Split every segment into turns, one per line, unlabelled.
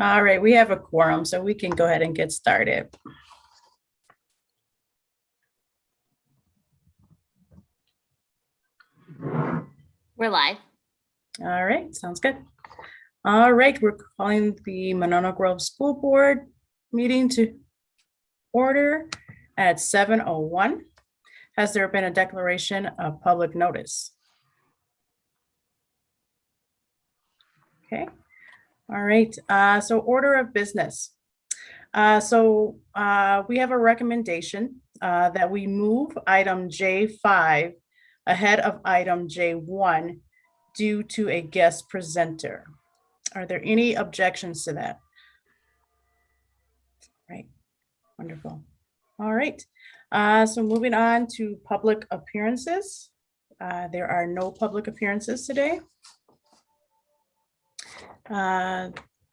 All right, we have a quorum, so we can go ahead and get started.
We're live.
All right, sounds good. All right, we're calling the Monona Grove School Board meeting to order at 7:01. Has there been a declaration of public notice? Okay. All right, so order of business. We have a recommendation that we move item J5 ahead of item J1 due to a guest presenter. Are there any objections to that? Right, wonderful. All right, so moving on to public appearances. There are no public appearances today.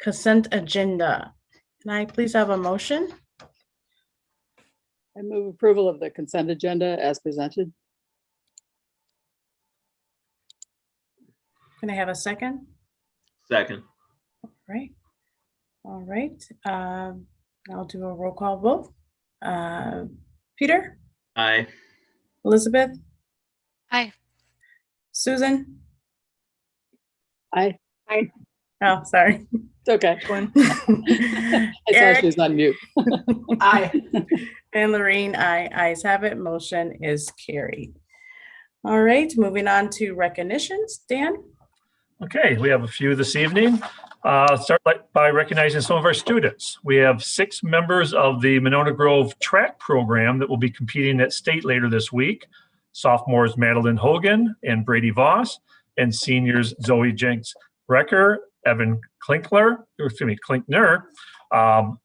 Consent agenda. Can I please have a motion?
I move approval of the consent agenda as presented.
Can I have a second?
Second.
Right. All right. I'll do a roll call vote. Peter?
Aye.
Elizabeth?
Aye.
Susan?
Aye.
Oh, sorry.
It's okay. I saw
Eric?
she was on mute.
Aye. And Lorraine, aye. Ayes have it. Motion is carried. All right, moving on to recognitions. Dan?
Okay, we have a few this evening. Start by recognizing some of our students. We have 6 members of the Monona Grove track program that will be competing at state later this week. Sophomores Madeline Hogan and Brady Voss, and seniors Zoe Jenks Brecker, Evan Klinkner,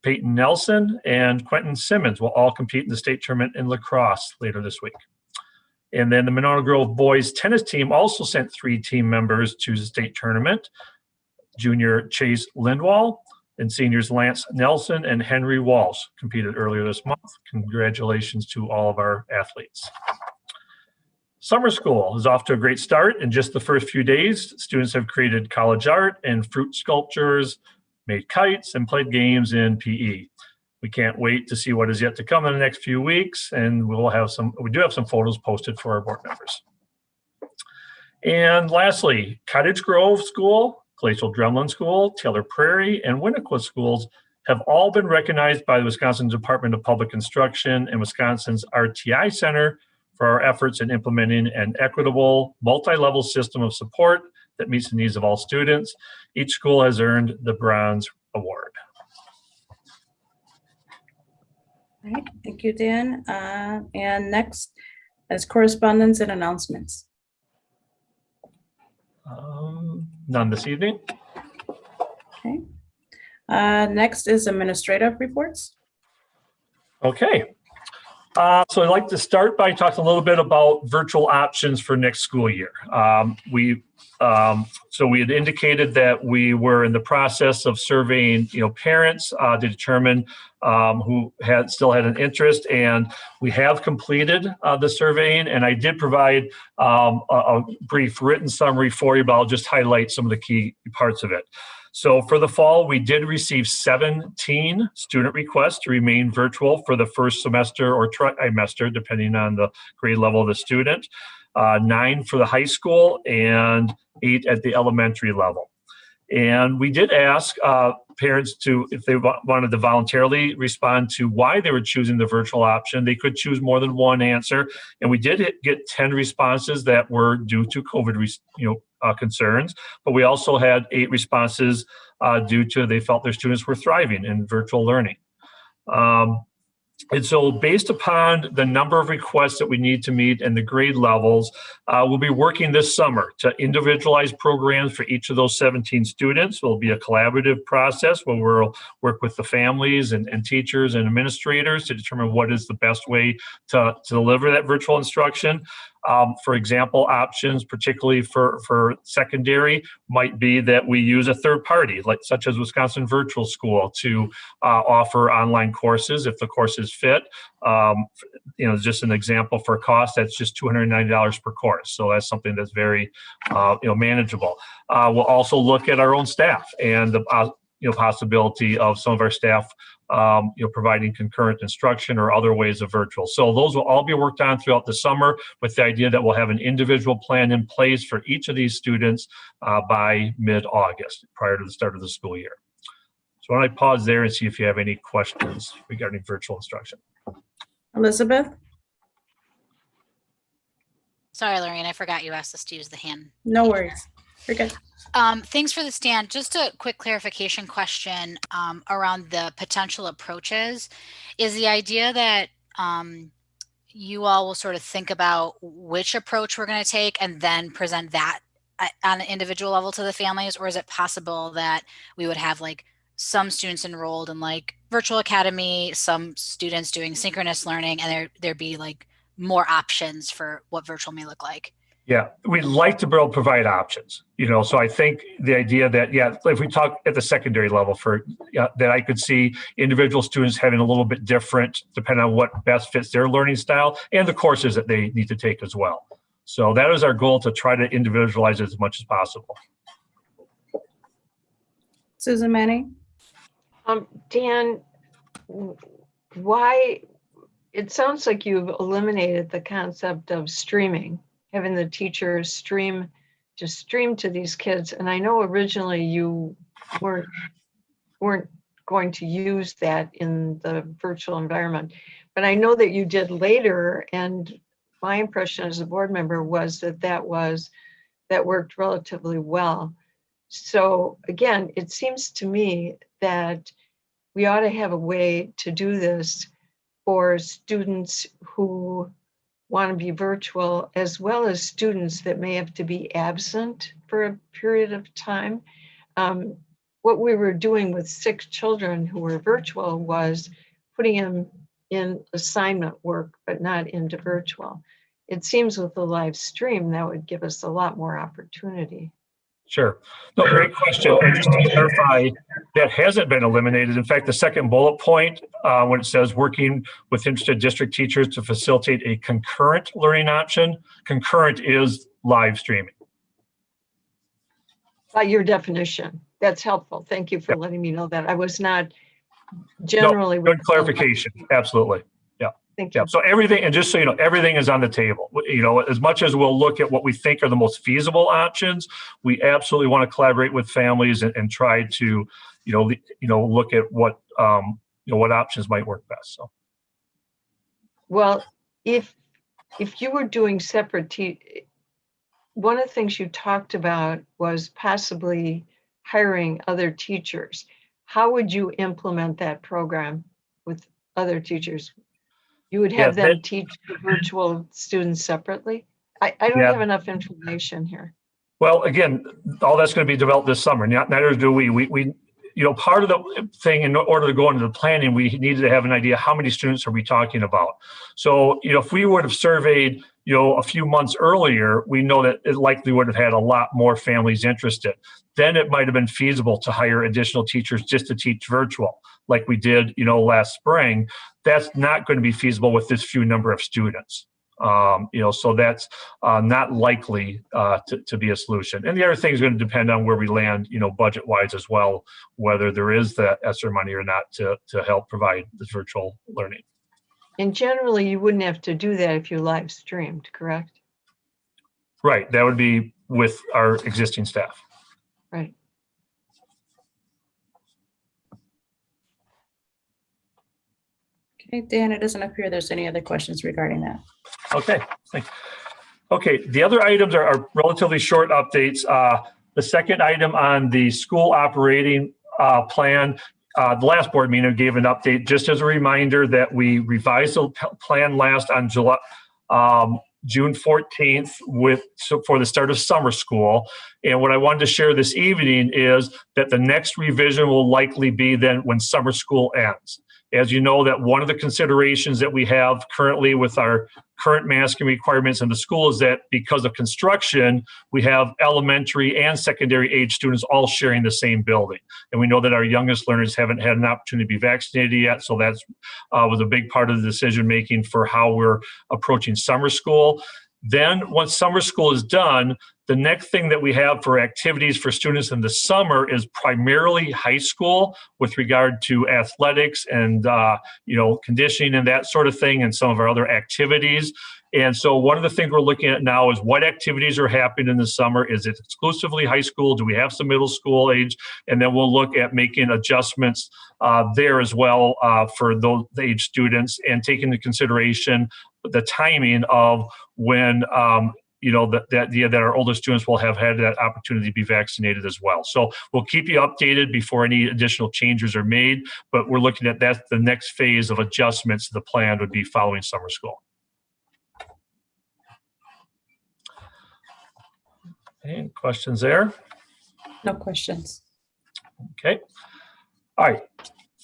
Peyton Nelson, and Quentin Simmons will all compete in the state tournament in lacrosse later this week. And then the Monona Grove boys tennis team also sent 3 team members to the state tournament. Junior Chase Lindwall and seniors Lance Nelson and Henry Walsh competed earlier this month. Congratulations to all of our athletes. Summer school is off to a great start. In just the first few days, students have created college art and fruit sculptures, made kites, and played games in PE. We can't wait to see what is yet to come in the next few weeks, and we do have some photos posted for our board members. And lastly, Cottage Grove School, Glacial Drumlin School, Taylor Prairie, and Winnico schools have all been recognized by the Wisconsin Department of Public Instruction and Wisconsin's RTI Center for our efforts in implementing an equitable, multi-level system of support that meets the needs of all students. Each school has earned the Bronze Award.
All right, thank you, Dan. And next is correspondence and announcements.
None this evening.
Okay. Next is administrative reports.
Okay. So I'd like to start by talking a little bit about virtual options for next school year. So we had indicated that we were in the process of surveying, parents to determine who still had an interest, and we have completed the surveying. And I did provide a brief written summary for you, but I'll just highlight some of the key parts of it. So for the fall, we did receive 17 student requests to remain virtual for the first semester or trimester, depending on the grade level of the student, 9 for the high school, and 8 at the elementary level. And we did ask parents if they wanted to voluntarily respond to why they were choosing the virtual option. They could choose more than one answer. And we did get 10 responses that were due to COVID concerns, but we also had 8 responses due to they felt their students were thriving in virtual learning. And so based upon the number of requests that we need to meet and the grade levels, we'll be working this summer to individualize programs for each of those 17 students. It will be a collaborative process where we'll work with the families and teachers and administrators to determine what is the best way to deliver that virtual instruction. For example, options, particularly for secondary, might be that we use a third party, such as Wisconsin Virtual School, to offer online courses if the courses fit. Just an example for cost, that's just $290 per course. So that's something that's very, manageable. We'll also look at our own staff and possibility of some of our staff, providing concurrent instruction or other ways of virtual. So those will all be worked on throughout the summer with the idea that we'll have an individual plan in place for each of these students by mid-August, prior to the start of the school year. So why don't I pause there and see if you have any questions regarding virtual instruction.
Elizabeth?
Sorry, Lorraine, I forgot you asked us to use the hand.
No worries. You're good.
Thanks for the stand. Just a quick clarification question around the potential approaches. Is the idea that you all will sort of think about which approach we're going to take and then present that on an individual level to the families? Or is it possible that we would have like some students enrolled in like virtual academy, some students doing synchronous learning, and there'd be like more options for what virtual may look like?
Yeah, we'd like to be able to provide options, so I think the idea that, if we talk at the secondary level that I could see individual students having a little bit different, depending on what best fits their learning style and the courses that they need to take as well. So that is our goal, to try to individualize it as much as possible.
Susan Manning?
Dan, why, it sounds like you've eliminated the concept of streaming, having the teachers stream to these kids. And I know originally you weren't going to use that in the virtual environment, but I know that you did later. And my impression as a board member was that worked relatively well. So again, it seems to me that we ought to have a way to do this for students who want to be virtual, as well as students that may have to be absent for a period of time. What we were doing with 6 children who were virtual was putting them in assignment work, but not into virtual. It seems with the live stream, that would give us a lot more opportunity.
Sure. No, great question. And just to clarify, that hasn't been eliminated. In fact, the second bullet point, when it says working with interested district teachers to facilitate a concurrent learning option, concurrent is live streaming.
By your definition, that's helpful. Thank you for letting me know that. I was not generally.
No, good clarification. Absolutely.
Thank you.
Yeah. So everything, and just so you know, everything is on the table. As much as we'll look at what we think are the most feasible options, we absolutely want to collaborate with families and try to, look at what, what options might work best. So.
Well, if you were doing separate, one of the things you talked about was possibly hiring other teachers. How would you implement that program with other teachers? You would have them teach the virtual students separately? I don't have enough information here.
Well, again, all that's going to be developed this summer. Neither do we. We part of the thing, in order to go into the planning, we needed to have an idea how many students are we talking about. So, if we would have surveyed, a few months earlier, we know that it likely would have had a lot more families interested. Then it might have been feasible to hire additional teachers just to teach virtual, like we did, last spring. That's not going to be feasible with this few number of students. So that's not likely to be a solution. And the other thing is going to depend on where we land, budget-wise as well, whether there is the ESSER money or not to help provide this virtual learning.
And generally, you wouldn't have to do that if you live streamed, correct?
Right. That would be with our existing staff.
Right.
Okay, Dan, it doesn't appear there's any other questions regarding that.
Okay, thanks. Okay, the other items are relatively short updates. The second item on the school operating plan, the last board meeting gave an update, just as a reminder that we revised the plan last on June 14th for the start of summer school. And what I wanted to share this evening is that the next revision will likely be then when summer school ends. As you know, that one of the considerations that we have currently with our current masking requirements in the school is that because of construction, we have elementary and secondary age students all sharing the same building. And we know that our youngest learners haven't had an opportunity to be vaccinated yet. So that's was a big part of the decision making for how we're approaching summer school. Then once summer school is done, the next thing that we have for activities for students in the summer is primarily high school with regard to athletics and conditioning and that sort of thing, and some of our other activities. And so one of the things we're looking at now is what activities are happening in the summer. Is it exclusively high school? Do we have some middle school age? And then we'll look at making adjustments there as well for those age students, and take into consideration the timing of when the idea that our older students will have had that opportunity to be vaccinated as well. So we'll keep you updated before any additional changes are made, but we're looking at that. The next phase of adjustments to the plan would be following summer school. Any questions there?
No questions.
Okay. All right.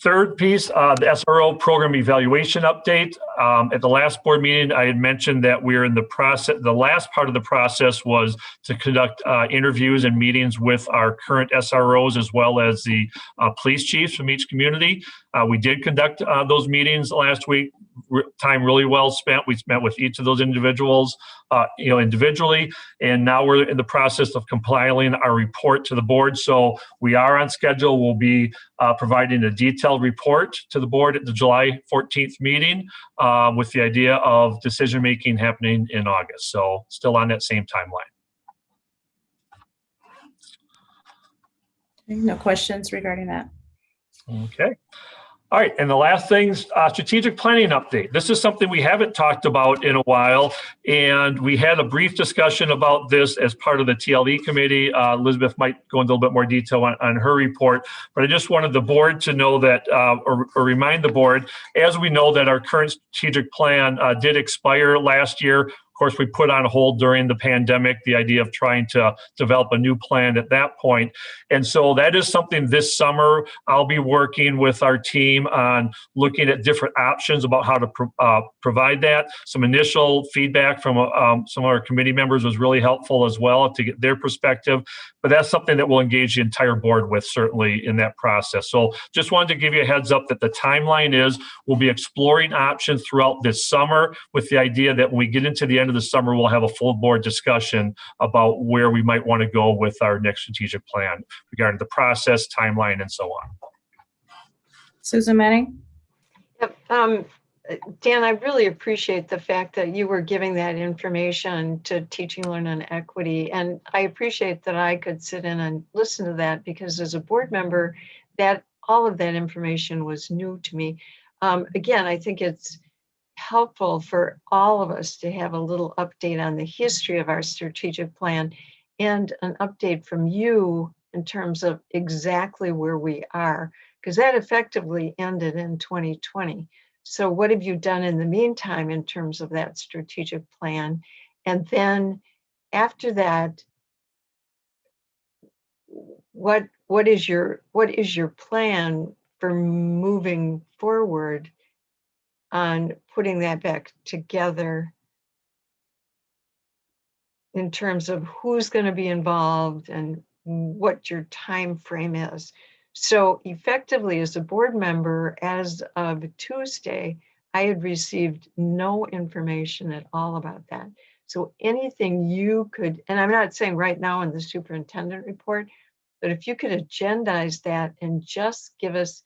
Third piece, the SRO program evaluation update. At the last board meeting, I had mentioned that we're in the process. The last part of the process was to conduct interviews and meetings with our current SROs, as well as the police chiefs from each community. We did conduct those meetings last week. Time really well spent. We met with each of those individuals, individually, and now we're in the process of compiling our report to the board. So we are on schedule. We'll be providing a detailed report to the board at the July 14th meeting, with the idea of decision-making happening in August. So still on that same timeline.
No questions regarding that.
Okay. All right, and the last thing, strategic planning update. This is something we haven't talked about in a while, and we had a brief discussion about this as part of the TLE committee. Elizabeth might go into a little bit more detail on her report, but I just wanted the board to know that, or remind the board, as we know that our current strategic plan did expire last year. Of course, we put on hold during the pandemic the idea of trying to develop a new plan at that point. And so that is something this summer I'll be working with our team on, looking at different options about how to provide that. Some initial feedback from some of our committee members was really helpful as well to get their perspective. But that's something that we'll engage the entire board with, certainly, in that process. So just wanted to give you a heads up that the timeline is we'll be exploring options throughout this summer, with the idea that when we get into the end of the summer, we'll have a full board discussion about where we might want to go with our next strategic plan regarding the process, timeline, and so on.
Susan Manning?
Yep. Dan, I really appreciate the fact that you were giving that information to Teaching, Learn, and Equity. And I appreciate that I could sit in and listen to that, because as a board member, that all of that information was new to me. Again, I think it's helpful for all of us to have a little update on the history of our strategic plan, and an update from you in terms of exactly where we are, because that effectively ended in 2020. So what have you done in the meantime in terms of that strategic plan? And then after that, what is your plan for moving forward on putting that back together in terms of who's going to be involved and what your time frame is? So effectively, as a board member, as of Tuesday, I had received no information at all about that. So anything you could, and I'm not saying right now in the superintendent report, but if you could agendize that and just give us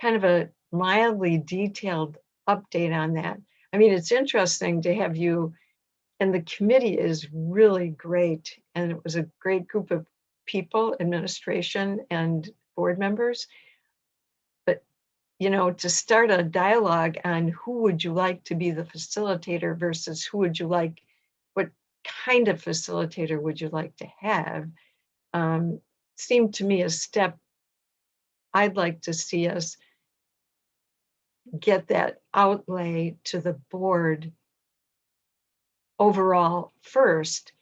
kind of a mildly detailed update on that. I mean, it's interesting to have you, and the committee is really great. And it was a great group of people, administration and board members. But, to start a dialogue on who would you like to be the facilitator versus what kind of facilitator would you like to have, seemed to me a step I'd like to see us get that outlay to the board overall first.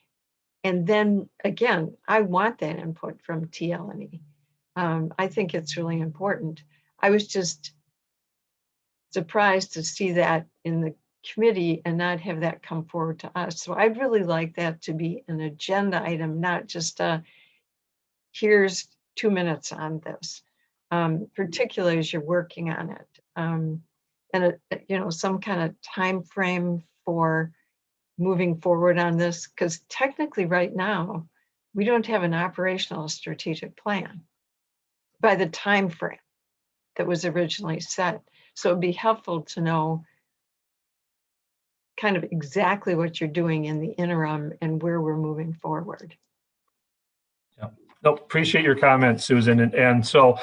And then again, I want that input from TLE. I think it's really important. I was just surprised to see that in the committee and not have that come forward to us. So I'd really like that to be an agenda item, not just here's 2 minutes on this, particularly as you're working on it. And some kind of time frame for moving forward on this? Because technically right now, we don't have an operational strategic plan by the time frame that was originally set. So it'd be helpful to know kind of exactly what you're doing in the interim and where we're moving forward.
Yeah. No, appreciate your comments, Susan. And so,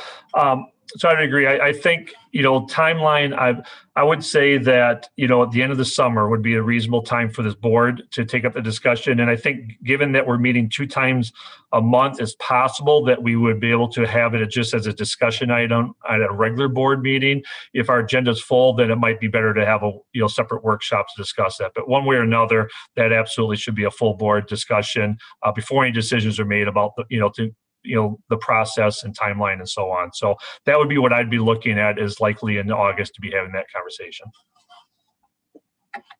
so I would agree. I think, timeline, I would say that, at the end of the summer would be a reasonable time for this board to take up the discussion. And I think given that we're meeting 2 times a month, it's possible that we would be able to have it just as a discussion item at a regular board meeting. If our agenda is full, then it might be better to have a, separate workshop to discuss that. But one way or another, that absolutely should be a full board discussion before any decisions are made about the process and timeline and so on. So that would be what I'd be looking at, is likely in August to be having that conversation.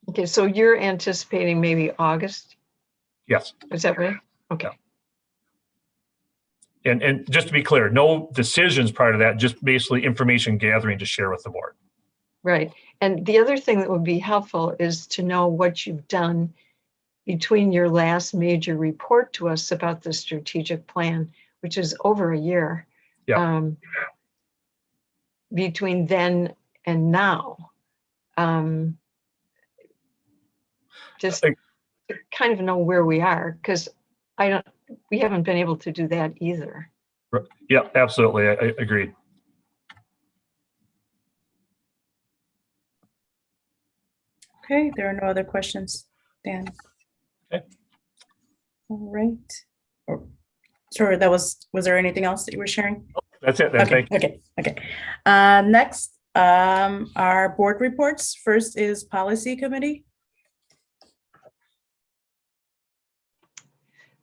Okay, so you're anticipating maybe August?
Yes.
Is that right? Okay.
Yeah. And just to be clear, no decisions prior to that, just basically information gathering to share with the board.
Right. And the other thing that would be helpful is to know what you've done between your last major report to us about the strategic plan, which is over a year.
Yeah.
Between then and now. Just to kind of know where we are, because we haven't been able to do that either.
Yeah, absolutely. I agree.
Okay, there are no other questions, Dan.
Okay.
All right. Oh, sorry, was there anything else that you were sharing?
That's it then.
Okay,
Thank you.
okay. Next, our board reports. First is policy committee.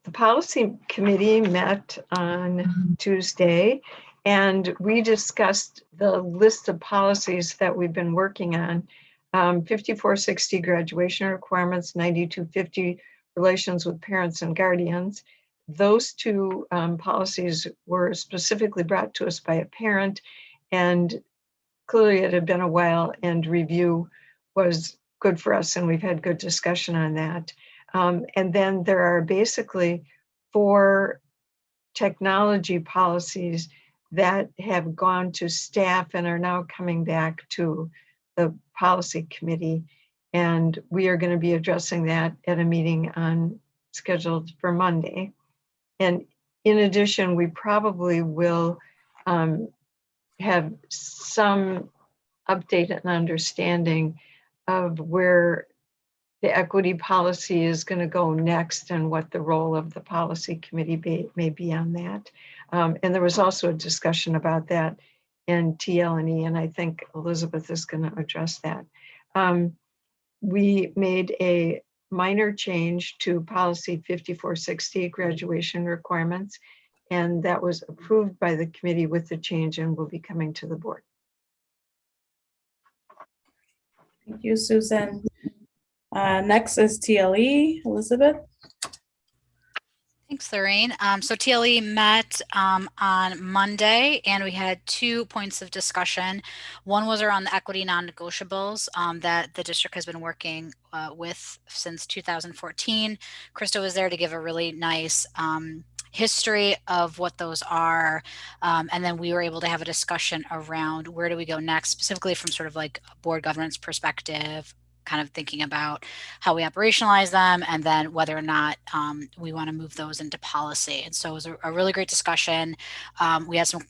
The policy committee met on Tuesday, and we discussed the list of policies that we've been working on. 5460 graduation requirements, 9250 relations with parents and guardians. Those 2 policies were specifically brought to us by a parent, and clearly it had been a while, and review was good for us, and we've had good discussion on that. And then there are basically 4 technology policies that have gone to staff and are now coming back to the policy committee. And we are going to be addressing that at a meeting scheduled for Monday. And in addition, we probably will have some update and understanding of where the equity policy is going to go next and what the role of the policy committee may be on that. And there was also a discussion about that in TL&E, and I think Elizabeth is going to address that. We made a minor change to policy 5460 graduation requirements, and that was approved by the committee with the change and will be coming to the board.
Thank you, Susan. Next is TLE, Elizabeth.
Thanks, Lorraine. So TLE met on Monday, and we had 2 points of discussion. One was around the equity non-negotiables that the district has been working with since 2014. Krista was there to give a really nice history of what those are. And then we were able to have a discussion around where do we go next, specifically from sort of like a board governance perspective, kind of thinking about how we operationalize them, and then whether or not we want to move those into policy. And so it was a really great discussion. We had some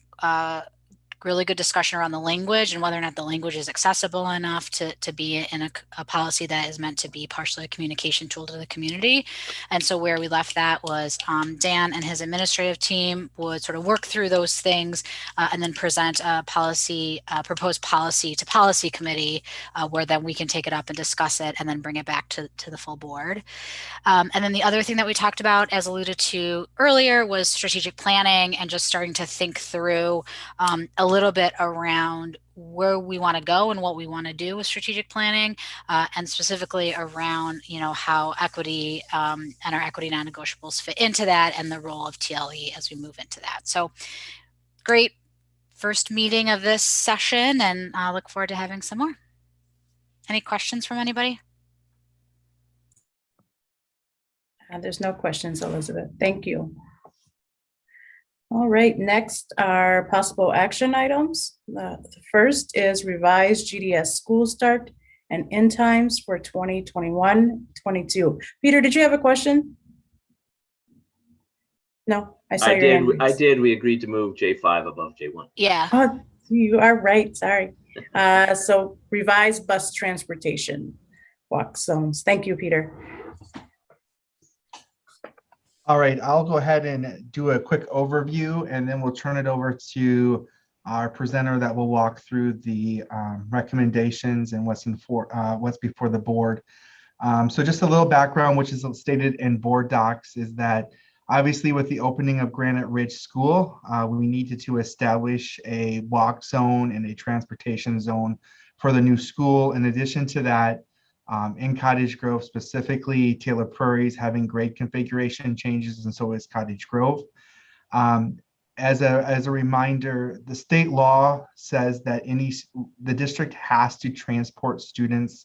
really good discussion around the language and whether or not the language is accessible enough to be in a policy that is meant to be partially a communication tool to the community. And so where we left that was Dan and his administrative team would sort of work through those things and then present a policy, proposed policy to policy committee where then we can take it up and discuss it and then bring it back to the full board. And then the other thing that we talked about, as alluded to earlier, was strategic planning and just starting to think through a little bit around where we want to go and what we want to do with strategic planning, and specifically around, how equity and our equity non-negotiables fit into that and the role of TLE as we move into that. So great first meeting of this session, and I look forward to having some more. Any questions from anybody?
There's no questions, Elizabeth. Thank you. All right, next are possible action items. The first is revised GDS school start and end times for 2021-22. Peter, did you have a question? No, I saw your hand.
I did. We agreed to move J5 above J1.
Yeah.
Oh, you are right, sorry. So revised bus transportation walk zones. Thank you, Peter.
All right, I'll go ahead and do a quick overview, and then we'll turn it over to our presenter that will walk through the recommendations and what's before the board. So just a little background, which is stated in board docs, is that obviously with the opening of Granite Ridge School, we needed to establish a walk zone and a transportation zone for the new school. In addition to that, in Cottage Grove specifically, Taylor Prairie is having grade configuration changes, and so is Cottage Grove. As a reminder, the state law says that the district has to transport students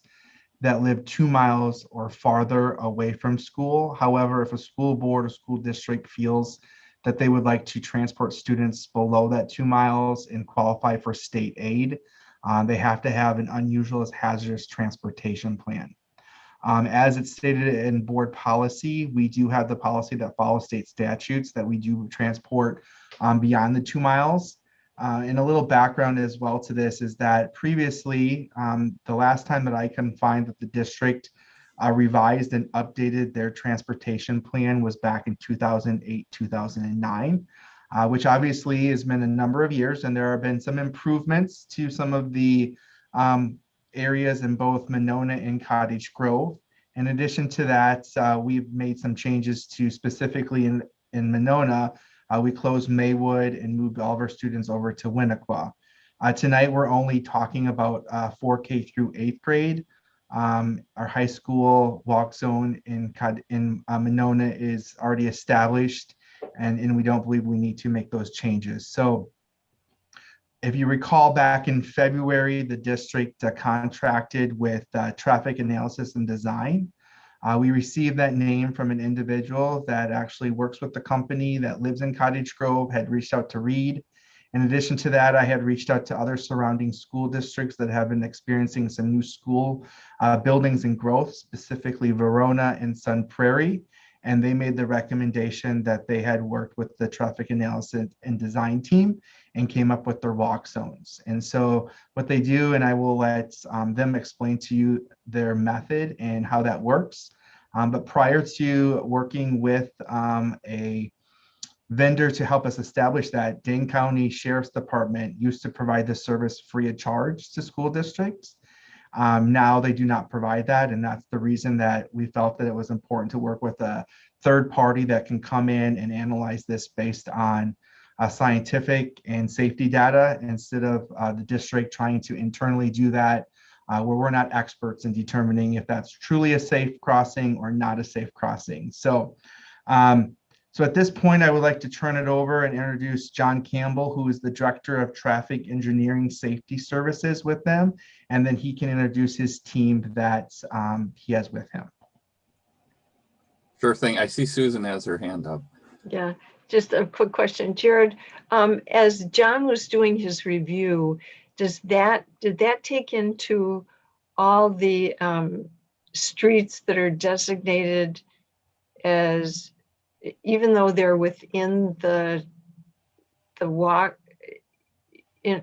that live 2 miles or farther away from school. However, if a school board or school district feels that they would like to transport students below that 2 miles and qualify for state aid, they have to have an unusual hazardous transportation plan. As it's stated in board policy, we do have the policy that follows state statutes that we do transport beyond the 2 miles. And a little background as well to this is that previously, the last time that I can find that the district revised and updated their transportation plan was back in 2008, 2009. Which obviously has been a number of years, and there have been some improvements to some of the areas in both Monona and Cottage Grove. In addition to that, we've made some changes to specifically in Monona. We closed Maywood and moved all of our students over to Winakua. Tonight, we're only talking about 4K through 8th grade. Our high school walk zone in Monona is already established, and we don't believe we need to make those changes. So if you recall back in February, the district contracted with Traffic Analysis and Design. We received that name from an individual that actually works with the company that lives in Cottage Grove, had reached out to Reed. In addition to that, I had reached out to other surrounding school districts that have been experiencing some new school buildings and growth, specifically Verona and Sun Prairie. And they made the recommendation that they had worked with the traffic analysis and design team and came up with their walk zones. And so what they do, and I will let them explain to you their method and how that works. But prior to working with a vendor to help us establish that, Dane County Sheriff's Department used to provide this service free of charge to school districts. Now they do not provide that, and that's the reason that we felt that it was important to work with a third party that can come in and analyze this based on scientific and safety data, instead of the district trying to internally do that, where we're not experts in determining if that's truly a safe crossing or not a safe crossing. So at this point, I would like to turn it over and introduce John Campbell, who is the Director of Traffic Engineering Safety Services with them, and then he can introduce his team that he has with him.
Sure thing. I see Susan has her hand up.
Yeah, just a quick question, Jared. As John was doing his review, did that take into all the streets that are designated as, even though they're within the walk in,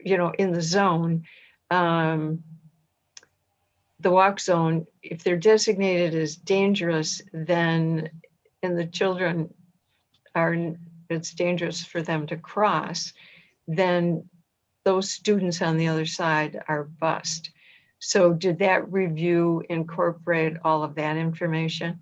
in the zone, the walk zone, if they're designated as dangerous, then, and the children it's dangerous for them to cross, then those students on the other side are bused. So did that review incorporate all of that information?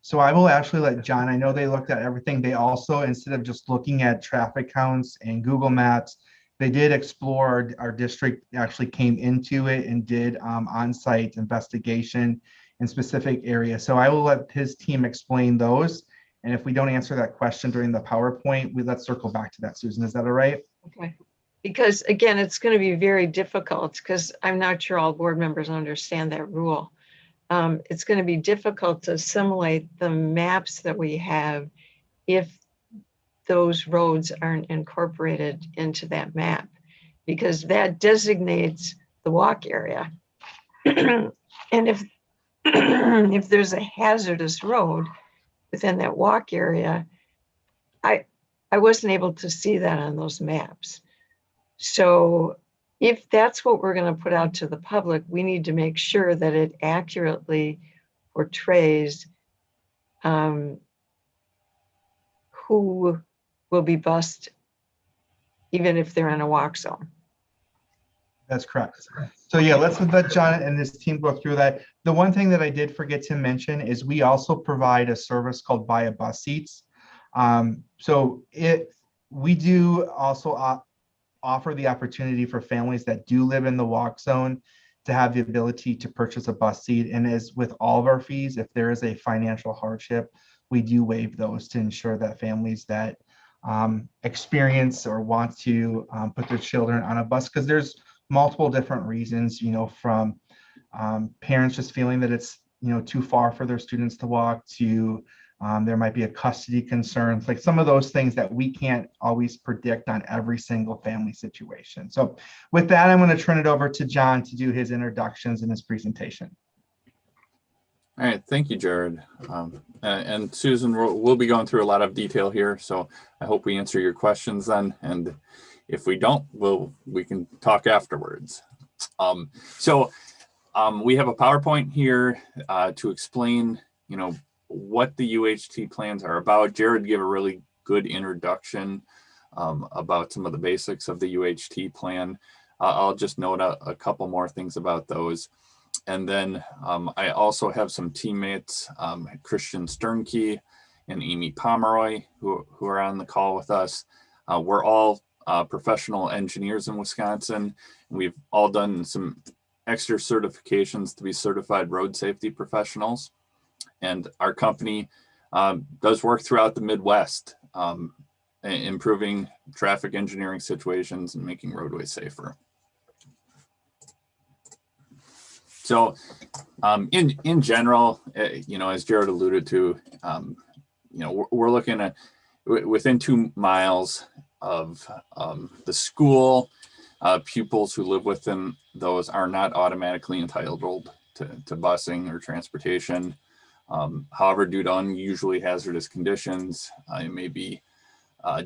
So I will actually let John, I know they looked at everything. They also, instead of just looking at traffic counts and Google Maps, they did explore, our district actually came into it and did on-site investigation in specific areas. So I will let his team explain those. And if we don't answer that question during the PowerPoint, let's circle back to that, Susan. Is that all right?
Okay. Because again, it's going to be very difficult because I'm not sure all board members understand that rule. it's going to be difficult to assimilate the maps that we have if those roads aren't incorporated into that map, because that designates the walk area. And if if there's a hazardous road within that walk area, I wasn't able to see that on those maps. So if that's what we're going to put out to the public, we need to make sure that it accurately portrays who will be bused, even if they're in a walk zone.
That's correct. So yeah, let's let John and his team go through that. The one thing that I did forget to mention is we also provide a service called Buy a Bus Seats. We do also offer the opportunity for families that do live in the walk zone to have the ability to purchase a bus seat. And as with all of our fees, if there is a financial hardship, we do waive those to ensure that families that experience or want to put their children on a bus, because there's multiple different reasons, from parents just feeling that it's, too far for their students to walk, to there might be a custody concerns, like some of those things that we can't always predict on every single family situation. So with that, I'm going to turn it over to John to do his introductions and his presentation.
All right, thank you, Jared. And Susan, we'll be going through a lot of detail here, so I hope we answer your questions then. And if we don't, we can talk afterwards. We have a PowerPoint here to explain, what the UHT plans are about. Jared gave a really good introduction about some of the basics of the UHT plan. I'll just note a couple more things about those. And then I also have some teammates, Christian Sternke and Amy Pomeroy, who are on the call with us. We're all professional engineers in Wisconsin. We've all done some extra certifications to be certified road safety professionals. And our company does work throughout the Midwest, improving traffic engineering situations and making roadways safer. So in general, as Jared alluded to, we're looking at within 2 miles of the school, pupils who live within those are not automatically entitled to busing or transportation. However, due to unusually hazardous conditions, it may be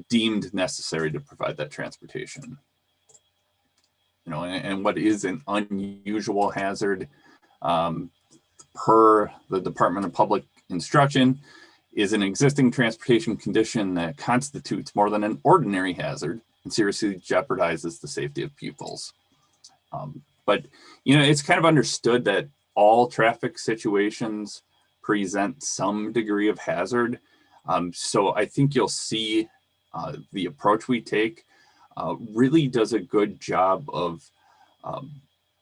deemed necessary to provide that transportation. And what is an unusual hazard per the Department of Public Instruction is an existing transportation condition that constitutes more than an ordinary hazard and seriously jeopardizes the safety of pupils. But it's kind of understood that all traffic situations present some degree of hazard. So I think you'll see the approach we take really does a good job of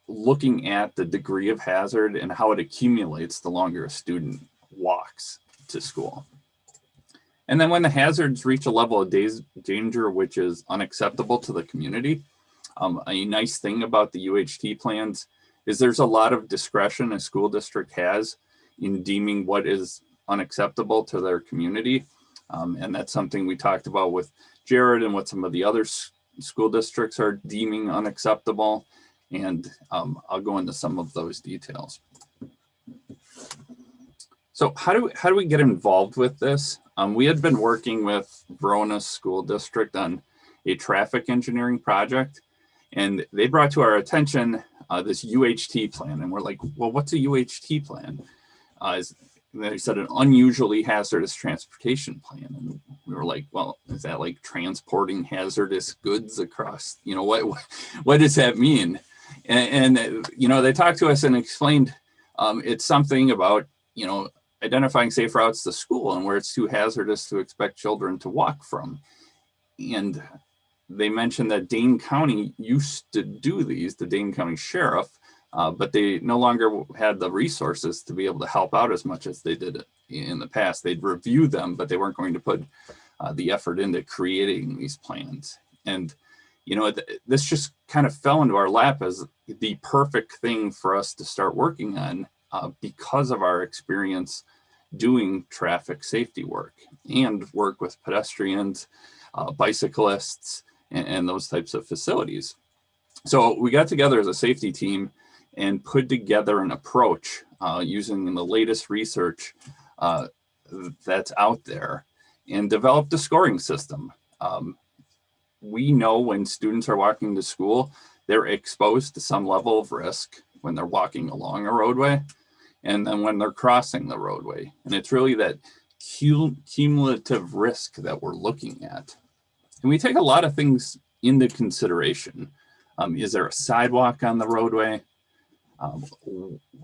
looking at the degree of hazard and how it accumulates the longer a student walks to school. And then when the hazards reach a level of danger which is unacceptable to the community, a nice thing about the UHT plans is there's a lot of discretion a school district has in deeming what is unacceptable to their community. And that's something we talked about with Jared and what some of the other school districts are deeming unacceptable. And I'll go into some of those details. So how do we get involved with this? We had been working with Verona School District on a traffic engineering project, and they brought to our attention this UHT plan. And we're like, well, what's a UHT plan? They said an unusually hazardous transportation plan. And we were like, well, is that like transporting hazardous goods across, what does that mean? And they talked to us and explained it's something about, identifying safe routes to school and where it's too hazardous to expect children to walk from. And they mentioned that Dane County used to do these, the Dane County Sheriff, but they no longer had the resources to be able to help out as much as they did in the past. They'd review them, but they weren't going to put the effort into creating these plans. And, this just kind of fell into our lap as the perfect thing for us to start working on because of our experience doing traffic safety work and work with pedestrians, bicyclists, and those types of facilities. So we got together as a safety team and put together an approach using the latest research that's out there and developed a scoring system. We know when students are walking to school, they're exposed to some level of risk when they're walking along a roadway and then when they're crossing the roadway. And it's really that cumulative risk that we're looking at. And we take a lot of things into consideration. Is there a sidewalk on the roadway?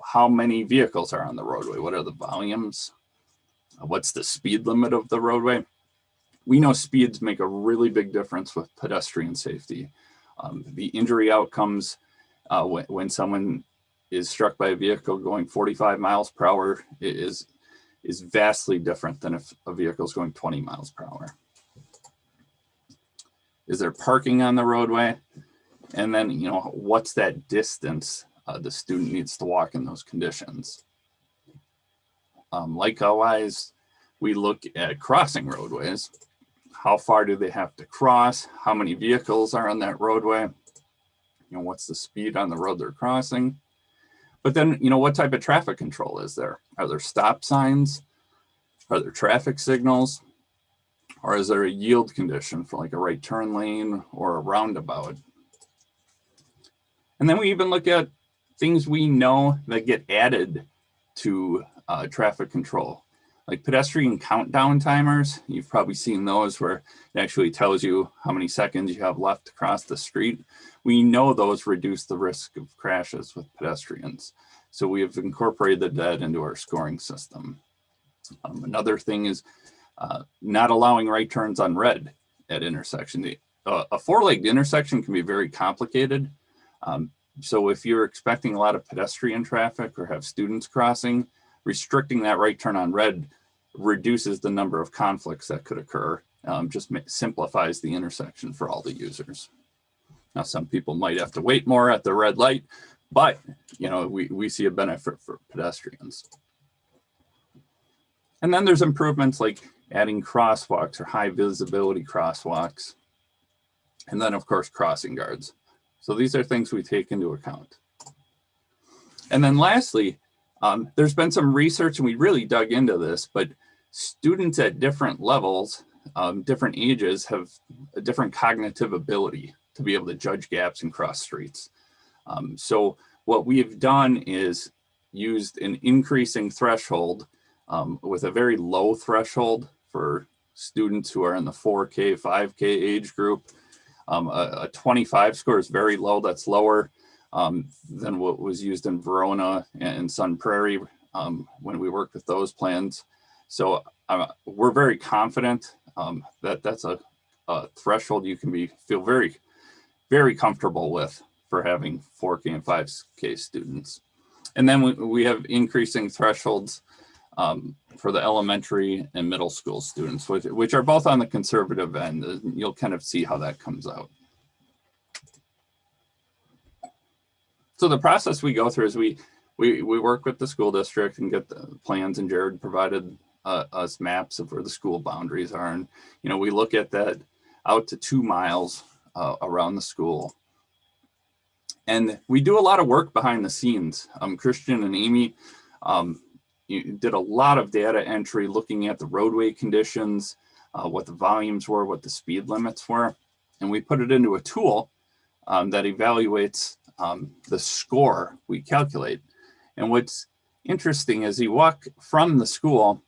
How many vehicles are on the roadway? What are the volumes? What's the speed limit of the roadway? We know speeds make a really big difference with pedestrian safety. The injury outcomes when someone is struck by a vehicle going 45 miles per hour is vastly different than if a vehicle is going 20 miles per hour. Is there parking on the roadway? And then, you know, what's that distance the student needs to walk in those conditions? Likewise, we look at crossing roadways. How far do they have to cross? How many vehicles are on that roadway? You know, what's the speed on the road they're crossing? But then, you know, what type of traffic control is there? Are there stop signs? Are there traffic signals? Or is there a yield condition for like a right turn lane or a roundabout? And then we even look at things we know that get added to traffic control, like pedestrian countdown timers. You've probably seen those where it actually tells you how many seconds you have left to cross the street. We know those reduce the risk of crashes with pedestrians. So we have incorporated that into our scoring system. Another thing is not allowing right turns on red at intersection. A four-legged intersection can be very complicated. So if you're expecting a lot of pedestrian traffic or have students crossing, restricting that right turn on red reduces the number of conflicts that could occur, just simplifies the intersection for all the users. Now, some people might have to wait more at the red light, but you know, we see a benefit for pedestrians. And then there's improvements like adding crosswalks or high visibility crosswalks. And then of course, crossing guards. So these are things we take into account. And then lastly, there's been some research and we really dug into this, but students at different levels, different ages have a different cognitive ability to be able to judge gaps and cross streets. So what we've done is used an increasing threshold with a very low threshold for students who are in the 4K, 5K age group. A 25 score is very low. That's lower than what was used in Verona and Sun Prairie when we worked with those plans. So we're very confident that that's a threshold you can feel very, very comfortable with for having 4K and 5K students. And then we have increasing thresholds for the elementary and middle school students, which are both on the conservative end. You'll kind of see how that comes out. So the process we go through is we work with the school district and get the plans, and Jared provided us maps of where the school boundaries are. And, you know, we look at that out to 2 miles around the school. And we do a lot of work behind the scenes. Christian and Amy did a lot of data entry looking at the roadway conditions, what the volumes were, what the speed limits were. And we put it into a tool that evaluates the score we calculate. And what's interesting is you walk from the school,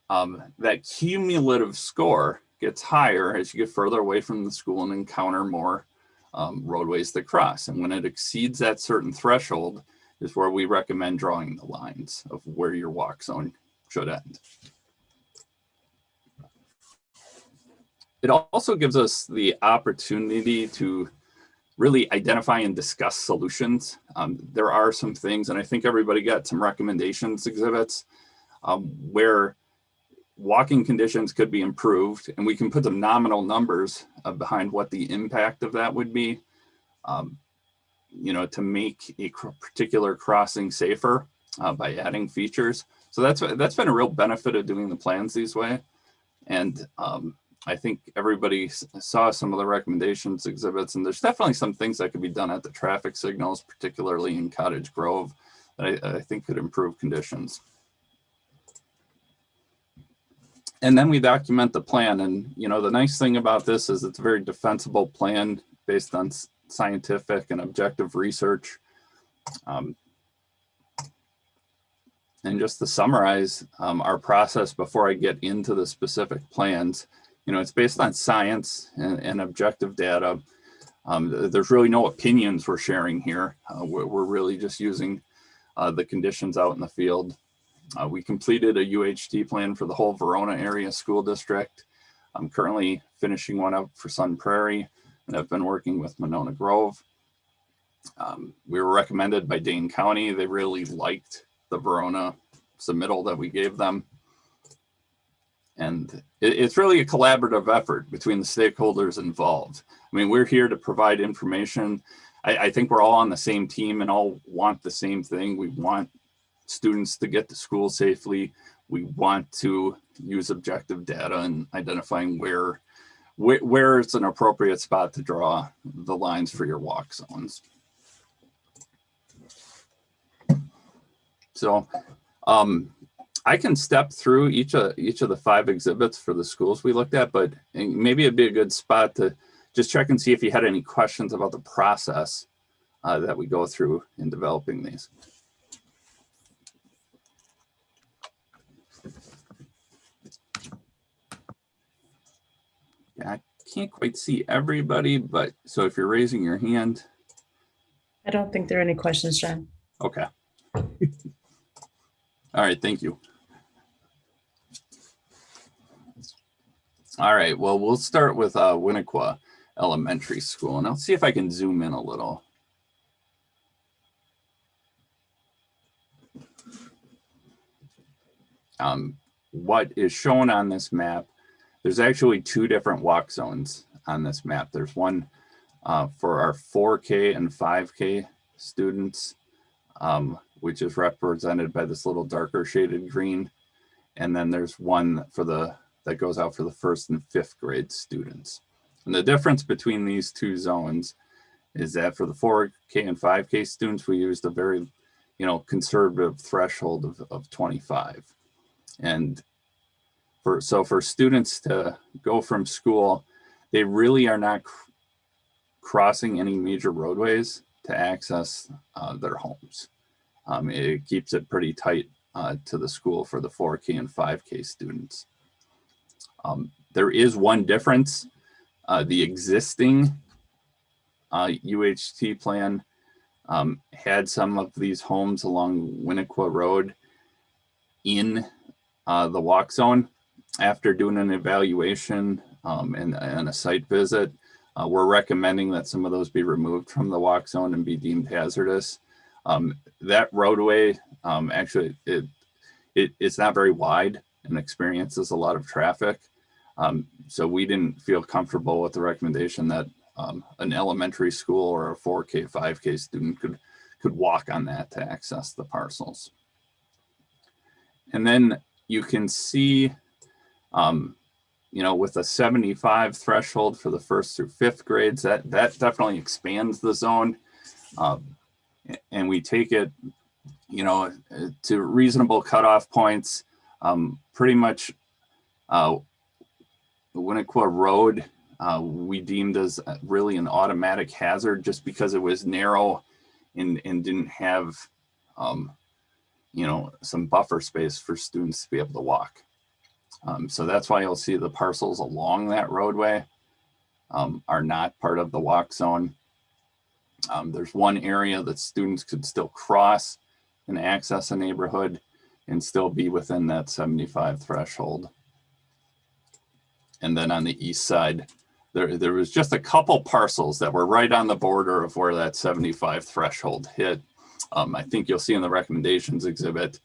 that cumulative score gets higher as you get further away from the school and encounter more roadways to cross. And when it exceeds that certain threshold is where we recommend drawing the lines of where your walk zone should end. It also gives us the opportunity to really identify and discuss solutions. There are some things, and I think everybody got some recommendations exhibits where walking conditions could be improved, and we can put the nominal numbers behind what the impact of that would be. to make a particular crossing safer by adding features. So that's been a real benefit of doing the plans these way. And I think everybody saw some of the recommendations exhibits, and there's definitely some things that could be done at the traffic signals, particularly in Cottage Grove, that I think could improve conditions. And then we document the plan. And, the nice thing about this is it's a very defensible plan based on scientific and objective research. And just to summarize our process before I get into the specific plans, it's based on science and objective data. There's really no opinions we're sharing here. We're really just using the conditions out in the field. We completed a UHT plan for the whole Verona area school district. I'm currently finishing one up for Sun Prairie, and I've been working with Monona Grove. We were recommended by Dane County. They really liked the Verona submittal that we gave them. And it's really a collaborative effort between the stakeholders involved. I mean, we're here to provide information. I think we're all on the same team and all want the same thing. We want students to get to school safely. We want to use objective data and identifying where it's an appropriate spot to draw the lines for your walk zones. So I can step through each of the 5 exhibits for the schools we looked at, but maybe it'd be a good spot to just check and see if you had any questions about the process that we go through in developing these. Yeah, I can't quite see everybody, but so if you're raising your hand.
I don't think there are any questions, John.
Okay. All right, thank you. All right, well, we'll start with Winakua Elementary School, and I'll see if I can zoom in a little. What is shown on this map, there's actually 2 different walk zones on this map. There's one for our 4K and 5K students, which is represented by this little darker shaded green. And then there's one that goes out for the 1st and 5th grade students. And the difference between these 2 zones is that for the 4K and 5K students, we used a very, conservative threshold of 25. And for students to go from school, they really are not crossing any major roadways to access their homes. It keeps it pretty tight to the school for the 4K and 5K students. There is one difference. The existing UHT plan had some of these homes along Winnico Road in the walk zone. After doing an evaluation and a site visit, we're recommending that some of those be removed from the walk zone and be deemed hazardous. That roadway, actually, it's not very wide and experiences a lot of traffic. So we didn't feel comfortable with the recommendation that an elementary school or a 4K, 5K student could walk on that to access the parcels. And then you can see, with a 75 threshold for the 1st through 5th grades, that definitely expands the zone. And we take it, to reasonable cutoff points. Pretty much the Winnico Road, we deemed as really an automatic hazard just because it was narrow and didn't have, some buffer space for students to be able to walk. So that's why you'll see the parcels along that roadway are not part of the walk zone. There's one area that students could still cross and access a neighborhood and still be within that 75 threshold. And then on the east side, there was just a couple parcels that were right on the border of where that 75 threshold hit. I think you'll see in the recommendations exhibit,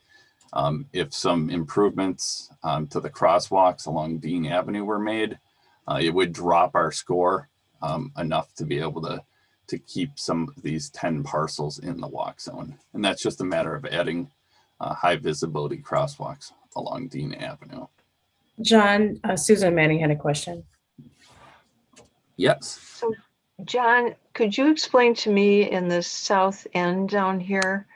if some improvements to the crosswalks along Dean Avenue were made, it would drop our score enough to be able to to keep some of these 10 parcels in the walk zone. And that's just a matter of adding high visibility crosswalks along Dean Avenue.
John, Susan Manning had a question.
Yes.
So, John, could you explain to me in the south end down here,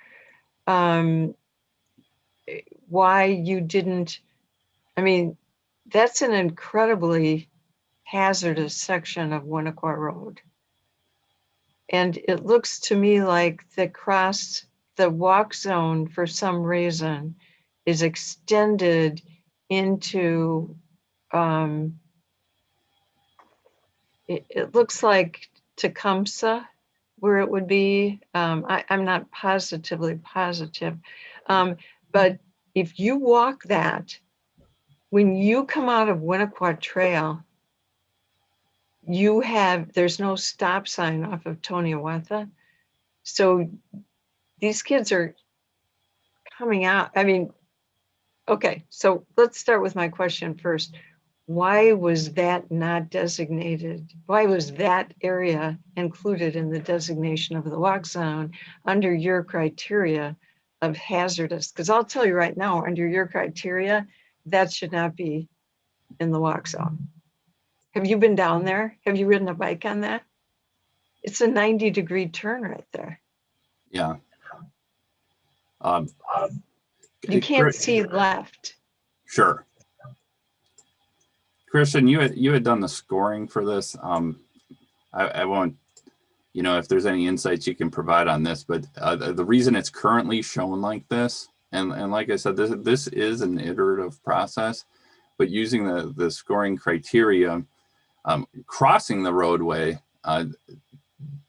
why you didn't, I mean, that's an incredibly hazardous section of Winakua Road. And it looks to me like the walk zone for some reason is extended into, it looks like Tecumseh, where it would be. I'm not positively positive. But if you walk that, when you come out of Winnico Trail, there's no stop sign off of Toniawatha. So these kids are coming out. I mean, okay, so let's start with my question first. Why was that not designated? Why was that area included in the designation of the walk zone under your criteria of hazardous? Because I'll tell you right now, under your criteria, that should not be in the walk zone. Have you been down there? Have you ridden a bike on that? It's a 90-degree turn right there.
Yeah.
You can't see left.
Sure. Christian, you had done the scoring for this. I won't, if there's any insights you can provide on this, but the reason it's currently shown like this, and like I said, this is an iterative process, but using the scoring criteria, crossing the roadway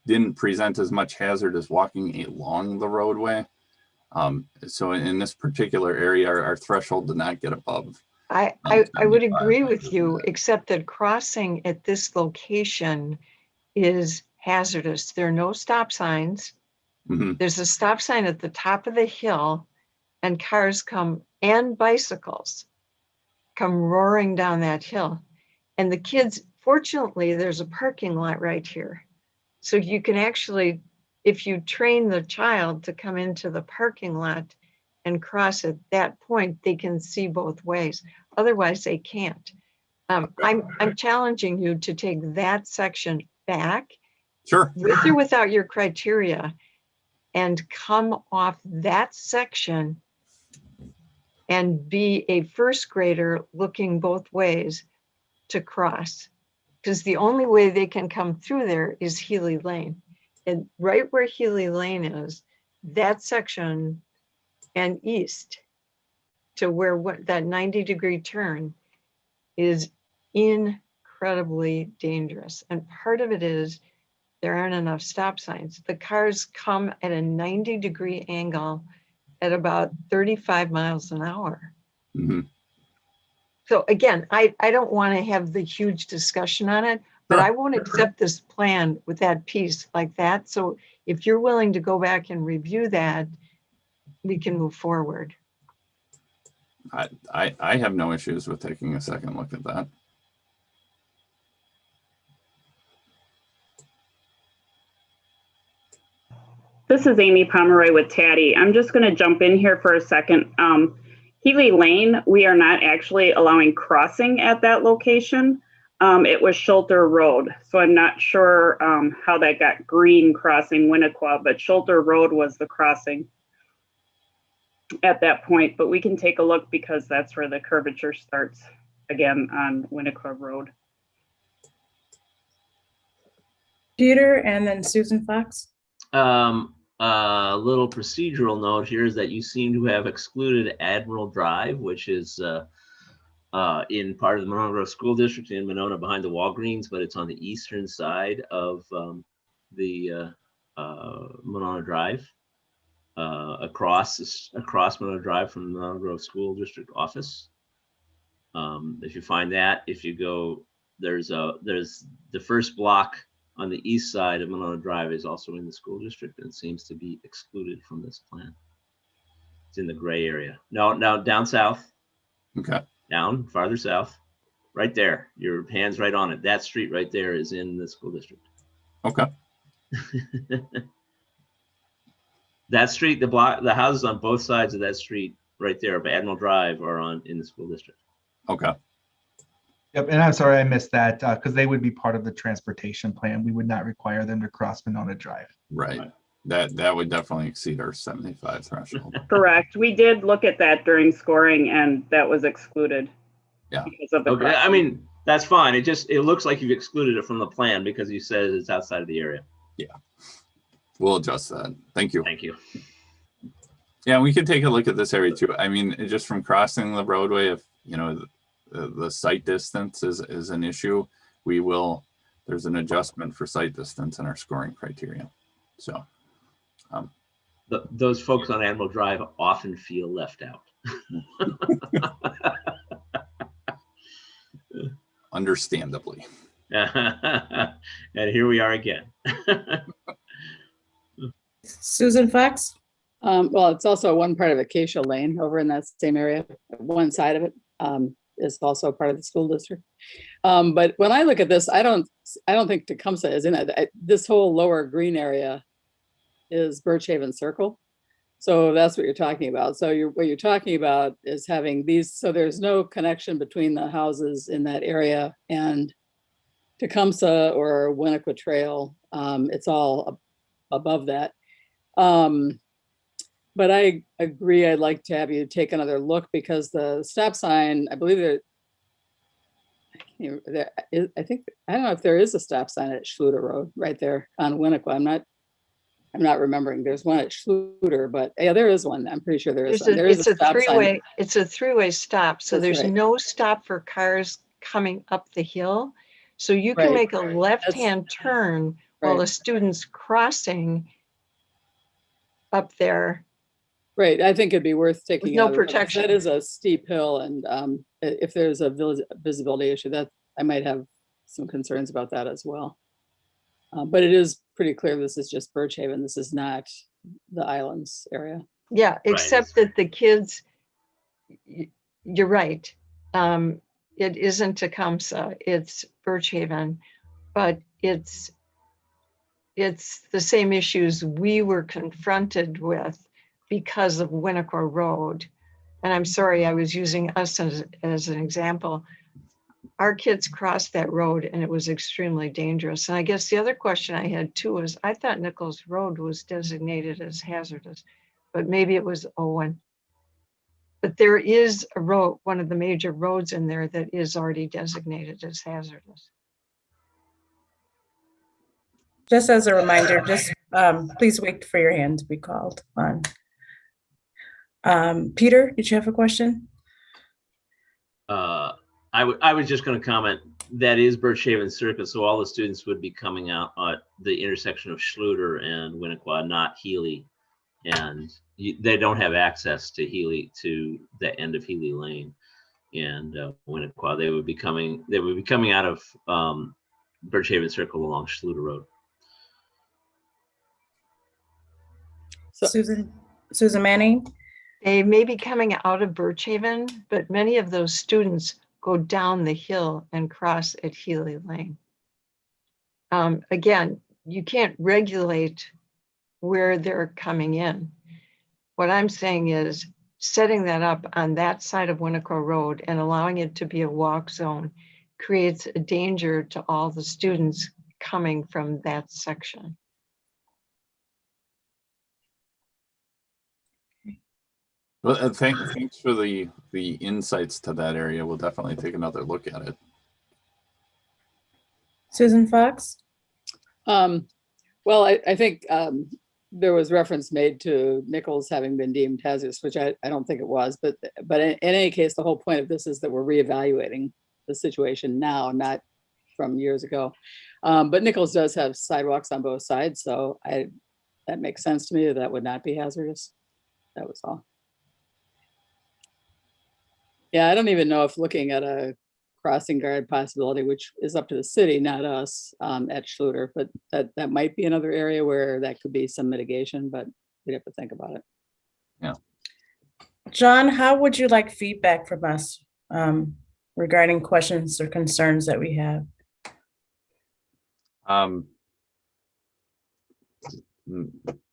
didn't present as much hazard as walking along the roadway. So in this particular area, our threshold did not get above.
I would agree with you, except that crossing at this location is hazardous. There are no stop signs.
Mm-hmm.
There's a stop sign at the top of the hill, and cars and bicycles come roaring down that hill. And the kids, fortunately, there's a parking lot right here. So you can actually, if you train the child to come into the parking lot and cross at that point, they can see both ways. Otherwise, they can't. I'm challenging you to take that section back,
Sure,
with or without your criteria, and come off that section and be a first grader looking both ways to cross. Because the only way they can come through there is Healy Lane. And right where Healy Lane is, that section and east to where that 90-degree turn is incredibly dangerous. And part of it is there aren't enough stop signs. The cars come at a 90-degree angle at about 35 miles an hour.
Mm-hmm.
So again, I don't want to have the huge discussion on it, but I won't accept this plan with that piece like that. So if you're willing to go back and review that, we can move forward.
I have no issues with taking a second look at that.
This is Amy Pomeroy with Taddy. I'm just going to jump in here for a second. Healy Lane, we are not actually allowing crossing at that location. It was Schluter Road. So I'm not sure how that got green crossing Winakua, but Schluter Road was the crossing at that point. But we can take a look because that's where the curvature starts again on Winakua Road.
Peter and then Susan Fox.
A little procedural note here is that you seem to have excluded Admiral Drive, which is in part of the Monona Grove School District in Monona behind the Walgreens, but it's on the eastern side of the Monona Drive, across Monona Drive from the Monona Grove School District office. If you find that, if you go, there's the first block on the east side of Monona Drive is also in the school district and seems to be excluded from this plan. It's in the gray area. No, down south.
Okay.
Down farther south, right there. Your hand's right on it. That street right there is in the school district.
Okay.
That street, the houses on both sides of that street right there of Admiral Drive are in the school district.
Okay.
Yep, and I'm sorry I missed that, because they would be part of the transportation plan. We would not require them to cross Monona Drive.
Right. That would definitely exceed our 75 threshold.
Correct. We did look at that during scoring and that was excluded.
Yeah.
Because of the
Okay, I
crossing.
mean, that's fine. It looks like you've excluded it from the plan because you said it's outside of the area.
Yeah. We'll adjust that. Thank you.
Thank you.
Yeah, we could take a look at this area too. I mean, just from crossing the roadway, if you know the sight distance is an issue, there's an adjustment for sight distance in our scoring criteria. So
Those folks on Admiral Drive often feel left out.
understandably.
And here we are again.
Susan Fox?
Well, it's also one part of Acacia Lane over in that same area. One side of it is also part of the school district. But when I look at this, I don't think Tecumseh is in it. This whole lower green area is Birch Haven Circle. So that's what you're talking about. So what you're talking about is having these, so there's no connection between the houses in that area and Tecumseh or Winnico Trail. It's all above that. But I agree, I'd like to have you take another look because the stop sign, I believe I think, I don't know if there is a stop sign at Schluter Road right there on Winnico. I'm not remembering. There's one at Schluter, but yeah, there is one. I'm pretty sure there is one. There is a stop sign.
It's a three-way stop. So
That's
there's
right.
no stop for cars coming up the hill. So you can
Right.
make a left-hand turn while
Right.
the student's crossing up there.
Right, I think it'd be worth taking.
no
another look, 'cause
protection.
That is a steep hill, and if there's a visibility issue, that I might have some concerns about that as well. But it is pretty clear this is just Birch Haven. This is not the islands area.
Yeah, except that the kids, you're right. It isn't Tecumseh, it's Birch Haven, but it's the same issues we were confronted with because of Winnacore Road. And I'm sorry, I was using us as an example. Our kids crossed that road and it was extremely dangerous. And I guess the other question I had too was, I thought Nichols Road was designated as hazardous, but maybe it was Owen. But there is a road, one of the major roads in there that is already designated as hazardous.
Just as a reminder, just please wait for your hand to be called on. Peter, did you have a question?
I was just going to comment, that is Birch Haven Circle, so all the students would be coming out at the intersection of Schluter and Winnico, not Healy. And they don't have access to Healy, to the end of Healy Lane and Winnico. They would be coming out of Birch Haven Circle along Schluter Road.
So-
Susan Manning?
They may be coming out of Birch Haven, but many of those students go down the hill and cross at Healy Lane. Again, you can't regulate where they're coming in. What I'm saying is setting that up on that side of Winnico Road and allowing it to be a walk zone creates a danger to all the students coming from that section.
Well, thanks for the insights to that area. We'll definitely take another look at it.
Susan Fox?
Well, I think there was reference made to Nichols having been deemed hazardous, which I don't think it was, but in any case, the whole point of this is that we're reevaluating the situation now, not from years ago. But Nichols does have sidewalks on both sides, so that makes sense to me that would not be hazardous. That was all. Yeah, I don't even know if looking at a crossing guard possibility, which is up to the city, not us, at Schluter, but that might be another area where that could be some mitigation, but we'd have to think about it.
Yeah.
John, how would you like feedback from us regarding questions or concerns that we have?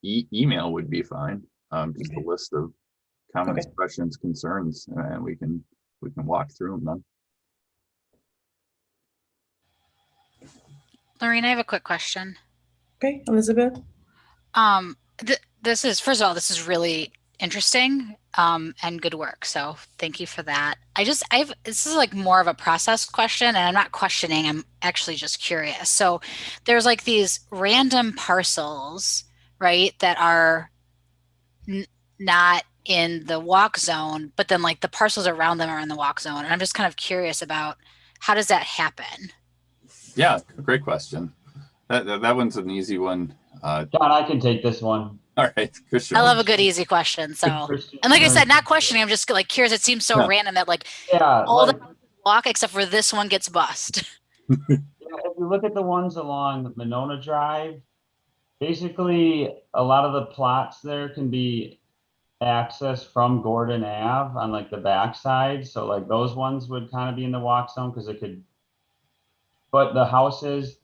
Email would be fine. Just a list of comments,
Okay.
questions, concerns, and we can walk through them then.
Lorraine, I have a quick question.
Okay, Elizabeth?
This is, first of all, this is really interesting and good work. So thank you for that. This is like more of a process question, and I'm not questioning, I'm actually just curious. So there's like these random parcels, right, that are not in the walk zone, but then like the parcels around them are in the walk zone. And I'm just kind of curious about how does that happen?
Yeah, great question. That one's an easy one.
John, I can take this one.
All right, Christian.
I love a good easy question. So, and like I said, not questioning, I'm just like curious. It seems so random that like all the walk except for this one gets bust.
If you look at the ones along Monona Drive, basically a lot of the plots there can be accessed from Gordon Ave on like the backside. So like those ones would kind of be in the walk zone because it could, but the houses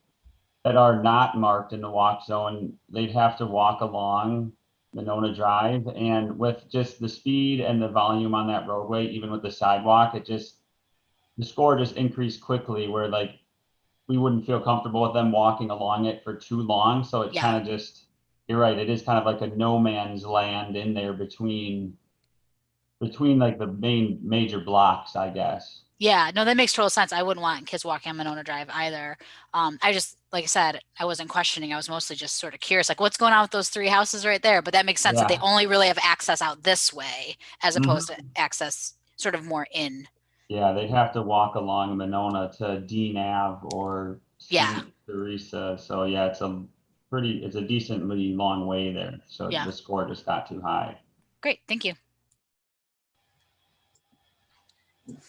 that are not marked in the walk zone, they'd have to walk along Monona Drive. And with just the speed and the volume on that roadway, even with the sidewalk, the score just increased quickly where like we wouldn't feel comfortable with them walking along it for too long. So it kind of just, you're right, it is kind of like a no man's land in there between like the major blocks, I guess.
Yeah, no, that makes total sense. I wouldn't want kids walking on Monona Drive either. I just, like I said, I wasn't questioning. I was mostly just sort of curious, like what's going on with those three houses right there? But that makes sense that they only really have access out this way as opposed to access sort of more in.
Yeah, they'd have to walk along Monona to Dean Ave or Teresa. So yeah, it's a decently long way there. So the score just got too high.
Great, thank you.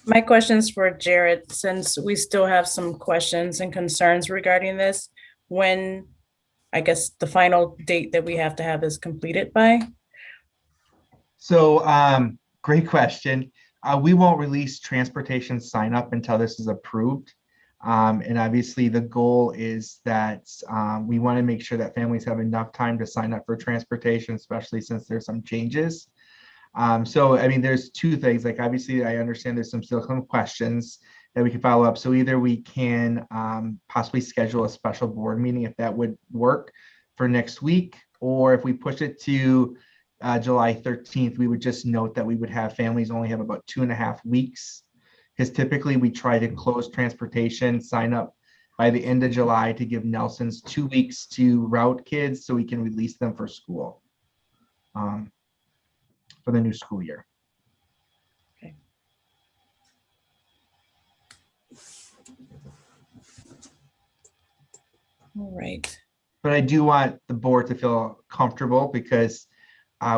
My question's for Jared, since we still have some questions and concerns regarding this, when, I guess, the final date that we have to have is completed by?
So, great question. We won't release transportation sign up until this is approved. And obviously the goal is that we want to make sure that families have enough time to sign up for transportation, especially since there's some changes. So, I mean, there's two things, like obviously I understand there's still some questions that we can follow up. So either we can possibly schedule a special board meeting if that would work for next week, or if we push it to July 13th, we would just note that we would have families only have about 2.5 weeks, because typically we try to close transportation sign up by the end of July to give Nelson's 2 weeks to route kids so we can release them for school. For the new school year.
Okay. All right.
But I do want the board to feel comfortable, because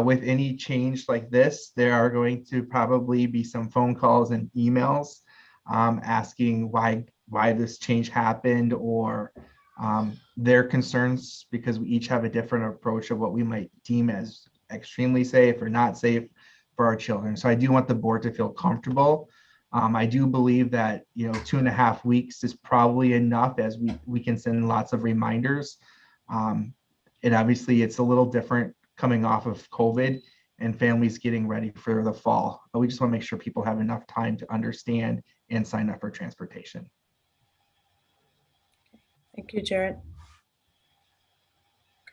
with any change like this, there are going to probably be some phone calls and emails asking why this change happened, or their concerns, because we each have a different approach of what we might deem as extremely safe or not safe for our children. So I do want the board to feel comfortable. I do believe that 2.5 weeks is probably enough, as we can send lots of reminders. And obviously it's a little different coming off of COVID and families getting ready for the fall. But we just want to make sure people have enough time to understand and sign up for transportation.
Thank you, Jared.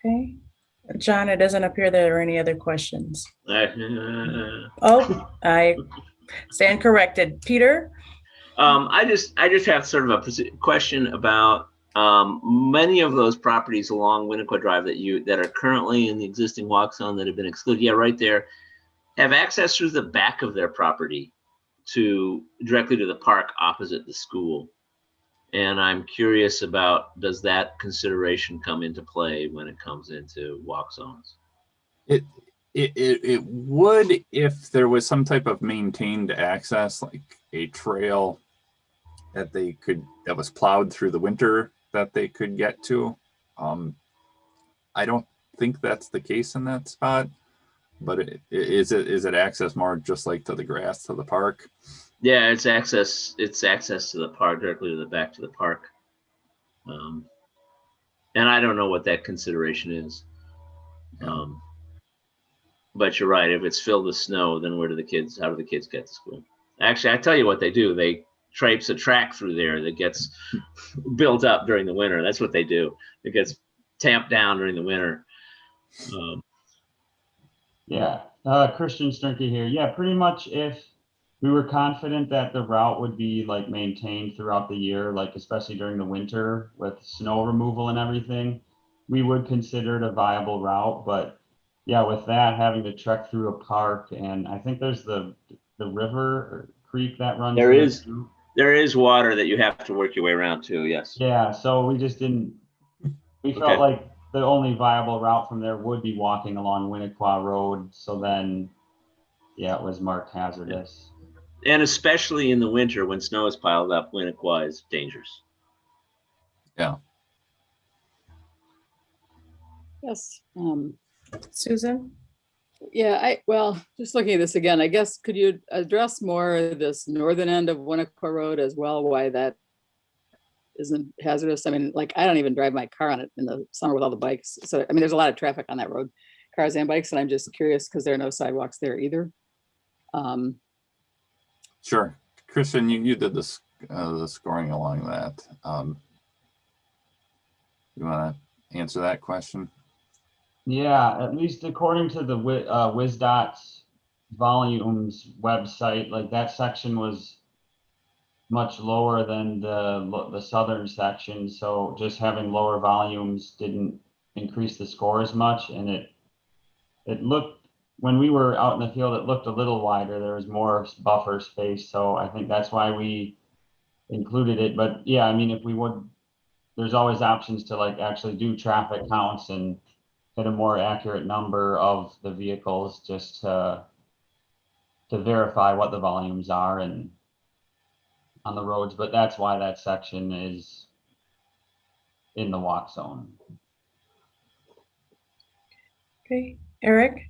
Okay. John, it doesn't appear there are any other questions. Oh, I stand corrected. Peter?
I just have sort of a question about many of those properties along Winnico Drive that are currently in the existing walk zone that have been excluded. Yeah, right there, have access through the back of their property directly to the park opposite the school. And I'm curious about, does that consideration come into play when it comes into walk zones?
It would, if there was some type of maintained access, like a trail that was plowed through the winter that they could get to. I don't think that's the case in that spot, but is it access more just like to the grass to the park?
Yeah, it's access to the park, directly to the back to the park. And I don't know what that consideration is.
Yeah.
But you're right. If it's filled with snow, then how do the kids get to school? Actually, I tell you what they do. They traipse a track through there that gets built up during the winter. That's what they do. It gets tamped down during the winter.
Yeah, Christian Sternke here. Yeah, pretty much if we were confident that the route would be like maintained throughout the year, like especially during the winter with snow removal and everything, we would consider it a viable route. But yeah, with that, having to trek through a park, and I think there's the river or creek that runs
There is
through.
there is water that you have to work your way around to. Yes.
Yeah, so we just didn't, we felt
Okay.
like the only viable route from there would be walking along Winnico Road. So then, yeah, it was marked hazardous.
And especially in the winter when snow is piled up, Winakua is dangerous.
Yeah.
Yes.
Susan?
Yeah, well, just looking at this again, I guess, could you address more this northern end of Winnico Road as well, why that isn't hazardous? I mean, like, I don't even drive my car on it in the summer with all the bikes. So, I mean, there's a lot of traffic on that road, cars and bikes, and I'm just curious because there are no sidewalks there either.
Sure. Christian, you did this, the scoring along that. You want to answer that question?
Yeah, at least according to the WisDOT's volumes website, like that section was much lower than the southern section. So just having lower volumes didn't increase the score as much. And it looked, when we were out in the field, it looked a little wider. There was more buffer space. So I think that's why we included it. But yeah, I mean, if we would, there's always options to like actually do traffic counts and get a more accurate number of the vehicles just to verify what the volumes are and on the roads. But that's why that section is in the walk zone.
Okay, Eric?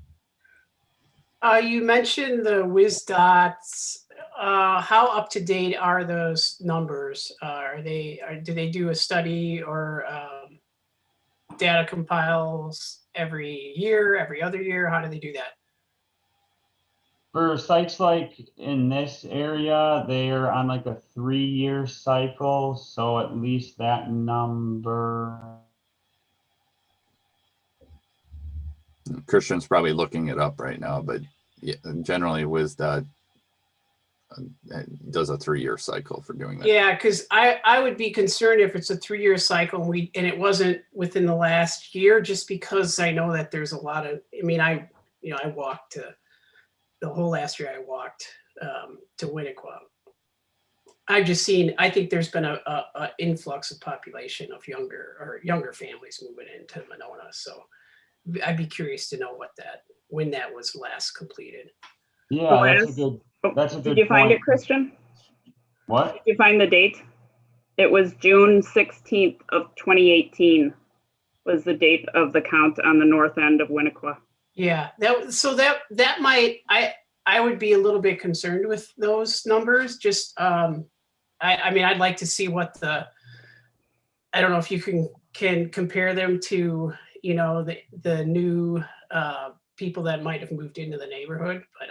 You mentioned the WisDOTs. How up to date are those numbers? Do they do a study or data compiles every year, every other year? How do they do that?
For sites like in this area, they're on like a 3-year cycle. So at least that number.
Christian's probably looking it up right now, but yeah, generally WisDOT does a 3-year cycle for doing that.
Yeah, because I would be concerned if it's a 3-year cycle and it wasn't within the last year, just because I know that there's a lot of, I mean, I walked the whole last year I walked to Winnico. I've just seen, I think there's been a influx of population of younger families moving into Monona. So I'd be curious to know when that was last completed.
Yeah, that's a good
Did you find
point.
it, Christian?
What?
Did you find the date? It was June 16th of 2018 was the date of the count on the north end of Winnico.
Yeah, that might, I would be a little bit concerned with those numbers. Just I mean, I'd like to see what I don't know if you can compare them to, you know, the new people that might have moved into the neighborhood, but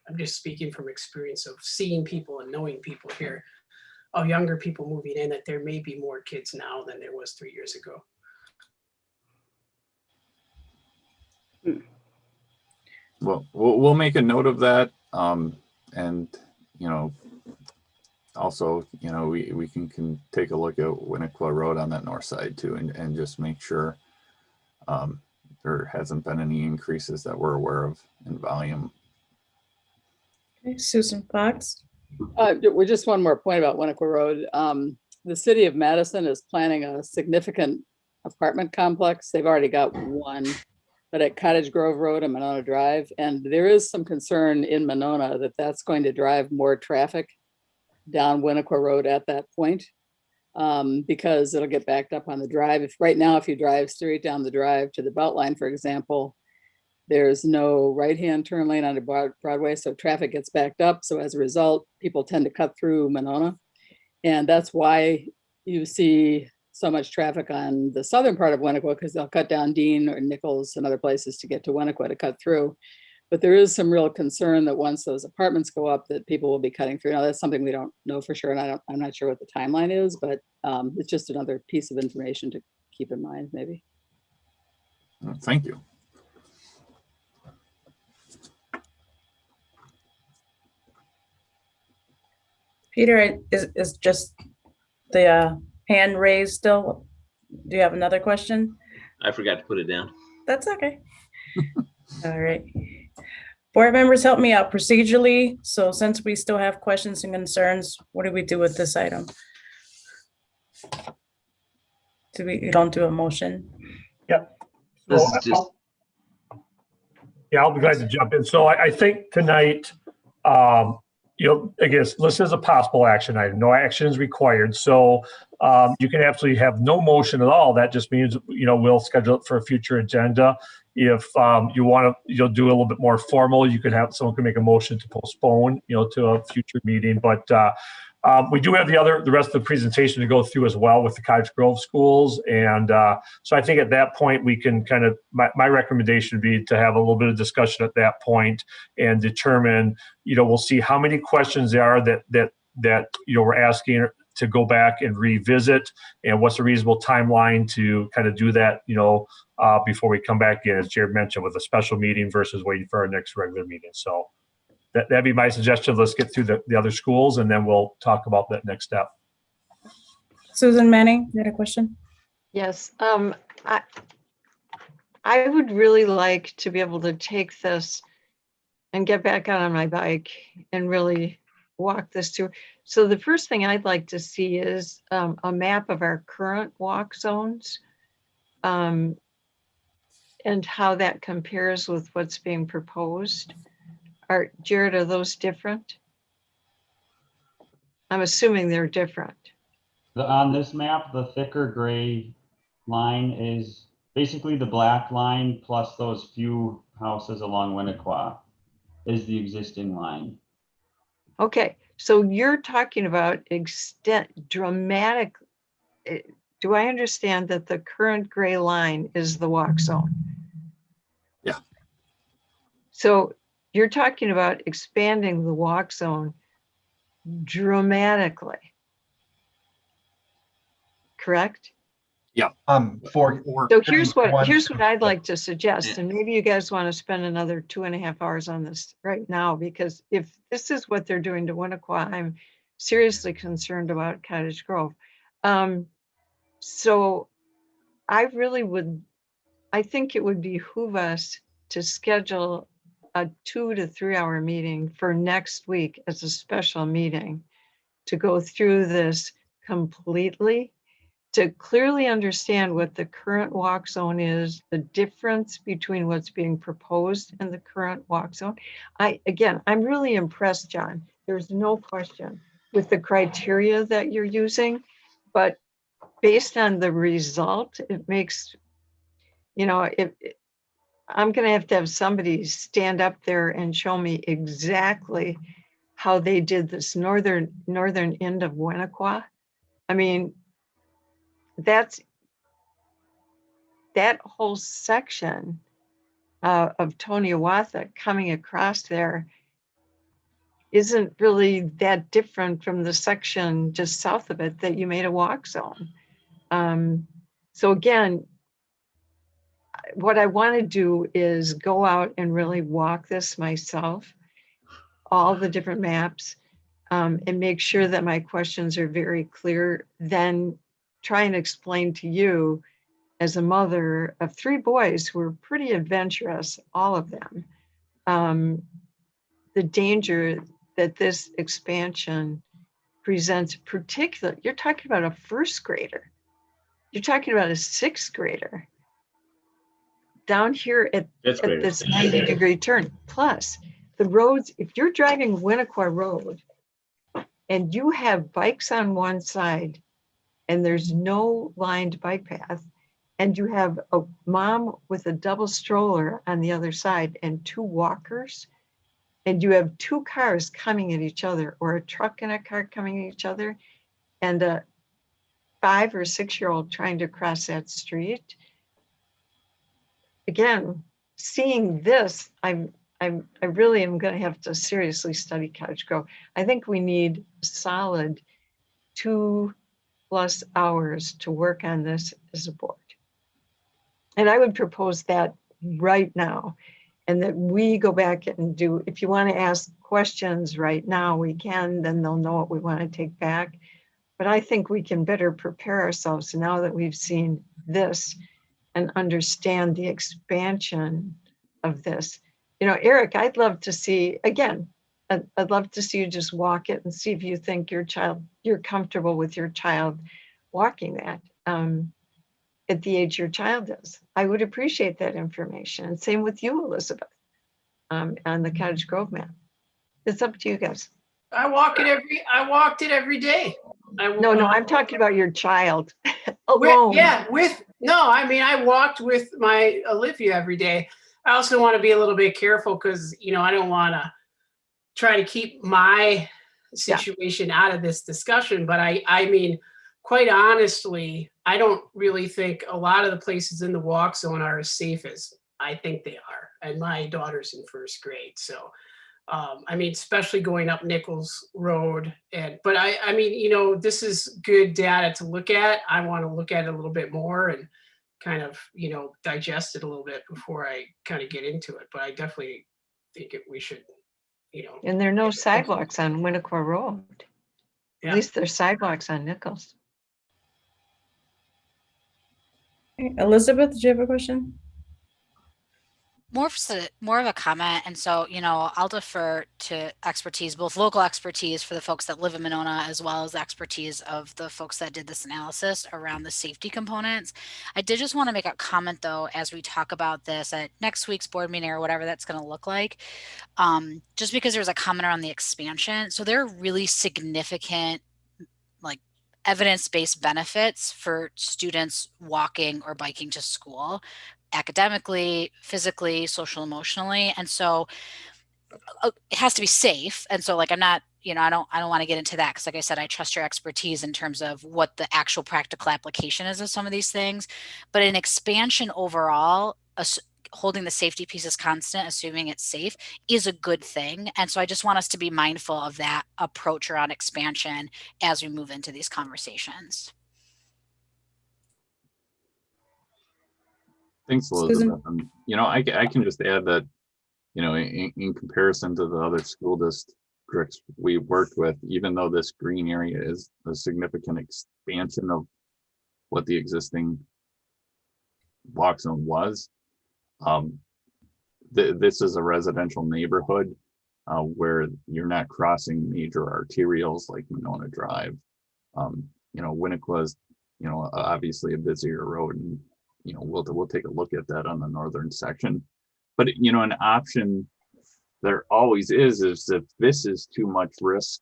I'm just speaking from experience of seeing people and knowing people here, of younger people moving in, that there may be more kids now than there was 3 years ago.
Well, we'll make a note of that. And, you know, also, you know, we can take a look at Winnico Road on that north side too, and just make sure there hasn't been any increases that we're aware of in volume.
Okay, Susan Fox?
Just one more point about Winnico Road. The city of Madison is planning a significant apartment complex. They've already got one, but at Cottage Grove Road and Monona Drive. And there is some concern in Monona that that's going to drive more traffic down Winnico Road at that point, because it'll get backed up on the drive. Right now, if you drive straight down the drive to the Beltline, for example, there's no right-hand turn lane on the Broadway, so traffic gets backed up. So as a result, people tend to cut through Monona. And that's why you see so much traffic on the southern part of Winnico because they'll cut down Dean or Nichols and other places to get to Winnico to cut through. But there is some real concern that once those apartments go up, that people will be cutting through. Now, that's something we don't know for sure, and I'm not sure what the timeline is, but it's just another piece of information to keep in mind, maybe.
Thank you.
Peter, is just the hand raised still? Do you have another question?
I forgot to put it down.
That's okay. All right. Board members, help me out procedurally. So since we still have questions and concerns, what do we do with this item? You don't do a motion?
Yep.
This
So
is just,
yeah, I'll be glad to jump in. So I think tonight, again, this is a possible action item. No action is required. So you can absolutely have no motion at all. That just means, we'll schedule it for a future agenda. If you want to, do a little bit more formal, you could have someone can make a motion to postpone, to a future meeting. But we do have the rest of the presentation to go through as well with the Cottage Grove schools. And so I think at that point, we can kind of, my recommendation would be to have a little bit of discussion at that point and determine, we'll see how many questions there are that we're asking to go back and revisit, and what's a reasonable timeline to kind of do that, before we come back in, as Jared mentioned, with a special meeting versus waiting for our next regular meeting. So that'd be my suggestion. Let's get through the other schools, and then we'll talk about that next step.
Susan Manning, you had a question?
Yes, I would really like to be able to take this and get back out on my bike and really walk this through. So the first thing I'd like to see is a map of our current walk zones and how that compares with what's being proposed. Jared, are those different? I'm assuming they're different.
On this map, the thicker gray line is basically the black line plus those few houses along Winakua is the existing line.
Okay, so you're talking about dramatic. Do I understand that the current gray line is the walk zone?
Yeah.
So you're talking about expanding the walk zone dramatically, correct?
Yeah.
So here's what I'd like to suggest, and maybe you guys want to spend another 2.5 hours on this right now, because if this is what they're doing to Winakua, I'm seriously concerned about Cottage Grove. So I think it would behoove us to schedule a 2 to 3 hour meeting for next week as a special meeting to go through this completely, to clearly understand what the current walk zone is, the difference between what's being proposed and the current walk zone. I'm really impressed, John. There's no question with the criteria that you're using, but based on the result, it makes, I'm going to have somebody stand up there and show me exactly how they did this northern end of Winakua. I mean, that whole section of Toniawatha coming across there isn't really that different from the section just south of it that you made a walk zone. So again, what I want to do is go out and really walk this myself, all the different maps, and make sure that my questions are very clear, then try and explain to you as a mother of 3 boys who are pretty adventurous, all of them, the danger that this expansion presents. Particularly, you're talking about a 1st grader. You're talking about a 6th grader down here at this 90-degree turn. Plus the roads, if you're driving Winakua Road and you have bikes on one side and there's no lined bike path, and you have a mom with a double stroller on the other side and 2 walkers, and you have 2 cars coming at each other, or a truck and a car coming at each other, and a 5 or 6-year-old trying to cross that street. Again, seeing this, I really am going to have to seriously study Cottage Grove. I think we need solid 2+ hours to work on this as a board. And I would propose that right now, and that we go back and do, if you want to ask questions right now, we can, then they'll know what we want to take back. But I think we can better prepare ourselves now that we've seen this and understand the expansion of this. You know, Eric, I'd love to see, again, I'd love to see you just walk it and see if you think your child, you're comfortable with your child walking that at the age your child is. I would appreciate that information. And same with you, Elizabeth, on the Cottage Grove map. It's up to you guys.
I walked it every day.
No, I'm talking about your child
No,
alone.
I mean, I walked with my Olivia every day. I also want to be a little bit careful because, you know, I don't want to try to keep my situation out of this discussion. But I mean, quite honestly, I don't really think a lot of the places in the walk zone are as safe as I think they are. And my daughter's in 1st grade. So, I mean, especially going up Nichols Road. But I mean, you know, this is good data to look at. I want to look at it a little bit more and kind of, you know, digest it a little bit before I kind of get into it. But I definitely think we should, you know.
And there are no sidewalks on Winnico Road.
Yeah.
At least there's sidewalks on Nichols.
Elizabeth, did you have a question?
More of a comment. And so, you know, I'll defer to expertise, both local expertise for the folks that live in Monona, as well as expertise of the folks that did this analysis around the safety components. I did just want to make a comment, though, as we talk about this at next week's board meeting or whatever that's going to look like, just because there's a comment around the expansion. So there are really significant, like, evidence-based benefits for students walking or biking to school, academically, physically, social, emotionally. And so it has to be safe. And so, like, I'm not, you know, I don't want to get into that because, like I said, I trust your expertise in terms of what the actual practical application is of some of these things. But an expansion overall, holding the safety pieces constant, assuming it's safe, is a good thing. And so I just want us to be mindful of that approach around expansion as we move into these conversations.
Thanks, Elizabeth. You know, I can just add that, you know, in comparison to the other school districts we worked with, even though this green area is a significant expansion of what the existing walk zone was, this is a residential neighborhood where you're not crossing major arterials like Monona Drive. You know, Winnico is, you know, obviously a busier road, and you know, we'll take a look at that on the northern section. But you know, an option there always is if this is too much risk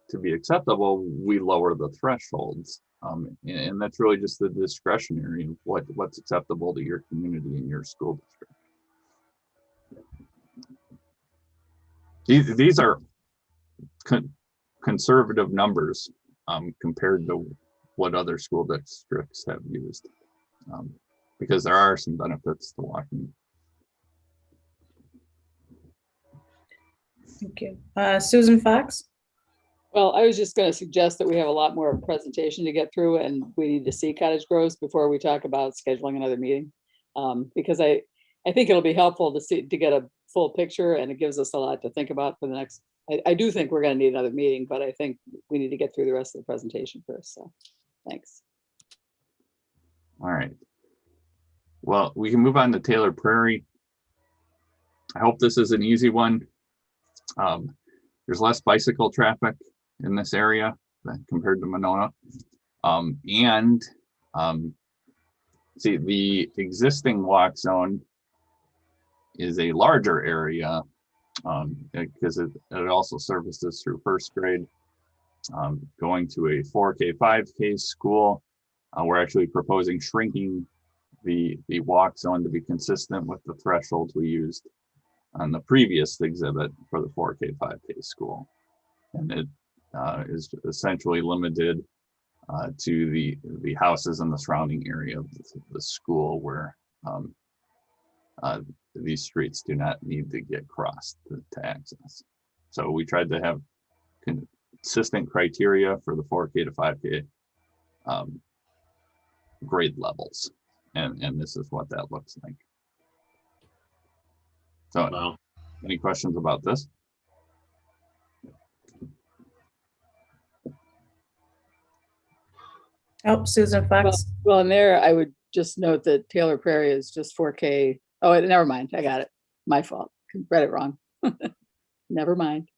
to be acceptable, we lower the thresholds, and that's really just the discretionary of what's acceptable to your community and your school district. These are conservative numbers compared to what other school districts have used, because there are some benefits to walking.
Thank you. Susan Fox?
Well, I was just going to suggest that we have a lot more presentation to get through, and we need to see Cottage Groves before we talk about scheduling another meeting, because I think it'll be helpful to get a full picture, and it gives us a lot to think about for the next. I do think we're going to need another meeting, but I think we need to get through the rest of the presentation first. So, thanks.
All right. Well, we can move on to Taylor Prairie. I hope this is an easy one. There's less bicycle traffic in this area compared to Monona. See, the existing walk zone is a larger area because it also services through 1st grade. Going to a 4K, 5K school, we're actually proposing shrinking the walk zone to be consistent with the thresholds we used on the previous exhibit for the 4K, 5K school. And it is essentially limited to the houses in the surrounding area of the school where these streets do not need to get crossed to access. So we tried to have consistent criteria for the 4K to 5K grade levels. And this is what that looks like. So
Wow.
any questions about this?
Oh, Susan Fox.
Well, in there, I would just note that Taylor Prairie is just 4K. Oh, never mind. I got it. My fault. Read it wrong. Never mind.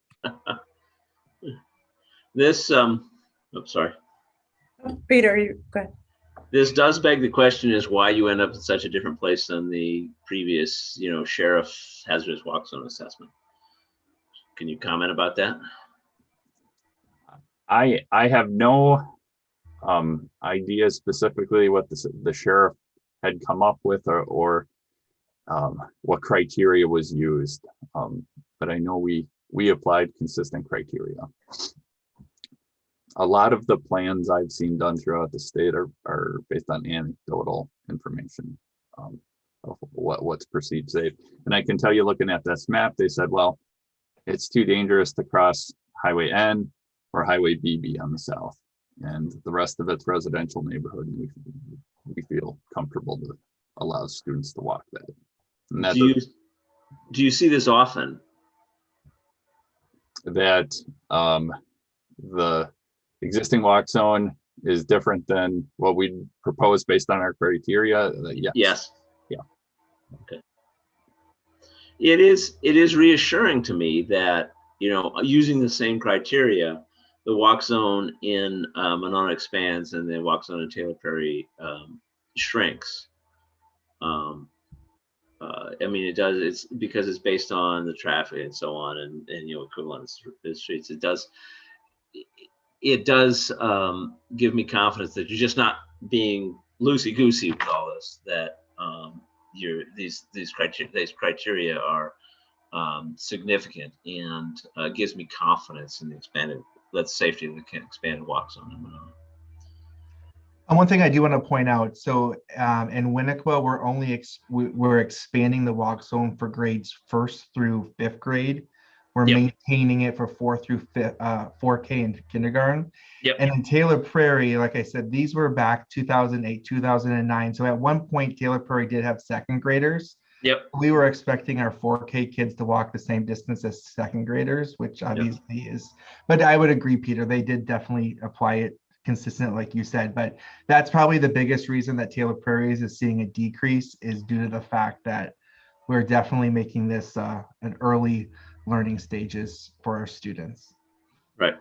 This, sorry.
Peter, you go ahead.
This does beg the question is why you end up in such a different place than the previous, sheriff hazardous walk zone assessment. Can you comment about that?
I have no idea specifically what the sheriff had come up with or what criteria was used. But I know we applied consistent criteria. A lot of the plans I've seen done throughout the state are based on anecdotal information of what's perceived safe. And I can tell you, looking at this map, they said, well, it's too dangerous to cross Highway N or Highway BB on the south. And the rest of it's residential neighborhood. And we feel comfortable to allow students to walk that. And that
do you see this often?
That the existing walk zone is different than what we proposed based on our criteria? Yes.
Yes.
Yeah.
Okay. It is reassuring to me that, using the same criteria, the walk zone in Monona expands and the walk zone in Taylor Prairie shrinks. I mean, it does. It's because it's based on the traffic and so on, and equivalent streets. It does give me confidence that you're just not being loosey goosey with all this. That these criteria are significant and gives me confidence in the safety of the expanded walk zone in Monona.
And one thing I do want to point out, so in Winnico, we're expanding the walk zone for grades 1st through 5th grade. We're maintaining it for 4 through 4K in kindergarten.
Yep.
And in Taylor Prairie, like I said, these were back 2008, 2009. So at one point, Taylor Prairie did have 2nd graders.
Yep.
We were expecting our 4K kids to walk the same distance as 2nd graders, which obviously is, but I would agree, Peter, they did definitely apply it consistent, like you said, but that's probably the biggest reason that Taylor Prairie is seeing a decrease is due to the fact that we're definitely making this an early learning stages for our students.
Right.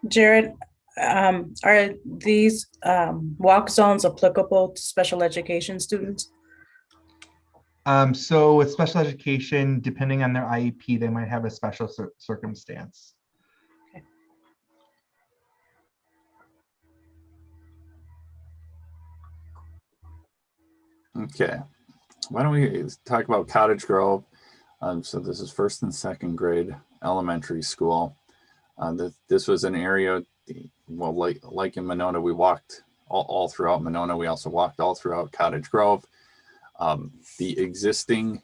Jared, are these walk zones applicable to special education students?
So with special education, depending on their IEP, they might have a special circumstance.
Okay, why don't we talk about Cottage Grove? So this is 1st and 2nd grade elementary school. This was an area, well, like in Monona, we walked all throughout Monona. We also walked all throughout Cottage Grove. The existing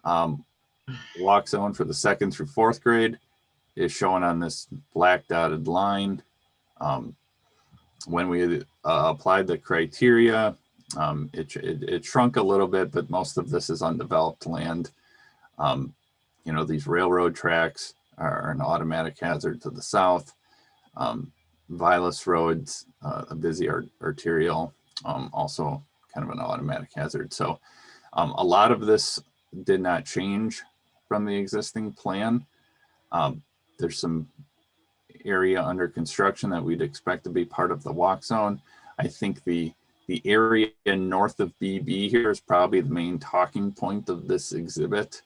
walk zone for the 2nd through 4th grade is shown on this black dotted line. When we applied the criteria, it shrunk a little bit, but most of this is undeveloped land. These railroad tracks are an automatic hazard to the south. Vilas roads, a busy arterial, also kind of an automatic hazard. So a lot of this did not change from the existing plan. There's some area under construction that we'd expect to be part of the walk zone. I think the area north of BB here is probably the main talking point of this exhibit.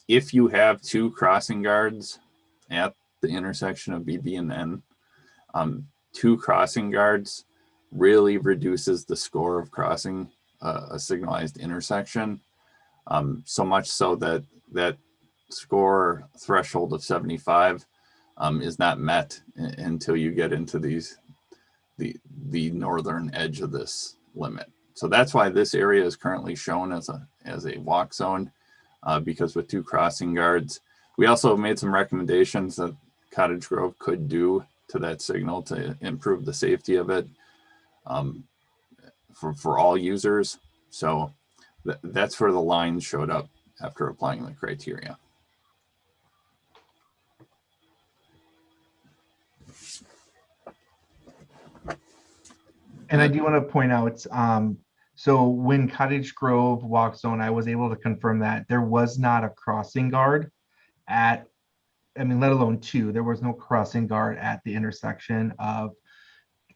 If you have 2 crossing guards at the intersection of BB and N, 2 crossing guards really reduces the score of crossing a signalized intersection. So much so that score threshold of 75 is not met until you get into the northern edge of this limit. So that's why this area is currently shown as a walk zone, because with 2 crossing guards. We also made some recommendations that Cottage Grove could do to that signal to improve the safety of it for all users. So that's where the lines showed up after applying the criteria.
And I do want to point out, so when Cottage Grove walk zone, I was able to confirm that there was not a crossing guard at, I mean, let alone 2, there was no crossing guard at the intersection of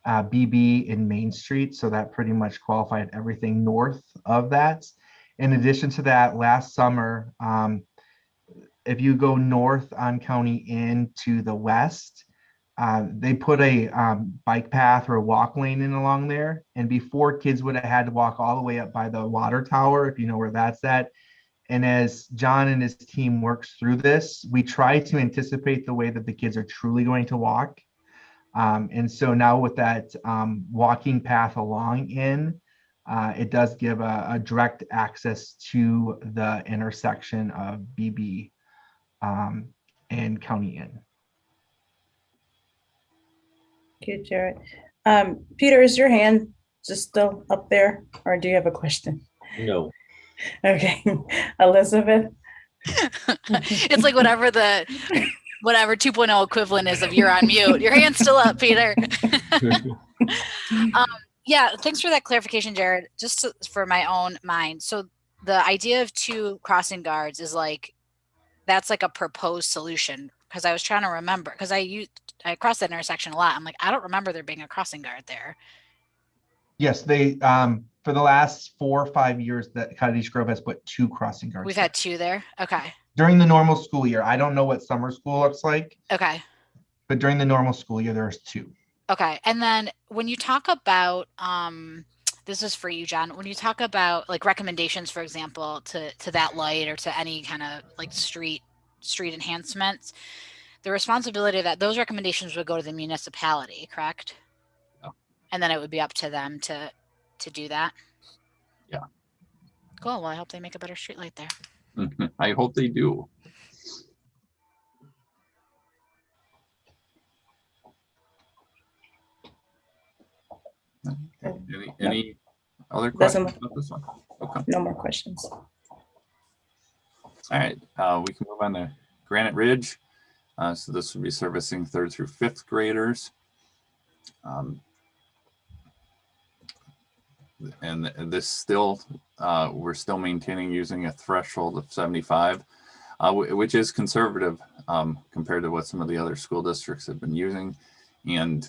BB and Main Street. So that pretty much qualified everything north of that. In addition to that, last summer, if you go north on County Inn to the west, they put a bike path or a walk lane in along there. And before, kids would have had to walk all the way up by the water tower, if you know where that's at. And as John and his team works through this, we try to anticipate the way that the kids are truly going to walk. And so now with that walking path along in, it does give a direct access to the intersection of BB and County Inn.
Thank you, Jared. Peter, is your hand just still up there, or do you have a question?
No.
Okay, Elizabeth.
It's like whatever 2.0 equivalent is of you're on mute. Your hand's still up, Peter. Yeah, thanks for that clarification, Jared. Just for my own mind. So the idea of 2 crossing guards is like, that's like a proposed solution, because I was trying to remember, because I cross that intersection a lot. I'm like, I don't remember there being a crossing guard there.
Yes, they for the last 4 or 5 years that Cottage Grove has put 2 crossing guards.
We've had 2 there. Okay.
During the normal school year. I don't know what summer school looks like.
Okay.
But during the normal school year, there's 2.
Okay. And then when you talk about, this is for you, John, when you talk about like recommendations, for example, to that light or to any kind of like street enhancements, the responsibility of that, those recommendations would go to the municipality, correct?
Yeah.
And then it would be up to them to do that.
Yeah.
Cool. Well, I hope they make a better street light there.
I hope they do. Any other questions about this one? Okay.
No more questions.
All right, we can move on to Granite Ridge. So this would be servicing 3rd through 5th graders. And this still, we're still maintaining using a threshold of 75, which is conservative compared to what some of the other school districts have been using. And,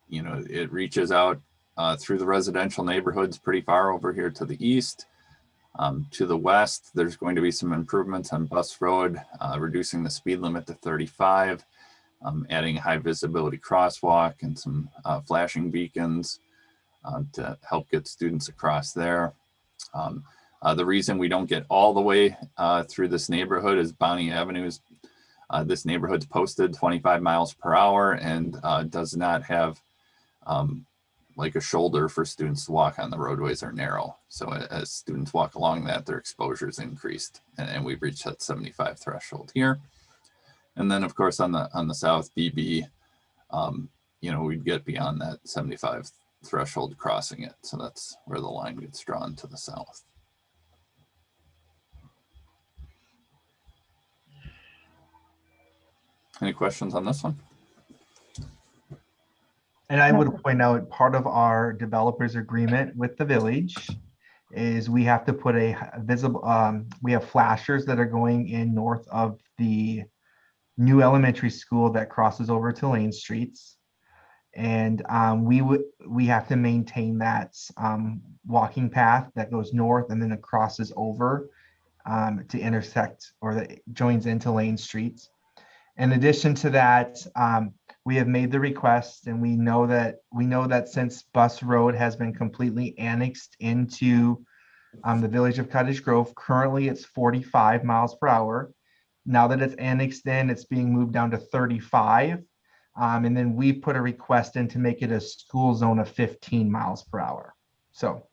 you know, it reaches out through the residential neighborhoods pretty far over here to the east. To the west, there's going to be some improvements on Bus Road, reducing the speed limit to 35, adding a high visibility crosswalk and some flashing beacons to help get students across there. The reason we don't get all the way through this neighborhood is Bonnie Avenue's, this neighborhood's posted 25 miles per hour and does not have like a shoulder for students to walk on. The roadways are narrow. So as students walk along that, their exposure is increased, and we've reached that 75 threshold here. And then of course on the south BB, you know, we'd get beyond that 75 threshold crossing it. So that's where the line gets drawn to the south. Any questions on this one?
And I would point out, part of our developers agreement with the village is we have to put a visible, we have flashers that are going in north of the new elementary school that crosses over to Lane Streets. And we have to maintain that walking path that goes north and then it crosses over to intersect, or that joins into Lane Streets. In addition to that, we have made the request, and we know that since Bus Road has been completely annexed into the village of Cottage Grove. Currently, it's 45 miles per hour. Now that it's annexed in, it's being moved down to 35. And then we put a request in to make it a school zone of 15 miles per hour. So,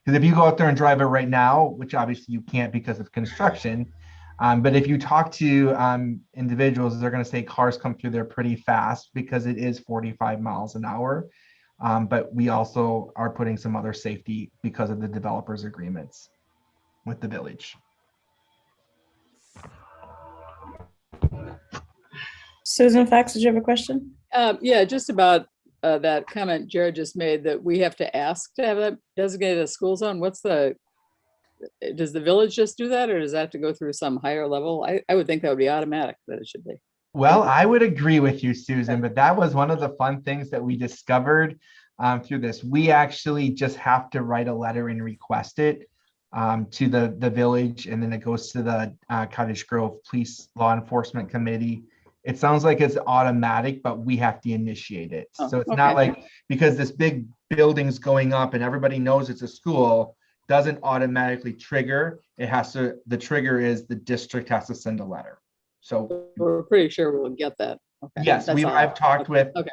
because if you go out there and drive it right now, which obviously you can't because of construction, but if you talk to individuals, they're going to say cars come through there pretty fast because it is 45 miles an hour. But we also are putting some other safety because of the developers agreements with the village.
Susan Fox, did you have a question?
Yeah, just about that comment Jared just made that we have to ask to have that designated a school zone. Does the village just do that, or does that have to go through some higher level? I would think that would be automatic, that it should be.
Well, I would agree with you, Susan, but that was one of the fun things that we discovered through this. We actually just have to write a letter and request it to the village, and then it goes to the Cottage Grove Police Law Enforcement Committee. It sounds like it's automatic, but we have to initiate it.
Oh,
so it's
okay.
not like because this big building's going up and everybody knows it's a school, doesn't automatically trigger. It has to, the trigger is the district has to send a letter. So
We're pretty sure we'll get that. Okay.
yes,
That's all.
I've talked with
Okay.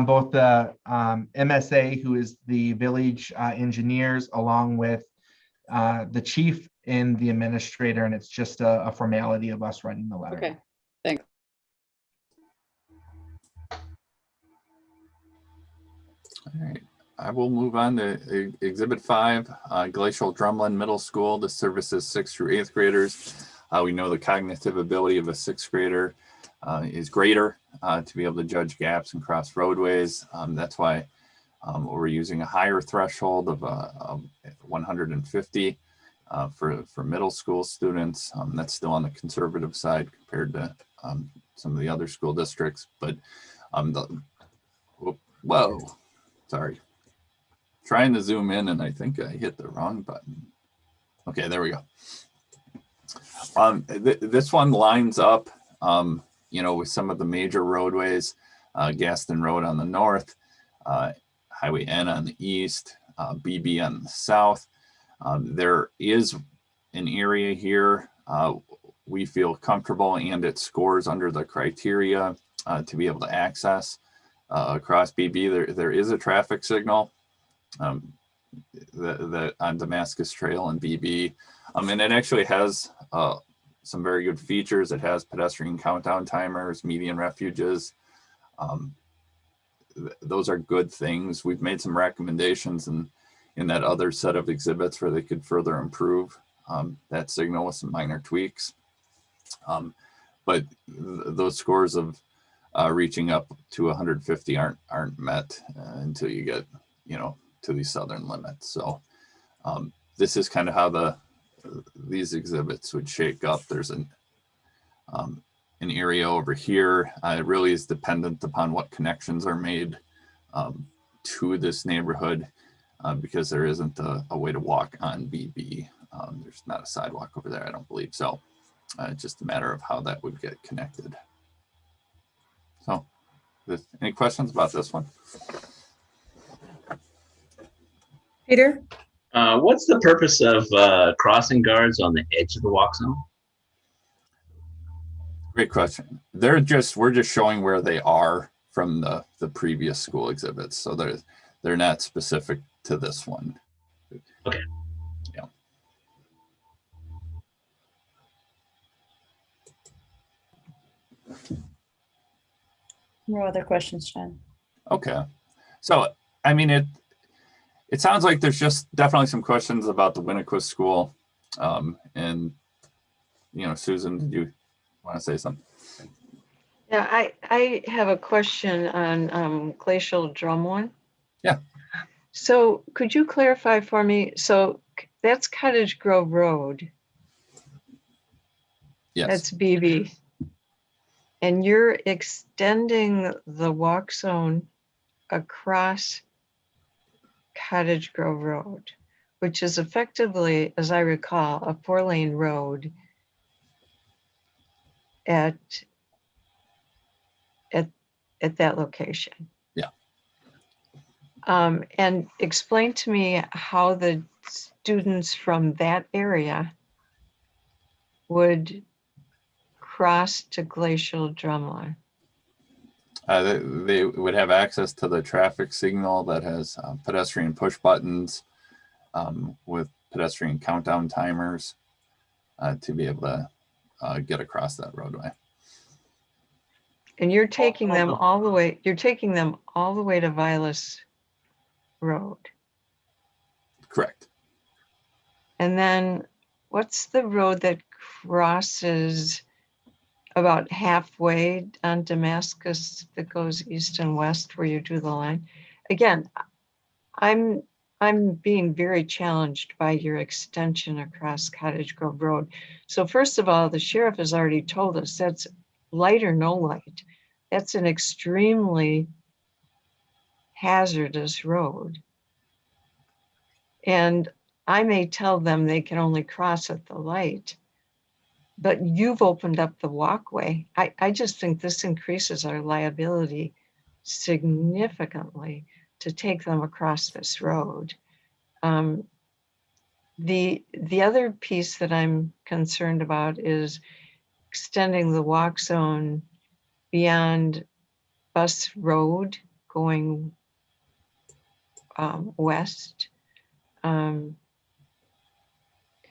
both the MSA, who is the village engineers, along with the chief and the administrator, and it's just a formality of us writing the letter.
Okay, thanks.
All right, I will move on to Exhibit 5, Glacial Drumlin Middle School. This services 6th through 8th graders. We know the cognitive ability of a 6th grader is greater to be able to judge gaps and cross roadways. That's why we're using a higher threshold of 150 for middle school students. That's still on the conservative side compared to some of the other school districts, but whoa, sorry. Trying to zoom in and I think I hit the wrong button. Okay, there we go. This one lines up, with some of the major roadways, Gaston Road on the north, Highway N on the east, BB on the south. There is an area here we feel comfortable and it scores under the criteria to be able to access across BB. There is a traffic signal that on Damascus Trail and BB. And it actually has some very good features. It has pedestrian countdown timers, median refuges. Those are good things. We've made some recommendations in that other set of exhibits where they could further improve that signal with some minor tweaks. But those scores of reaching up to 150 aren't met until you get, to these southern limits. So this is kind of how these exhibits would shake up. There's an area over here. It really is dependent upon what connections are made to this neighborhood because there isn't a way to walk on BB. There's not a sidewalk over there, I don't believe. So it's just a matter of how that would get connected. So any questions about this one?
Peter?
What's the purpose of crossing guards on the edge of the walk zone?
Great question. We're just showing where they are from the previous school exhibits. So they're not specific to this one.
Okay.
Yeah.
No other questions, John.
Okay. So, I mean, it sounds like there's just definitely some questions about the Winnico school. And, Susan, did you want to say something?
Yeah, I have a question on Glacial Drumlin.
Yeah.
So could you clarify for me? So that's Cottage Grove Road.
Yes.
That's BB. And you're extending the walk zone across Cottage Grove Road, which is effectively, as I recall, a 4-lane road at that location.
Yeah.
And explain to me how the students from that area would cross to Glacial Drumlin.
They would have access to the traffic signal that has pedestrian push buttons with pedestrian countdown timers to be able to get across that roadway.
And you're taking them all the way, to Vilas Road.
Correct.
And then what's the road that crosses about halfway on Damascus that goes east and west where you do the line? Again, I'm being very challenged by your extension across Cottage Grove Road. So first of all, the sheriff has already told us that's light or no light. That's an extremely hazardous road. And I may tell them they can only cross at the light, but you've opened up the walkway. I just think this increases our liability significantly to take them across this road. The other piece that I'm concerned about is extending the walk zone beyond Bus Road going west.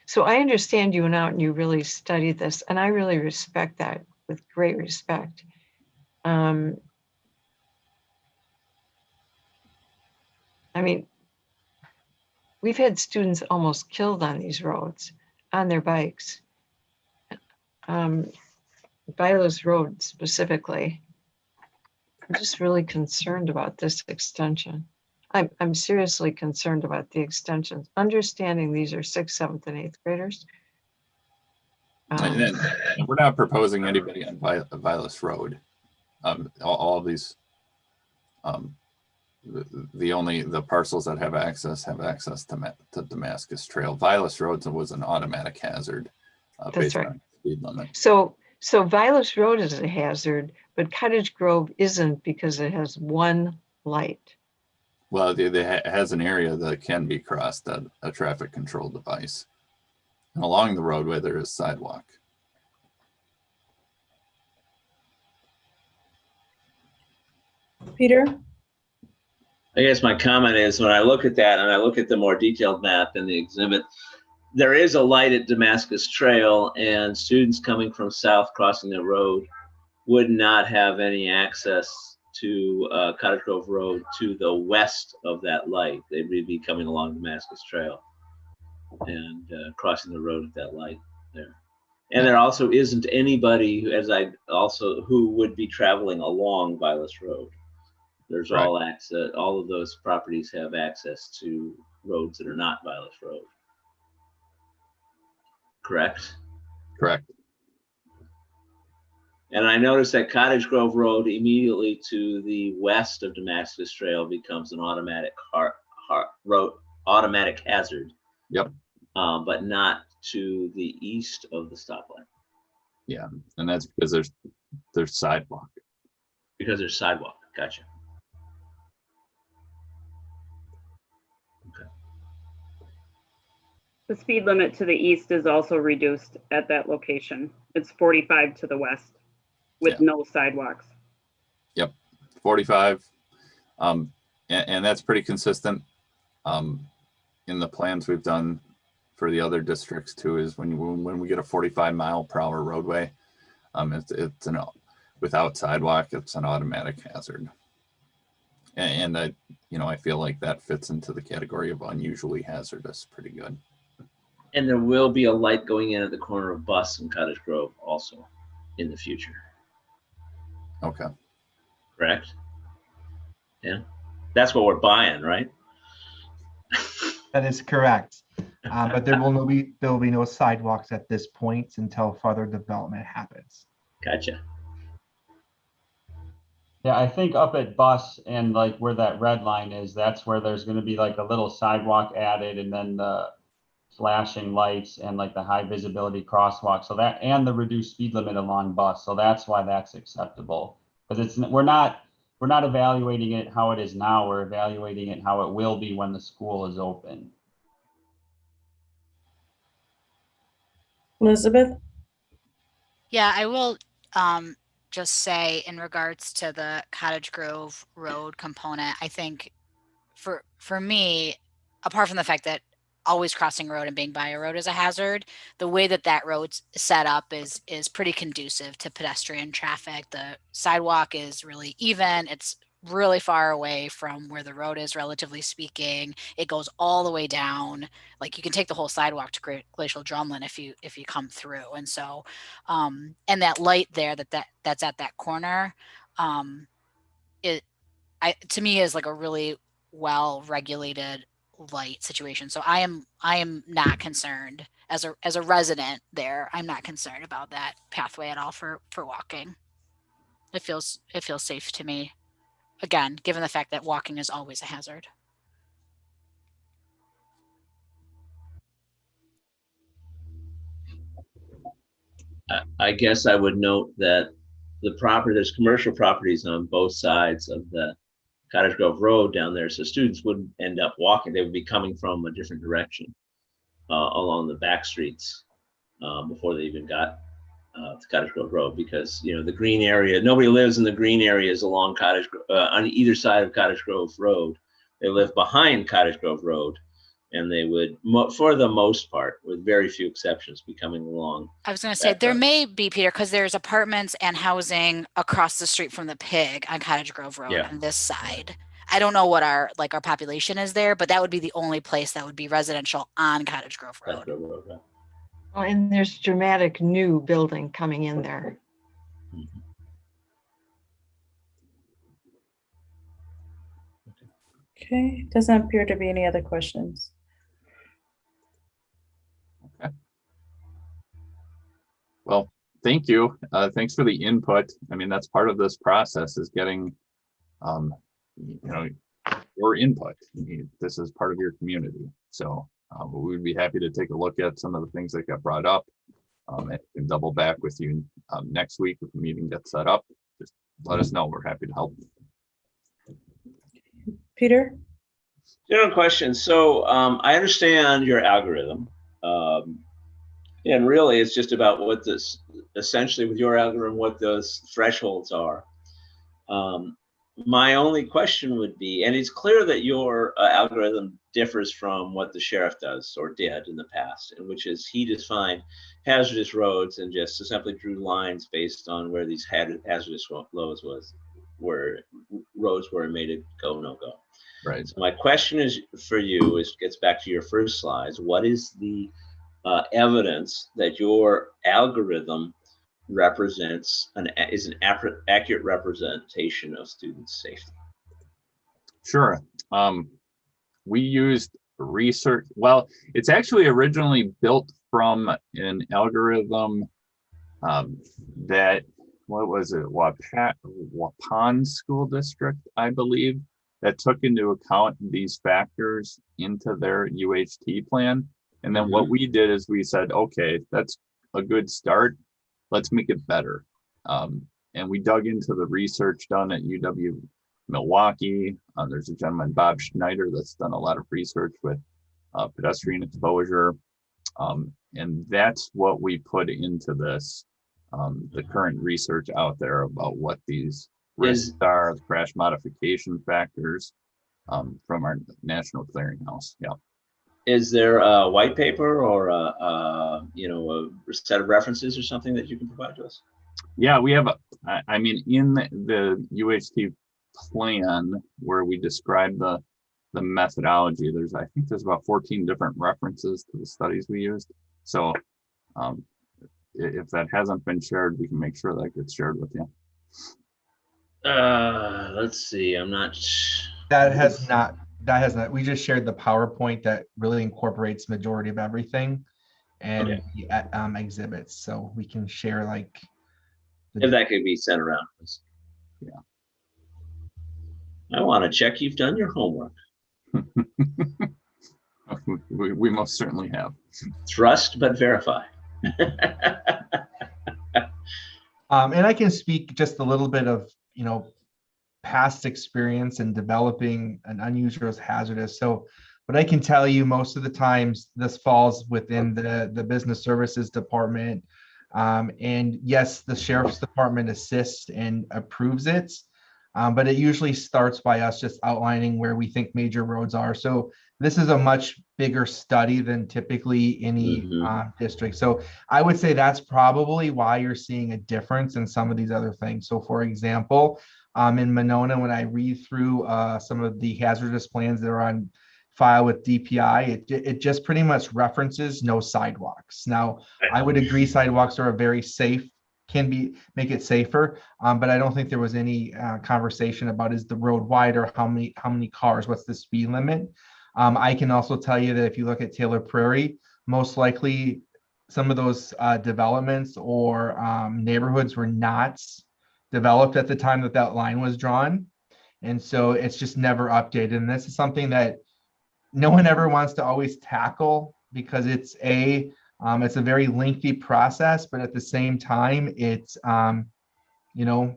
So I understand you went out and you really studied this, and I really respect that with great respect. I mean, we've had students almost killed on these roads on their bikes. Vilas Road specifically. I'm just really concerned about this extension. I'm seriously concerned about the extensions, understanding these are 6th, 7th, and 8th graders.
And we're not proposing anybody on Vilas Road. All of these, the parcels that have access to Damascus Trail. Vilas Road was an automatic hazard based on speed limit.
So Vilas Road is a hazard, but Cottage Grove isn't because it has one light.
Well, it has an area that can be crossed at a traffic control device. And along the roadway, there is sidewalk.
Peter?
I guess my comment is when I look at that and I look at the more detailed map in the exhibit, there is a light at Damascus Trail, and students coming from south crossing the road would not have any access to Cottage Grove Road to the west of that light. They would be coming along Damascus Trail and crossing the road at that light there. And there also isn't anybody who would be traveling along Vilas Road. There's
Right.
all access. All of those properties have access to roads that are not Vilas Road. Correct?
Correct.
And I noticed that Cottage Grove Road immediately to the west of Damascus Trail becomes an automatic automatic hazard.
Yep.
But not to the east of the stoplight.
Yeah, and that's because there's sidewalk.
Because there's sidewalk. Gotcha. Okay.
The speed limit to the east is also reduced at that location. It's 45 to the west with no sidewalks.
Yep, 45. And that's pretty consistent in the plans we've done for the other districts too, is when we get a 45-mile-per-hour roadway, it's without sidewalk, it's an automatic hazard. And I feel like that fits into the category of unusually hazardous pretty good.
And there will be a light going in at the corner of Bus and Cottage Grove also in the future.
Okay.
Correct? Yeah. That's what we're buying, right?
That is correct. But there will be no sidewalks at this point until further development happens.
Gotcha.
Yeah, I think up at Bus and like where that red line is, that's where there's going to be like a little sidewalk added, and then the flashing lights and like the high visibility crosswalk. So that, and the reduced speed limit along Bus. So that's why that's acceptable, because we're not we're not evaluating it how it is now. We're evaluating it how it will be when the school is open.
Elizabeth?
Yeah, I will just say in regards to the Cottage Grove Road component, I think for me, apart from the fact that always crossing a road and being by a road is a hazard, the way that that road's set up is pretty conducive to pedestrian traffic. The sidewalk is really even. It's really far away from where the road is, relatively speaking. It goes all the way down. Like you can take the whole sidewalk to Glacial Drumlin if you come through. And so, and that light there that's at that corner, to me is like a really well regulated light situation. So I am not concerned as a resident there. I'm not concerned about that pathway at all for walking. It feels safe to me. Again, given the fact that walking is always a hazard.
I guess I would note that there's commercial properties on both sides of the Cottage Grove Road down there, so students wouldn't end up walking. They would be coming from a different direction along the back streets before they even got to Cottage Grove Road, because the green area, nobody lives in the green areas along on either side of Cottage Grove Road. They live behind Cottage Grove Road, and they would, for the most part, with very few exceptions, be coming along.
I was going to say there may be, Peter, because there's apartments and housing across the street from the Pig on Cottage Grove Road on this side. I don't know what our population is there, but that would be the only place that would be residential on Cottage Grove Road.
Oh, and there's dramatic new building coming in there.
Okay, doesn't appear to be any other questions.
Okay. Well, thank you. Thanks for the input. I mean, that's part of this process, is getting, your input. This is part of your community. So we would be happy to take a look at some of the things that got brought up and double back with you next week if the meeting gets set up. Just let us know. We're happy to help.
Peter?
General question. So I understand your algorithm. And really, it's just about what essentially with your algorithm, what those thresholds are. My only question would be, and it's clear that your algorithm differs from what the sheriff does or did in the past, in which is he defined hazardous roads and just simply drew lines based on where these hazardous roads were made to go, no go.
Right. So
my question is for you gets back to your first slides. What is the evidence that your algorithm represents is an accurate representation of students' safety?
Sure. We used research. Well, it's actually originally built from an algorithm that, what was it, Waupun School District, I believe, that took into account these factors into their UHT plan. And then what we did is we said, okay, that's a good start. Let's make it better. And we dug into the research done at UW Milwaukee. There's a gentleman, Bob Schneider, that's done a lot of research with pedestrian exposure. And that's what we put into this, the current research out there about what these risks are, the crash modification factors from our national clearinghouse. Yeah.
Is there a white paper or a set of references or something that you can provide to us?
Yeah, we have in the UHT plan where we describe the methodology, I think there's about 14 different references to the studies we used. So if that hasn't been shared, we can make sure that gets shared with you.
Let's see. I'm not.
That has not. We just shared the PowerPoint that really incorporates majority of everything and the exhibits. So we can share
if that could be sent around, please.
Yeah.
I want to check you've done your homework.
we most certainly have.
Trust but verify.
And I can speak just a little bit of, past experience in developing an unused road as hazardous. So, but I can tell you most of the times this falls within the business services department. And yes, the sheriff's department assists and approves it. But it usually starts by us just outlining where we think major roads are. So this is a much bigger study than typically any district. So I would say that's probably why you're seeing a difference in some of these other things. So for example, in Monona, when I read through some of the hazardous plans that are on file with DPI, it just pretty much references no sidewalks. Now, I would agree sidewalks are a very safe, can be make it safer, but I don't think there was any conversation about is the road wide or how many cars, what's the speed limit. I can also tell you that if you look at Taylor Prairie, most likely some of those developments or neighborhoods were not developed at the time that that line was drawn. And so it's just never updated. And this is something that no one ever wants to always tackle because it's a very lengthy process, but at the same time, it's, you know,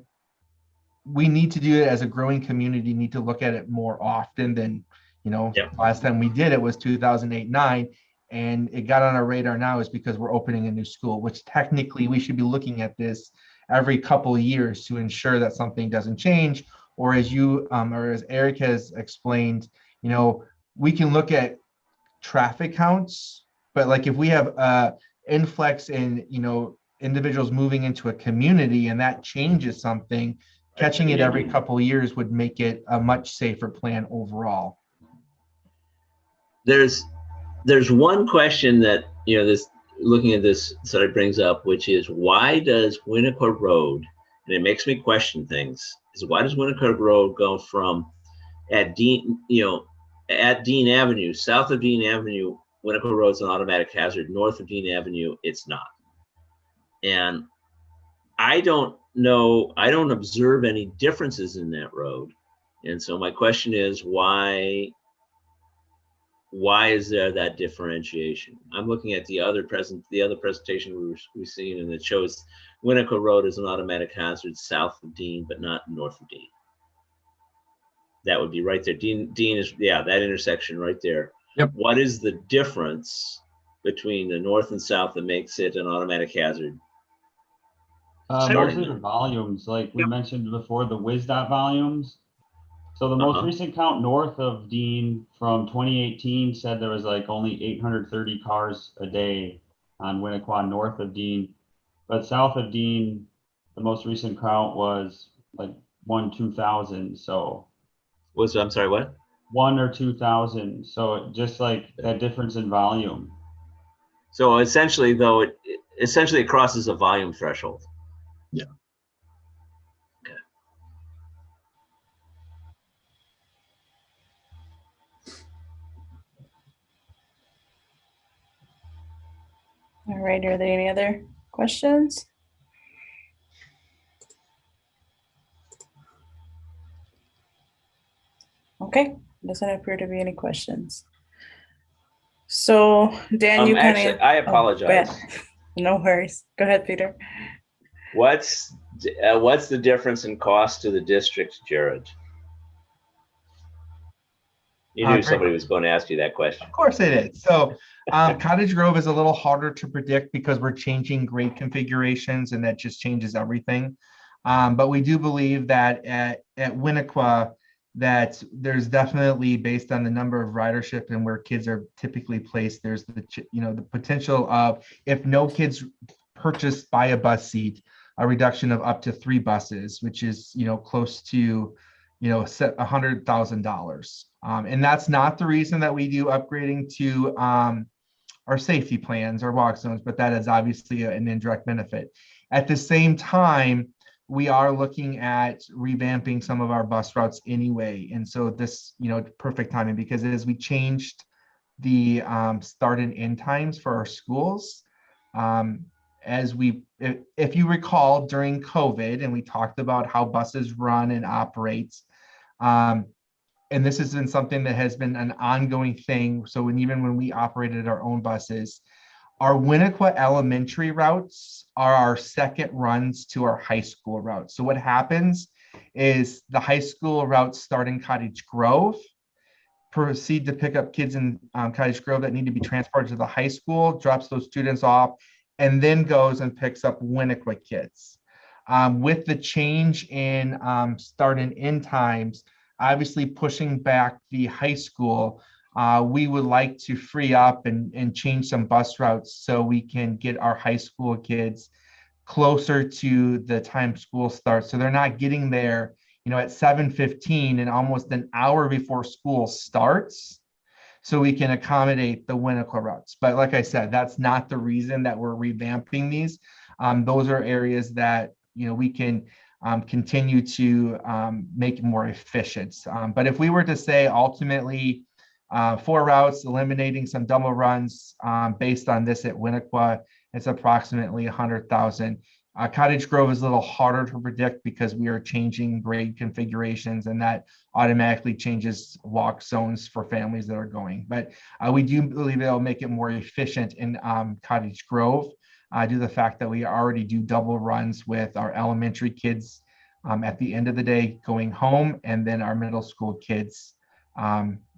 we need to do it as a growing community, need to look at it more often than, you know, last time we did it was 2008-9, and it got on our radar now is because we're opening a new school, which technically we should be looking at this every couple of years to ensure that something doesn't change. Or as you, or as Eric has explained, you know, we can look at traffic counts, but like if we have a influx in, you know, individuals moving into a community and that changes something, catching it every couple of years would make it a much safer plan overall.
There's one question that, you know, this looking at this sort of brings up, which is why does Winnico Road, and it makes me question things, is why does Winnico Road go from at Dean, you know, at Dean Avenue, south of Dean Avenue, Winnico Road's an automatic hazard. North of Dean Avenue, it's not. And I don't know, I don't observe any differences in that road. And so my question is, why is there that differentiation? I'm looking at the other presentation we've seen, and it shows Winnico Road is an automatic hazard south of Dean, but not north of Dean. That would be right there. Dean is, yeah, that intersection right there.
Yep.
What is the difference between the north and south that makes it an automatic hazard?
Mostly the volumes, like we mentioned before, the WSDOT volumes. So the most recent count north of Dean from 2018 said there was like only 830 cars a day on Winnequa north of Dean. But south of Dean, the most recent count was like 2,000. So
I'm sorry, what?
1 or 2,000. So just like that difference in volume.
So essentially, though, it essentially crosses a volume threshold.
Yeah.
Okay.
All right, are there any other questions? Okay, doesn't appear to be any questions. So Dan, you kind
Actually,
of.
I apologize.
No worries. Go ahead, Peter.
What's the difference in cost to the district, Jared? You knew somebody was going to ask you that question.
Of course it is. So Cottage Grove is a little harder to predict because we're changing grade configurations and that just changes everything. But we do believe that at Winnequa, that there's definitely, based on the number of ridership and where kids are typically placed, there's the, you know, the potential of, if no kids purchased by a bus seat, a reduction of up to 3 buses, which is, you know, close to, you know, $100,000. And that's not the reason that we do upgrading to our safety plans or walk zones, but that is obviously an indirect benefit. At the same time, we are looking at revamping some of our bus routes anyway. And so this, you know, perfect timing, because as we changed the start and end times for our schools, as we, if you recall, during COVID, and we talked about how buses run and operate, and this has been something that has been an ongoing thing. So even when we operated our own buses, our Winnequa elementary routes are our second runs to our high school routes. So what happens is the high school routes start in Cottage Grove, proceed to pick up kids in Cottage Grove that need to be transported to the high school, drops those students off, and then goes and picks up Winnico kids. With the change in start and end times, obviously pushing back the high school, we would like to free up and change some bus routes so we can get our high school kids closer to the time school starts. So they're not getting there, at 7:15 and almost an hour before school starts, so we can accommodate the Winnico routes. But like I said, that's not the reason that we're revamping these. Those are areas that, we can continue to make more efficient. But if we were to say ultimately 4 routes, eliminating some double runs based on this at Winnico, it's approximately 100,000. Cottage Grove is a little harder to predict because we are changing grade configurations, and that automatically changes walk zones for families that are going. But we do believe it'll make it more efficient in Cottage Grove due to the fact that we already do double runs with our elementary kids at the end of the day going home, and then our middle school kids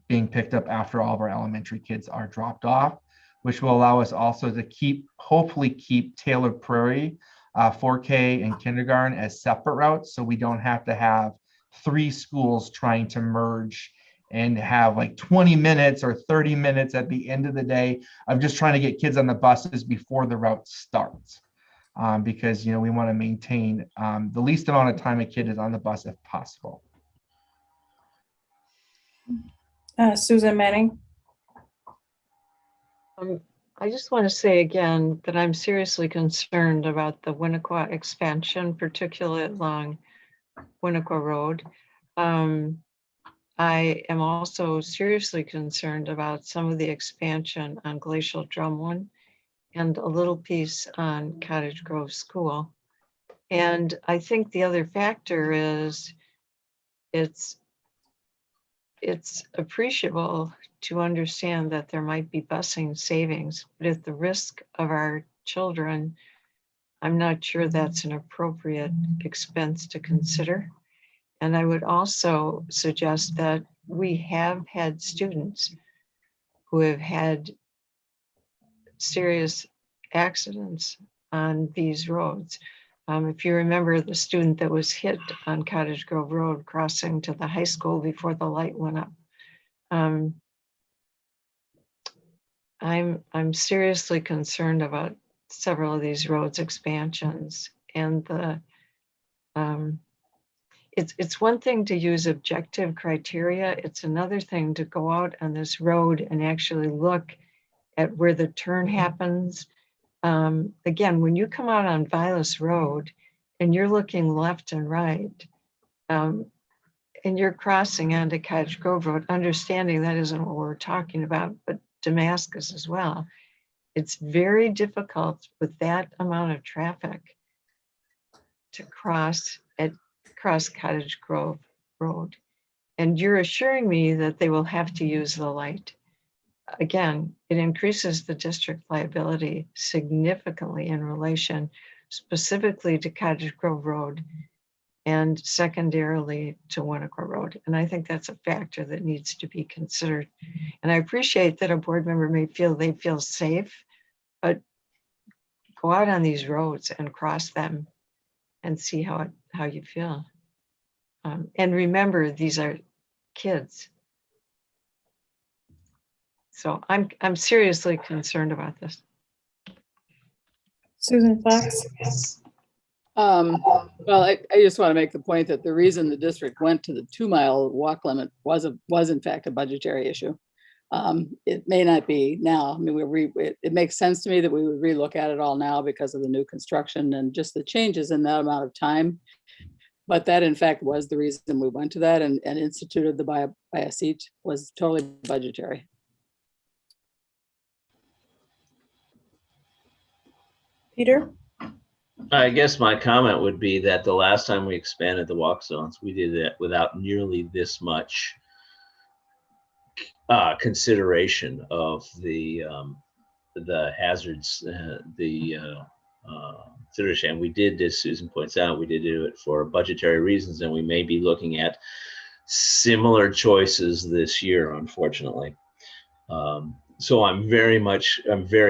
being picked up after all of our elementary kids are dropped off, which will allow us also to hopefully keep Taylor Prairie 4K and kindergarten as separate routes, so we don't have to have 3 schools trying to merge and have like 20 minutes or 30 minutes at the end of the day of just trying to get kids on the buses before the route starts. Because we want to maintain the least amount of time a kid is on the bus if possible.
Susan Manning.
I just want to say again that I'm seriously concerned about the Winakua expansion, particularly along Winnico Road. I am also seriously concerned about some of the expansion on Glacial Drumlin and a little piece on Cottage Grove School. And I think the other factor is it's appreciable to understand that there might be busing savings, but at the risk of our children, I'm not sure that's an appropriate expense to consider. And I would also suggest that we have had students who have had serious accidents on these roads. If you remember the student that was hit on Cottage Grove Road crossing to the high school before the light went up. I'm seriously concerned about several of these roads expansions, and it's one thing to use objective criteria. It's another thing to go out on this road and actually look at where the turn happens. Again, when you come out on Vilas Road and you're looking left and right, and you're crossing onto Cottage Grove Road, understanding that isn't what we're talking about, but Damascus as well. It's very difficult with that amount of traffic to cross Cottage Grove Road. And you're assuring me that they will have to use the light. Again, it increases the district liability significantly in relation specifically to Cottage Grove Road and secondarily to Winnico Road. And I think that's a factor that needs to be considered. And I appreciate that a board member may feel they feel safe, but go out on these roads and cross them and see how you feel. And remember, these are kids. So I'm seriously concerned about this.
Susan Fox.
Well, I just want to make the point that the reason the district went to the 2-mile walk limit was in fact a budgetary issue. It may not be now. I mean, it makes sense to me that we would relook at it all now because of the new construction and just the changes in that amount of time. But that in fact was the reason we went to that and instituted the buy a seat was totally budgetary.
Peter?
I guess my comment would be that the last time we expanded the walk zones, we did it without nearly this much consideration of the hazards, the consideration. And we did, as Susan points out, we did do it for budgetary reasons, and we may be looking at similar choices this year, unfortunately. So I'm very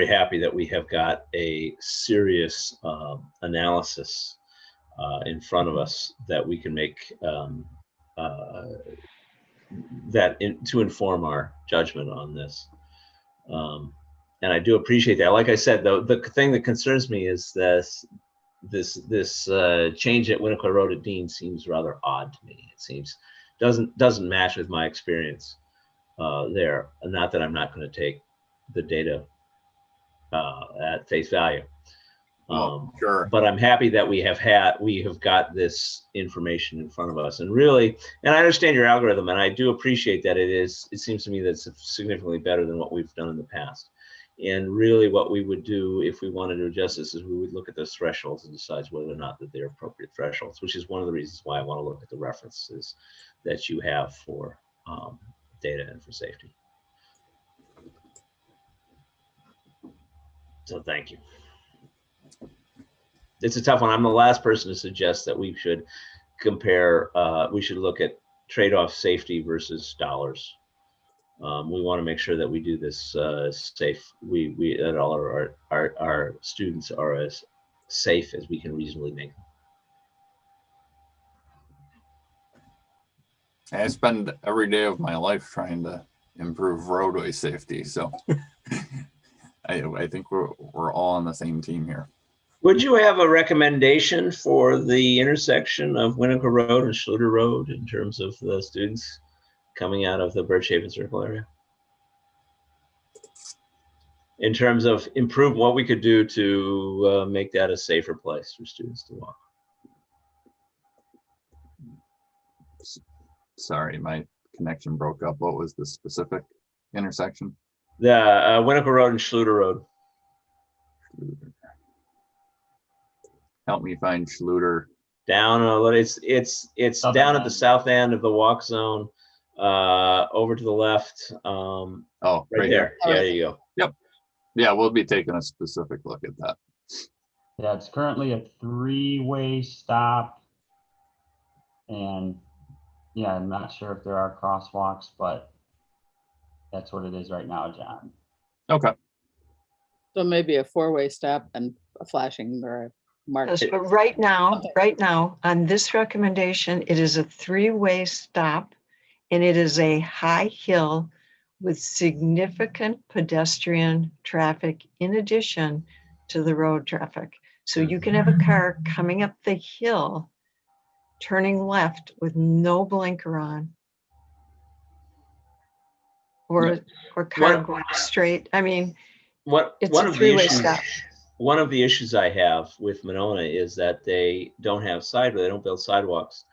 happy that we have got a serious analysis in front of us that we can make to inform our judgment on this. And I do appreciate that. Like I said, though, the thing that concerns me is this change at Winnico Road at Dean seems rather odd to me. It seems doesn't match with my experience there. Not that I'm not going to take the data at face value.
Sure.
But I'm happy that we have got this information in front of us, and really, and I understand your algorithm, and I do appreciate that it seems to me that it's significantly better than what we've done in the past. And really what we would do if we wanted to adjust this is we would look at those thresholds and decide whether or not that they're appropriate thresholds, which is one of the reasons why I want to look at the references that you have for data and for safety. So thank you. It's a tough one. I'm the last person to suggest that we should compare, we should look at trade-off safety versus dollars. We want to make sure that we do this safe. That all our students are as safe as we can reasonably make them.
I spend every day of my life trying to improve roadway safety, so I think we're all on the same team here.
Would you have a recommendation for the intersection of Winnico Road and Schluter Road in terms of the students coming out of the Birchhaven Circle area? In terms of improve what we could do to make that a safer place for students to walk.
Sorry, my connection broke up. What was the specific intersection?
The Winnico Road and Schluter Road.
Help me find Schluter.
Down, it's down at the south end of the walk zone, over to the left.
Oh,
right there. Yeah, there you go.
Yep. Yeah, we'll be taking a specific look at that.
Yeah, it's currently a 3-way stop. And yeah, I'm not sure if there are crosswalks, but that's what it is right now, John.
Okay.
So maybe a 4-way stop and a flashing or a mark.
Yes, but right now, on this recommendation, it is a 3-way stop, and it is a high hill with significant pedestrian traffic in addition to the road traffic. So you can have a car coming up the hill, turning left with no blinker on, or car going straight. I mean, it's a 3-way stop.
One of the issues I have with Monona is that they don't build sidewalks,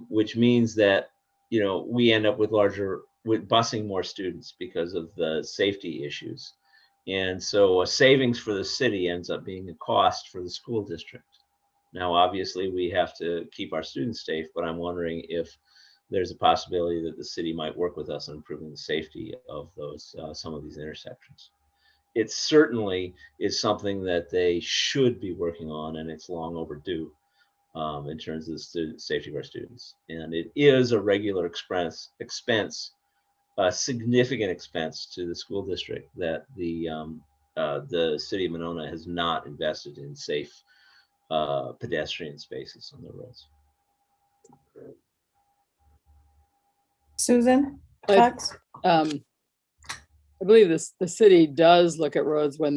which means that, we end up with busing more students because of the safety issues. And so a savings for the city ends up being a cost for the school district. Now, obviously we have to keep our students safe, but I'm wondering if there's a possibility that the city might work with us on improving the safety of those, some of these intersections. It certainly is something that they should be working on, and it's long overdue in terms of the safety of our students. And it is a regular expense, a significant expense to the school district that the city of Monona has not invested in safe pedestrian spaces on the roads.
Susan? Thoughts?
I believe the city does look at roads when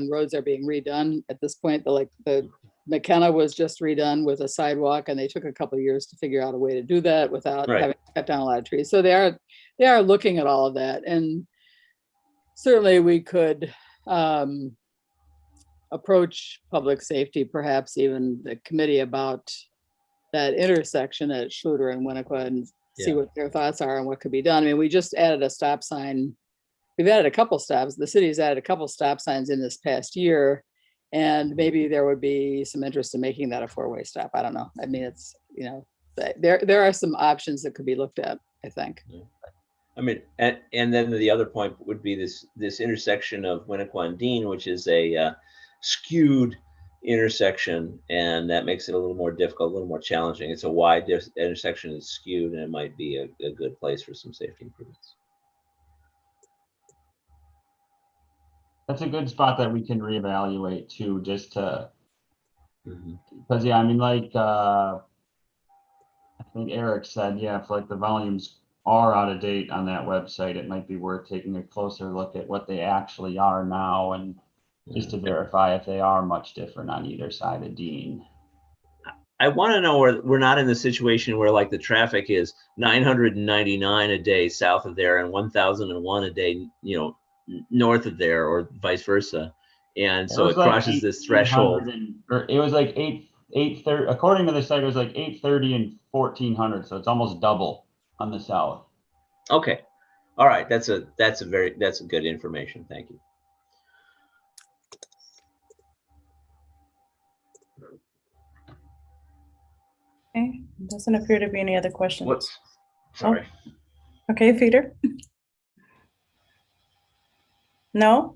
roads are being redone. At this point, the McKenna was just redone with a sidewalk, and they took a couple of years to figure out a way to do that without having to cut down a lot of trees. So they are looking at all of that, and certainly we could approach public safety, perhaps even the committee, about that intersection at Schluter and Winnico and see what their thoughts are and what could be done. I mean, we just added a stop sign. We've added a couple stops. The city's added a couple stop signs in this past year, and maybe there would be some interest in making that a 4-way stop. I don't know. I mean, it's, there are some options that could be looked at, I think.
Yeah. I mean, and then the other point would be this intersection of Winnico and Dean, which is a skewed intersection, and that makes it a little more difficult, a little more challenging. It's a wide intersection, it's skewed, and it might be a good place for some safety improvements.
That's a good spot that we can reevaluate too, just to,
Mhm.
because yeah, I mean, like I think Eric said, yeah, if like the volumes are out of date on that website, it might be worth taking a closer look at what they actually are now, and just to verify if they are much different on either side of Dean.
I want to know where we're not in the situation where like the traffic is 999 a day south of there and 1001 a day, you know, north of there, or vice versa. And so it
was like
crosses this threshold.
Or it was like 830, according to the site, it was like 830 and 1400. So it's almost double on the south.
Okay. All right. That's good information. Thank you.
Okay, doesn't appear to be any other questions.
Whoops. Sorry.
Oh. Okay, Peter? No?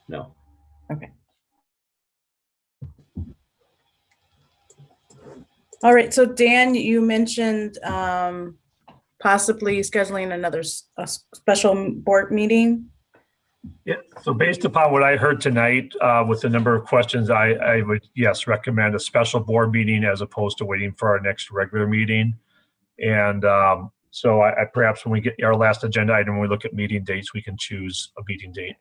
No.
Okay. All right, so Dan, you mentioned possibly scheduling another special board meeting.
Yeah, so based upon what I heard tonight, with the number of questions, I would, yes, recommend a special board meeting as opposed to waiting for our next regular meeting. And so I perhaps when we get our last agenda item, when we look at meeting dates, we can choose a meeting date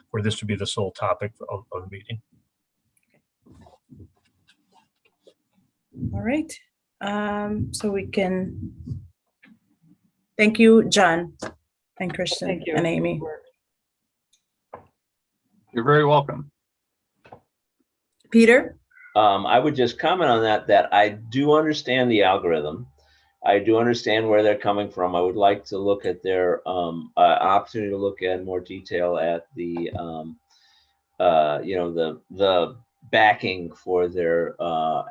where this would be the sole topic of the meeting.
All right, so we can, thank you, John and Christian.
Thank you.
And Amy.
You're very welcome.
Peter?
I would just comment on that I do understand the algorithm. I do understand where they're coming from. I would like to look at their opportunity to look at more detail at the you know, the backing for their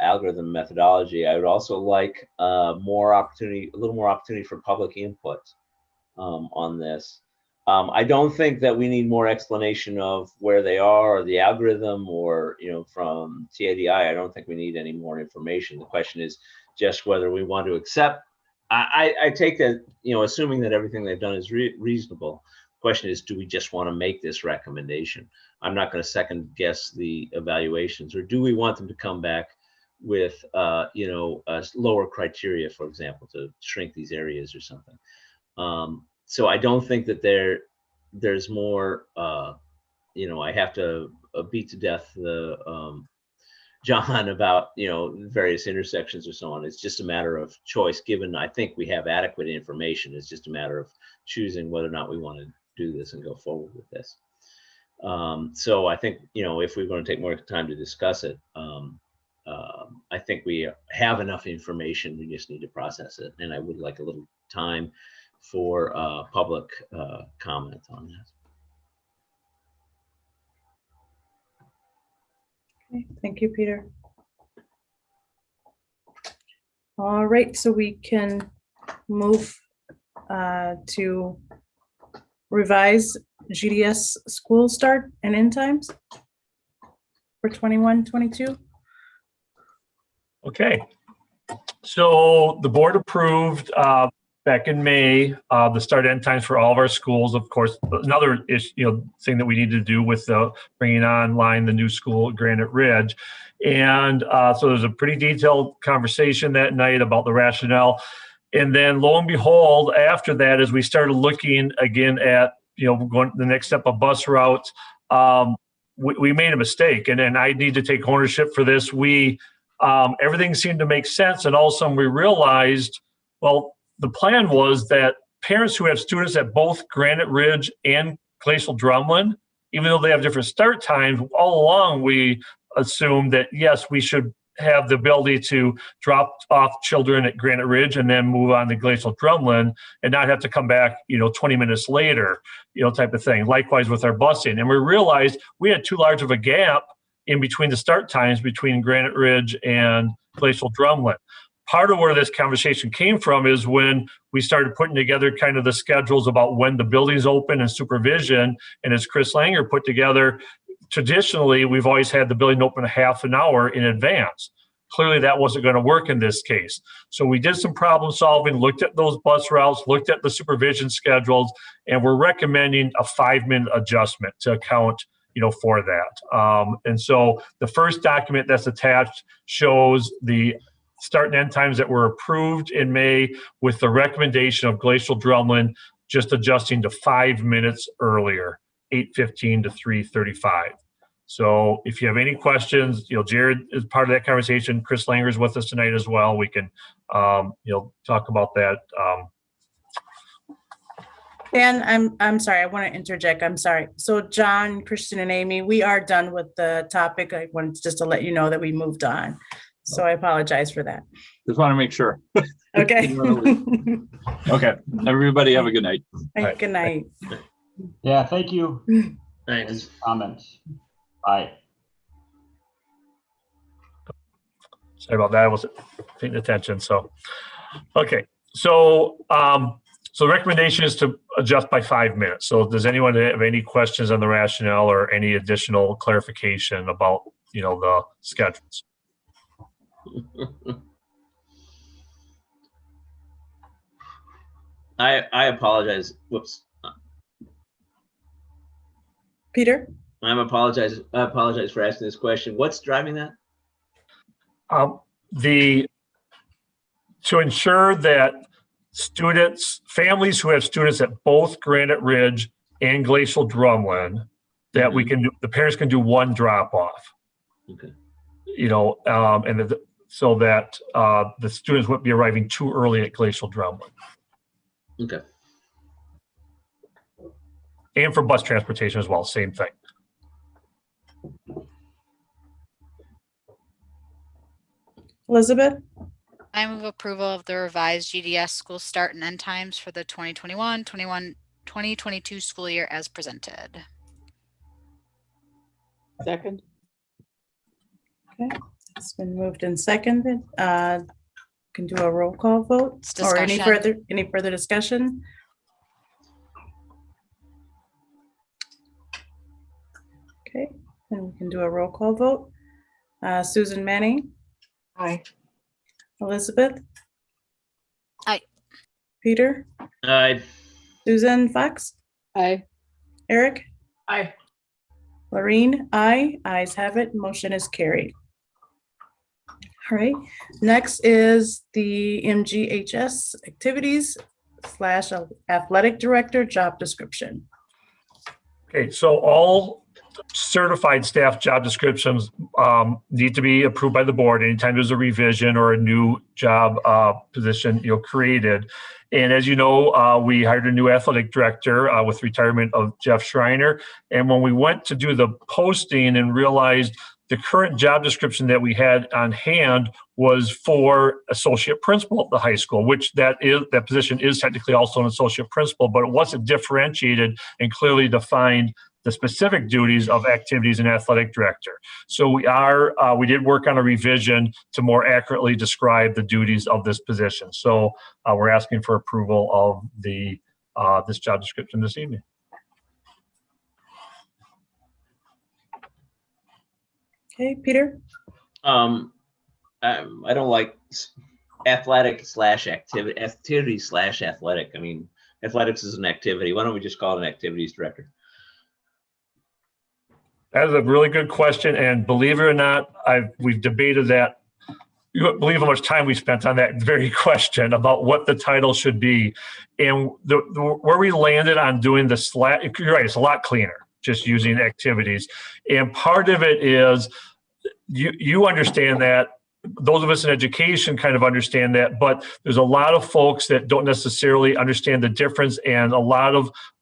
algorithm methodology. I would also like a little more opportunity for public input on this. I don't think that we need more explanation of where they are or the algorithm, or, you know, from TADI. I don't think we need any more information. The question is just whether we want to accept. I take that, you know, assuming that everything they've done is reasonable. The question is, do we just want to make this recommendation? I'm not going to second guess the evaluations, or do we want them to come back with, you know, lower criteria, for example, to shrink these areas or something. So I don't think that there's more, you know, I have to beat to death the John about, you know, various intersections or so on. It's just a matter of choice, given I think we have adequate information. It's just a matter of choosing whether or not we want to do this and go forward with this. So I think, you know, if we're going to take more time to discuss it, I think we have enough information. We just need to process it. And I would like a little time for public comment on that.
Okay, thank you, Peter. All right, so we can move to revise GDS school start and end times for 21-22.
Okay, so the board approved back in May the start end times for all of our schools. Of course, another thing that we need to do with the bringing online the new school at Granite Ridge. And so there's a pretty detailed conversation that night about the rationale. And then lo and behold, after that, as we started looking again at, going the next step of bus routes, we made a mistake. And then I need to take ownership for this. Everything seemed to make sense. And all of a sudden we realized, well, the plan was that parents who have students at both Granite Ridge and Glacial Drumlin, even though they have different start times, all along we assumed that, yes, we should have the ability to drop off children at Granite Ridge and then move on to Glacial Drumlin and not have to come back, 20 minutes later, type of thing. Likewise with our busing. And we realized we had too large of a gap in between the start times between Granite Ridge and Glacial Drumlin. Part of where this conversation came from is when we started putting together kind of the schedules about when the buildings open and supervision. And as Chris Langer put together, traditionally, we've always had the building open a half an hour in advance. Clearly, that wasn't going to work in this case. So we did some problem solving, looked at those bus routes, looked at the supervision schedules, and we're recommending a 5-minute adjustment to account, for that. And so the first document that's attached shows the start and end times that were approved in May with the recommendation of Glacial Drumlin just adjusting to 5 minutes earlier, 8:15 to 3:35. So if you have any questions, Jared is part of that conversation. Chris Langer is with us tonight as well. We can, talk about that.
Dan, I'm sorry. I want to interject. I'm sorry. So John, Christian, and Amy, we are done with the topic. I wanted just to let you know that we moved on. So I apologize for that.
Just want to make sure.
Okay.
Okay. Everybody have a good night.
Good night.
Yeah, thank you.
Thanks.
Comments. Bye.
Sorry about that. I wasn't paying attention. So, okay. So, so the recommendation is to adjust by 5 minutes. So does anyone have any questions on the rationale or any additional clarification about, the schedules?
I apologize. Whoops.
Peter?
I apologize for asking this question. What's driving that?
To ensure that families who have students at both Granite Ridge and Glacial Drumlin, that the parents can do one drop off.
Okay.
So that the students wouldn't be arriving too early at Glacial Drumlin.
Okay.
And for bus transportation as well, same thing.
Elizabeth?
I move approval of the revised GDS school start and end times for the 2021-2022 school year as presented.
Second.
Okay, it's been moved and seconded. Can do a roll call vote
It's
or any
discussion.
further discussion? Okay, then we can do a roll call vote. Susan Manning,
Aye.
Elizabeth?
Aye.
Peter?
Aye.
Susan Fox?
Aye.
Eric?
Aye.
Lorene? Aye. Ayes have it. Motion is carried. All right, next is the MGHS activities / athletic director job description.
Okay, so all certified staff job descriptions need to be approved by the board anytime there's a revision or a new job position created. And as you know, we hired a new athletic director with retirement of Jeff Schreiner. And when we went to do the posting and realized the current job description that we had on hand was for associate principal at the high school, which that position is technically also an associate principal, but it wasn't differentiated and clearly defined the specific duties of activities and athletic director. So we did work on a revision to more accurately describe the duties of this position. So we're asking for approval of this job description this evening.
Okay, Peter?
I don't like athletic / activity / athletic. I mean, athletics is an activity. Why don't we just call it an activities director?
That is a really good question, and believe it or not, we've debated that. You wouldn't believe how much time we spent on that very question about what the title should be. And where we landed on doing the you're right, it's a lot cleaner just using activities. And part of it is you understand that. Those of us in education kind of understand that, but there's a lot of folks that don't necessarily understand the difference. And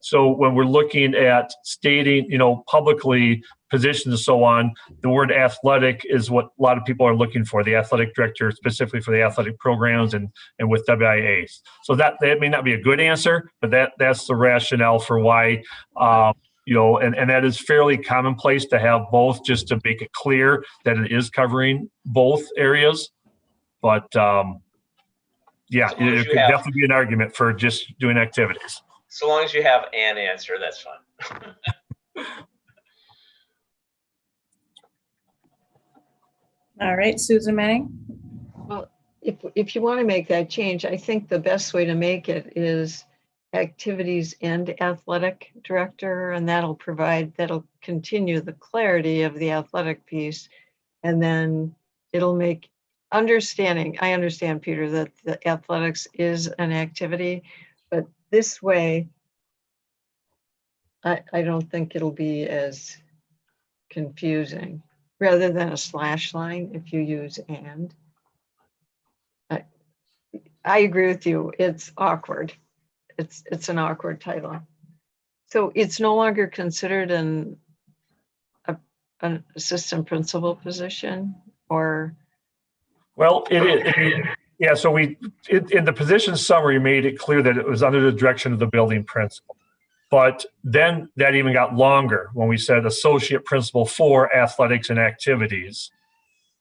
so when we're looking at stating, publicly positions and so on, the word athletic is what a lot of people are looking for, the athletic director, specifically for the athletic programs and with WIAs. So that may not be a good answer, but that's the rationale for why, and that is fairly commonplace to have both, just to make it clear that it is covering both areas. But yeah, it could definitely be an argument for just doing activities.
So long as you have an answer, that's fine.
All right, Susan Manning.
Well, if you want to make that change, I think the best way to make it is activities and athletic director, and that'll continue the clarity of the athletic piece. And then it'll make I understand, Peter, that the athletics is an activity, but this way, I don't think it'll be as confusing rather than a slash line if you use and. I agree with you. It's awkward. It's an awkward title. So it's no longer considered an assistant principal position, or?
Well, it is. Yeah, so in the position summary made it clear that it was under the direction of the building principal. But then that even got longer when we said associate principal for athletics and activities.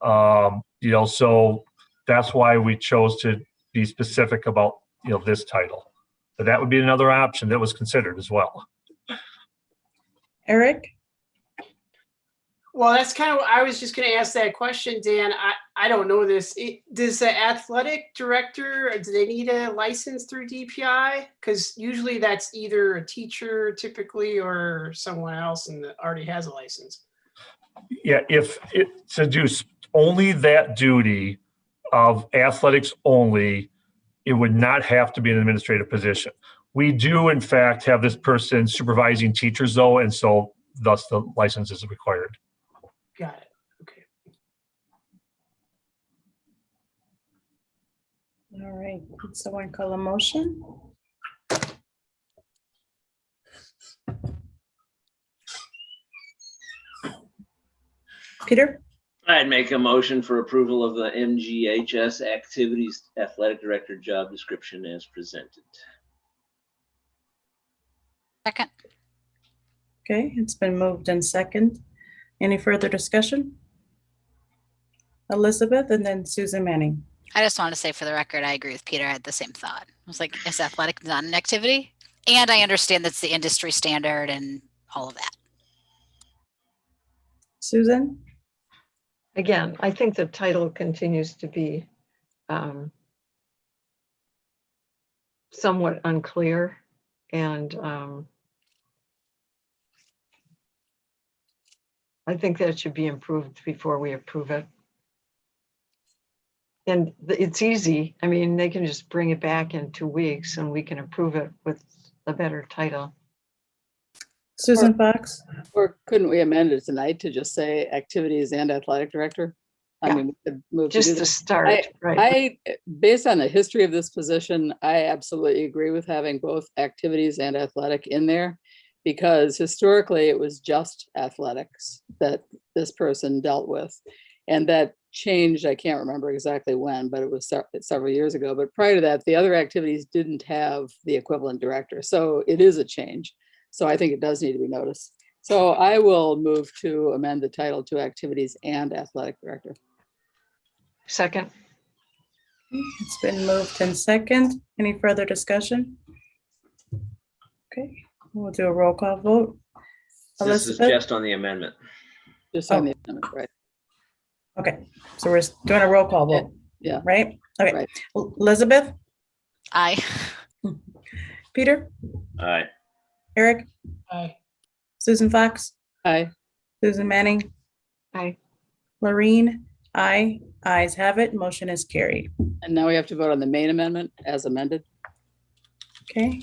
So that's why we chose to be specific about, this title. But that would be another option that was considered as well.
Eric?
Well, that's kind of, I was just going to ask that question, Dan. I don't know this. Does the athletic director, do they need a license through DPI? Because usually that's either a teacher typically or someone else and that already has a license.
Yeah, if to do only that duty of athletics only, it would not have to be an administrative position. We do, in fact, have this person supervising teachers, though, and so thus the license is required.
Got it. Okay.
All right, could someone call a motion? Peter?
I'd make a motion for approval of the MGHS activities athletic director job description as presented.
Second.
Okay, it's been moved in second. Any further discussion? Elizabeth and then Susan Manning.
I just want to say for the record, I agree with Peter. I had the same thought. I was like, is athletic not an activity? And I understand that's the industry standard and all of that.
Susan?
Again, I think the title continues to be somewhat unclear, and I think that should be improved before we approve it. And it's easy. I mean, they can just bring it back in 2 weeks and we can approve it with a better title.
Susan Fox?
Or couldn't we amend it tonight to just say activities and athletic director?
Yeah.
I mean, we could move to
Just
do
to
that.
start, right?
Based on the history of this position, I absolutely agree with having both activities and athletic in there, because historically it was just athletics that this person dealt with. And that changed, I can't remember exactly when, but it was several years ago. But prior to that, the other activities didn't have the equivalent director. So it is a change. So I think it does need to be noticed. So I will move to amend the title to activities and athletic director.
Second.
It's been moved in second. Any further discussion? Okay, we'll do a roll call vote.
This is
Elizabeth?
just on the amendment.
Just on the amendment, right?
Okay, so we're doing a roll call vote.
Yeah.
Right? Okay.
Right.
Elizabeth?
Aye.
Peter?
Aye.
Eric?
Aye.
Susan Fox?
Aye.
Susan Manning?
Aye.
Lorene? Aye. Ayes have it. Motion is carried.
And now we have to vote on the main amendment as amended,
Okay.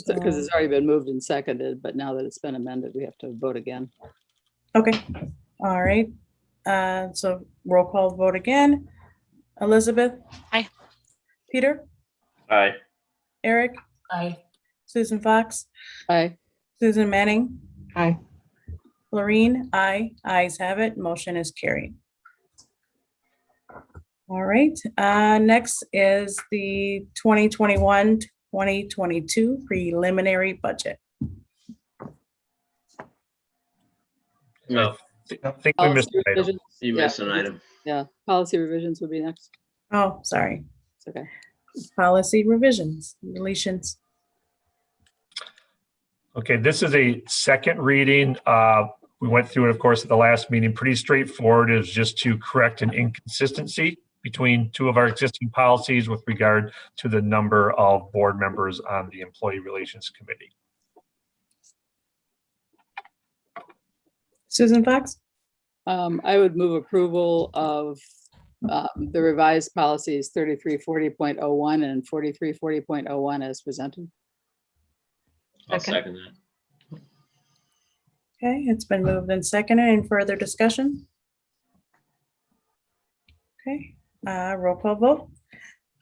because it's already been moved and seconded, but now that it's been amended, we have to vote again.
Okay, all right. So roll call vote again. Elizabeth?
Aye.
Peter?
Aye.
Eric?
Aye.
Susan Fox?
Aye.
Susan Manning?
Aye.
Lorene? Aye. Ayes have it. Motion is carried. All right, next is the 2021-2022 preliminary budget.
No,
I think we missed
Policy
an item.
revisions.
you
Yeah,
missed an item.
Yeah, policy revisions would be next.
Oh, sorry.
It's okay.
Policy revisions, deletions.
Okay, this is a second reading. We went through it, of course, at the last meeting. Pretty straightforward. It was just to correct an inconsistency between two of our existing policies with regard to the number of board members on the Employee Relations Committee.
Susan Fox?
I would move approval of the revised policies 3340.01 and 4340.01 as presented.
I'll
Okay.
second that.
Okay, it's been moved and seconded. Any further discussion? Okay, roll call vote.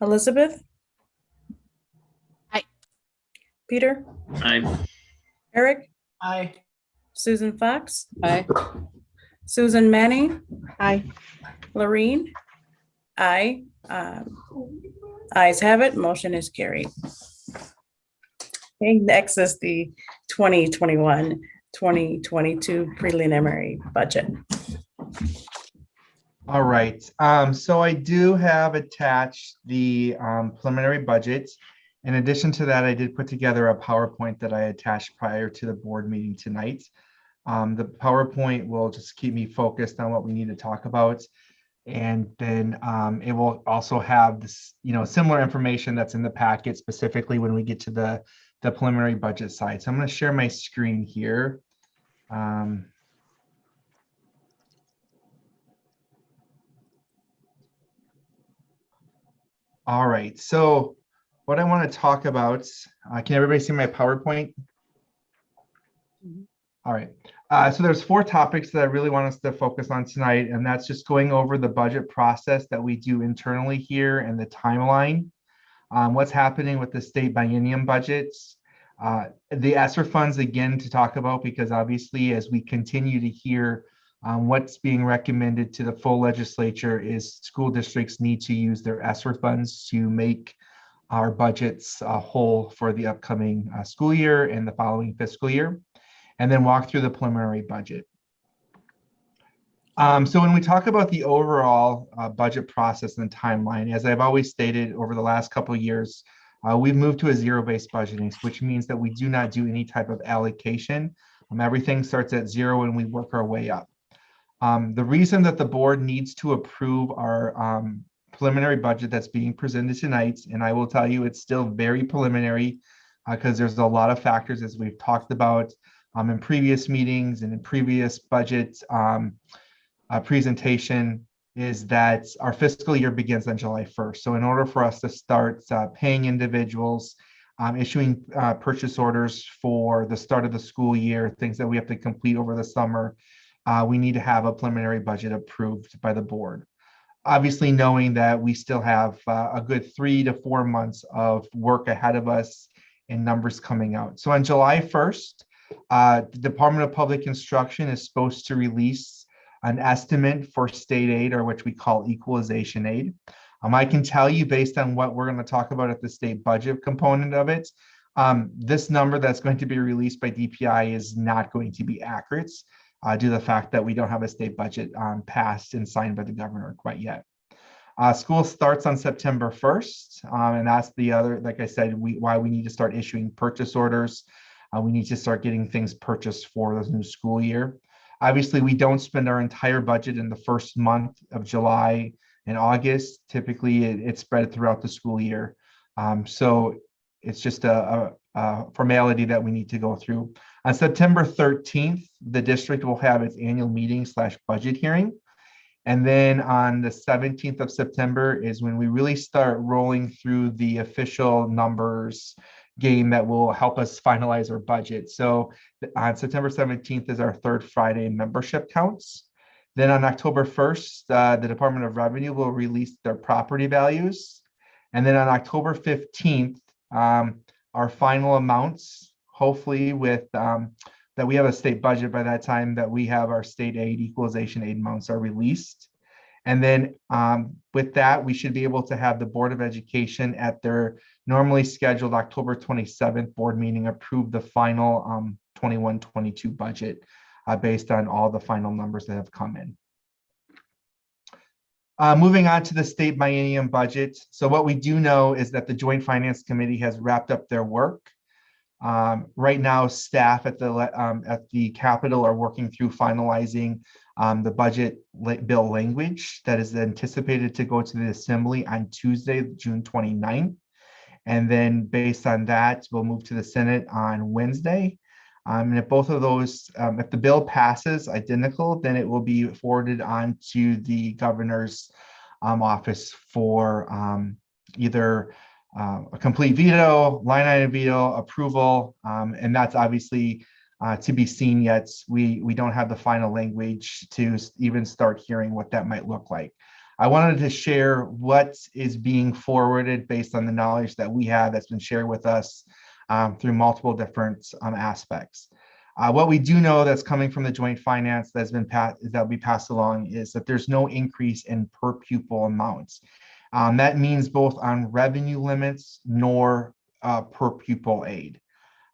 Elizabeth?
Aye.
Peter?
Aye.
Eric?
Aye.
Susan Fox?
Aye.
Susan Manning?
Aye.
Lorene? Aye. Ayes have it. Motion is carried. Okay, next is the 2021-2022 preliminary budget.
All right, so I do have attached the preliminary budget. In addition to that, I did put together a PowerPoint that I attached prior to the board meeting tonight. The PowerPoint will just keep me focused on what we need to talk about. And then it will also have this, similar information that's in the packet, specifically when we get to the preliminary budget side. So I'm going to share my screen here. All right, so what I want to talk about, can everybody see my PowerPoint? All right, so there's 4 topics that I really want us to focus on tonight, and that's just going over the budget process that we do internally here and the timeline, what's happening with the state biennium budgets, the ESSER funds again to talk about, because obviously as we continue to hear what's being recommended to the full legislature is school districts need to use their ESSER funds to make our budgets whole for the upcoming school year and the following fiscal year, and then walk through the preliminary budget. So when we talk about the overall budget process and timeline, as I've always stated over the last couple of years, we've moved to a zero-based budgeting, which means that we do not do any type of allocation. Everything starts at 0 and we work our way up. The reason that the board needs to approve our preliminary budget that's being presented tonight, and I will tell you it's still very preliminary because there's a lot of factors, as we've talked about in previous meetings and in previous budget presentation, is that our fiscal year begins on July 1st. So in order for us to start paying individuals, issuing purchase orders for the start of the school year, things that we have to complete over the summer, we need to have a preliminary budget approved by the board. Obviously, knowing that we still have a good 3 to 4 months of work ahead of us and numbers coming out. So on July 1st, the Department of Public Instruction is supposed to release an estimate for state aid, or which we call equalization aid. I can tell you, based on what we're going to talk about at the state budget component of it, this number that's going to be released by DPI is not going to be accurate due to the fact that we don't have a state budget passed and signed by the governor quite yet. School starts on September 1st, and that's the other, like I said, why we need to start issuing purchase orders. We need to start getting things purchased for the new school year. Obviously, we don't spend our entire budget in the first month of July and August. Typically, it's spread throughout the school year. So it's just a formality that we need to go through. On September 13th, the district will have its annual meeting / budget hearing. And then on the 17th of September is when we really start rolling through the official numbers game that will help us finalize our budget. So on September 17th is our third Friday membership counts. Then on October 1st, the Department of Revenue will release their property values. And then on October 15th, our final amounts, hopefully with that we have a state budget by that time, that we have our state aid, equalization aid amounts are released. And then with that, we should be able to have the Board of Education at their normally scheduled October 27th board meeting approve the final 21-22 budget based on all the final numbers that have come in. Moving on to the state biennium budget. So what we do know is that the Joint Finance Committee has wrapped up their work. Right now, staff at the Capitol are working through finalizing the budget bill language that is anticipated to go to the Assembly on Tuesday, June 29th. And then based on that, we'll move to the Senate on Wednesday. And if both of those, if the bill passes identical, then it will be forwarded on to the governor's office for either a complete veto, line item veto, approval, and that's obviously to be seen yet. We don't have the final language to even start hearing what that might look like. I wanted to share what is being forwarded based on the knowledge that we have that's been shared with us through multiple different aspects. What we do know that's coming from the joint finance that'll be passed along is that there's no increase in per pupil amounts. That means both on revenue limits nor per pupil aid.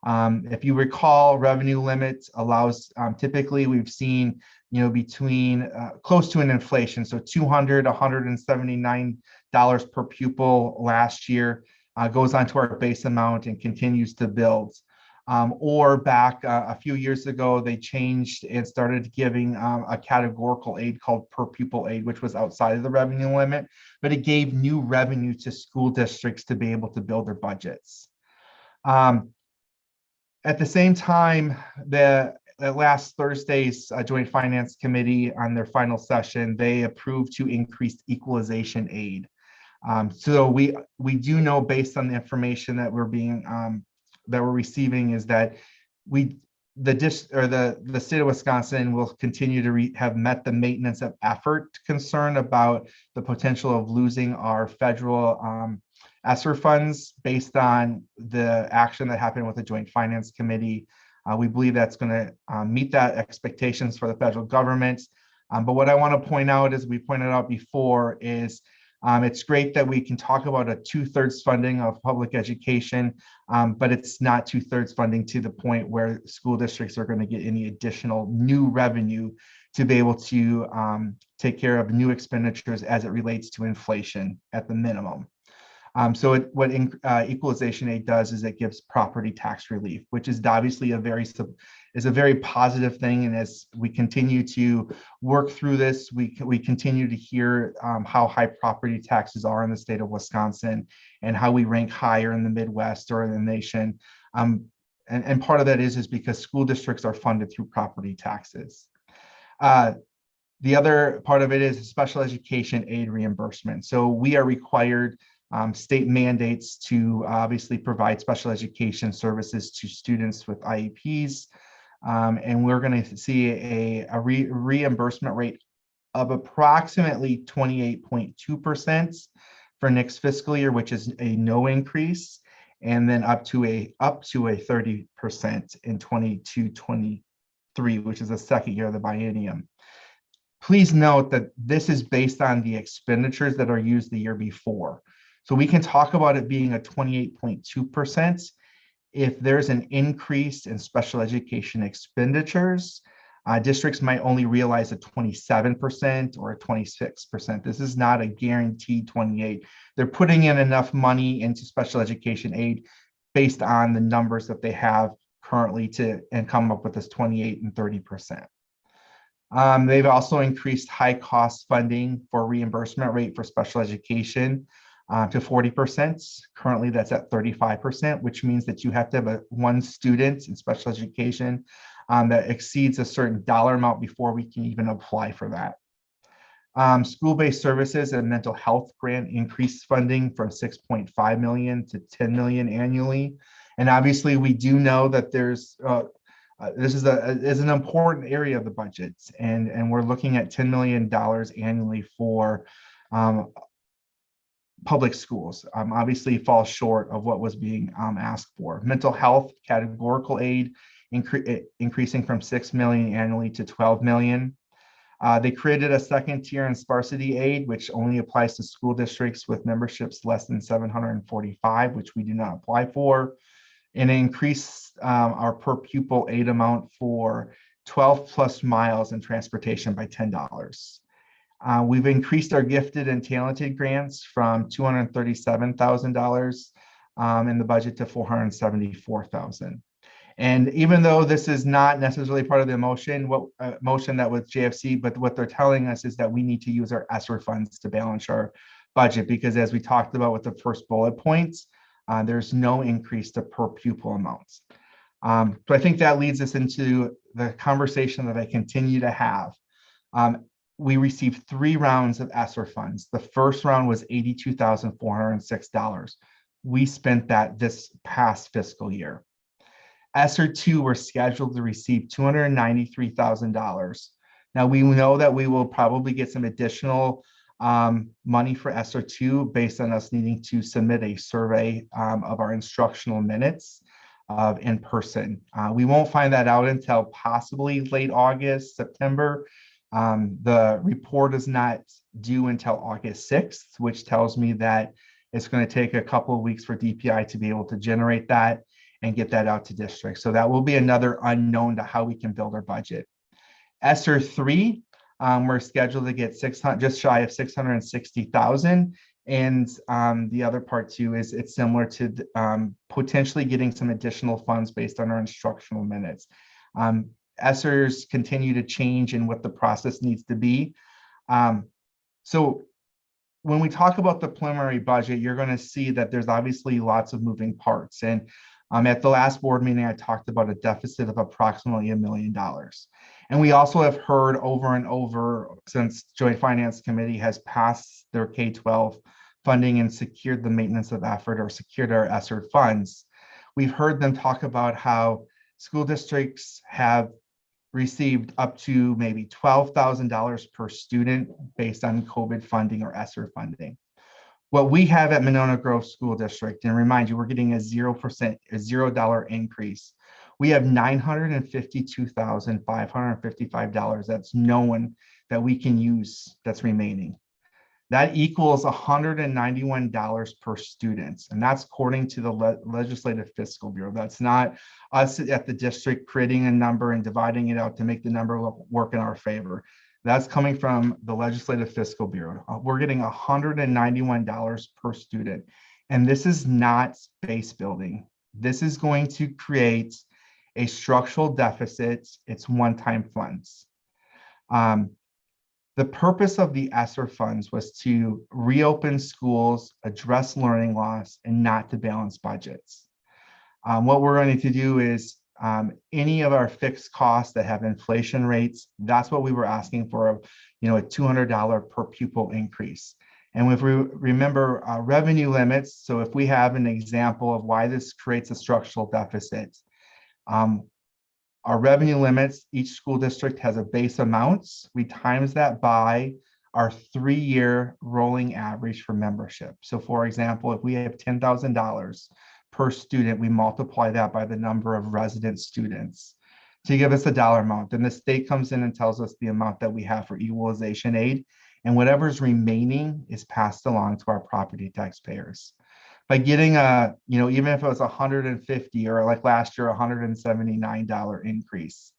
If you recall, revenue limits allows, typically we've seen, between close to an inflation. So $179 per pupil last year goes onto our base amount and continues to build. Or back a few years ago, they changed and started giving a categorical aid called per pupil aid, which was outside of the revenue limit, but it gave new revenue to school districts to be able to build their budgets. At the same time, last Thursday's Joint Finance Committee on their final session, they approved to increase equalization aid. So we do know, based on the information that we're receiving, is that the state of Wisconsin will continue to have met the maintenance of effort concern about the potential of losing our federal ESSER funds based on the action that happened with the Joint Finance Committee. We believe that's going to meet that expectations for the federal government. But what I want to point out, as we pointed out before, is it's great that we can talk about a 2/3 funding of public education, but it's not 2/3 funding to the point where school districts are going to get any additional new revenue to be able to take care of new expenditures as it relates to inflation at the minimum. So what equalization aid does is it gives property tax relief, which is obviously a very positive thing. And as we continue to work through this, we continue to hear how high property taxes are in the state of Wisconsin and how we rank higher in the Midwest or in the nation. And part of that is because school districts are funded through property taxes. The other part of it is special education aid reimbursement. So we are required, state mandates to obviously provide special education services to students with IEPs. And we're going to see a reimbursement rate of approximately 28.2% for next fiscal year, which is a no increase, and then up to a 30% in 22-23, which is the second year of the biennium. Please note that this is based on the expenditures that are used the year before. So we can talk about it being a 28.2%. If there's an increase in special education expenditures, districts might only realize a 27% or a 26%. This is not a guaranteed 28. They're putting in enough money into special education aid based on the numbers that they have currently and come up with this 28 and 30%. They've also increased high cost funding for reimbursement rate for special education to 40%. Currently, that's at 35%, which means that you have to have one student in special education that exceeds a certain dollar amount before we can even apply for that. School-based services and mental health grant increased funding from 6.5 million to 10 million annually. And obviously, we do know that there's this is an important area of the budget, and we're looking at $10 million annually for public schools. Obviously falls short of what was being asked for. Mental health categorical aid increasing from 6 million annually to 12 million. They created a second tier in sparsity aid, which only applies to school districts with memberships less than 745, which we do not apply for, and increased our per pupil aid amount for 12 plus miles in transportation by $10. We've increased our gifted and talented grants from $237,000 in the budget to 474,000. And even though this is not necessarily part of the motion that was JFC, but what they're telling us is that we need to use our ESSER funds to balance our budget, because as we talked about with the first bullet points, there's no increase to per pupil amounts. So I think that leads us into the conversation that I continue to have. We received 3 rounds of ESSER funds. The first round was $82,406. We spent that this past fiscal year. ESSER 2 were scheduled to receive $293,000. Now we know that we will probably get some additional money for ESSER 2 based on us needing to submit a survey of our instructional minutes in person. We won't find that out until possibly late August, September. The report is not due until August 6th, which tells me that it's going to take a couple of weeks for DPI to be able to generate that and get that out to districts. So that will be another unknown to how we can build our budget. ESSER 3, we're scheduled to get just shy of 660,000. And the other part too is it's similar to potentially getting some additional funds based on our instructional minutes. ESSERs continue to change in what the process needs to be. So when we talk about the preliminary budget, you're going to see that there's obviously lots of moving parts. And at the last board meeting, I talked about a deficit of approximately $1 million. And we also have heard over and over since Joint Finance Committee has passed their K-12 funding and secured the maintenance of effort or secured our ESSER funds. We've heard them talk about how school districts have received up to maybe $12,000 per student based on COVID funding or ESSER funding. What we have at Monona Grove School District, and remind you, we're getting a $0 increase. We have $952,555 that's known that we can use that's remaining. That equals $191 per student. And that's according to the Legislative Fiscal Bureau. That's not us at the district creating a number and dividing it out to make the number work in our favor. That's coming from the Legislative Fiscal Bureau. We're getting $191 per student. And this is not base building. This is going to create a structural deficit. It's one-time funds. The purpose of the ESSER funds was to reopen schools, address learning loss, and not to balance budgets. What we're going to do is any of our fixed costs that have inflation rates, that's what we were asking for, a $200 per pupil increase. And if we remember revenue limits, so if we have an example of why this creates a structural deficit, our revenue limits, each school district has a base amounts. We times that by our 3-year rolling average for membership. So for example, if we have $10,000 per student, we multiply that by the number of resident students to give us a dollar amount. Then the state comes in and tells us the amount that we have for equalization aid, and whatever's remaining is passed along to our property taxpayers. By getting even if it was $150 or like last year, $179 increase,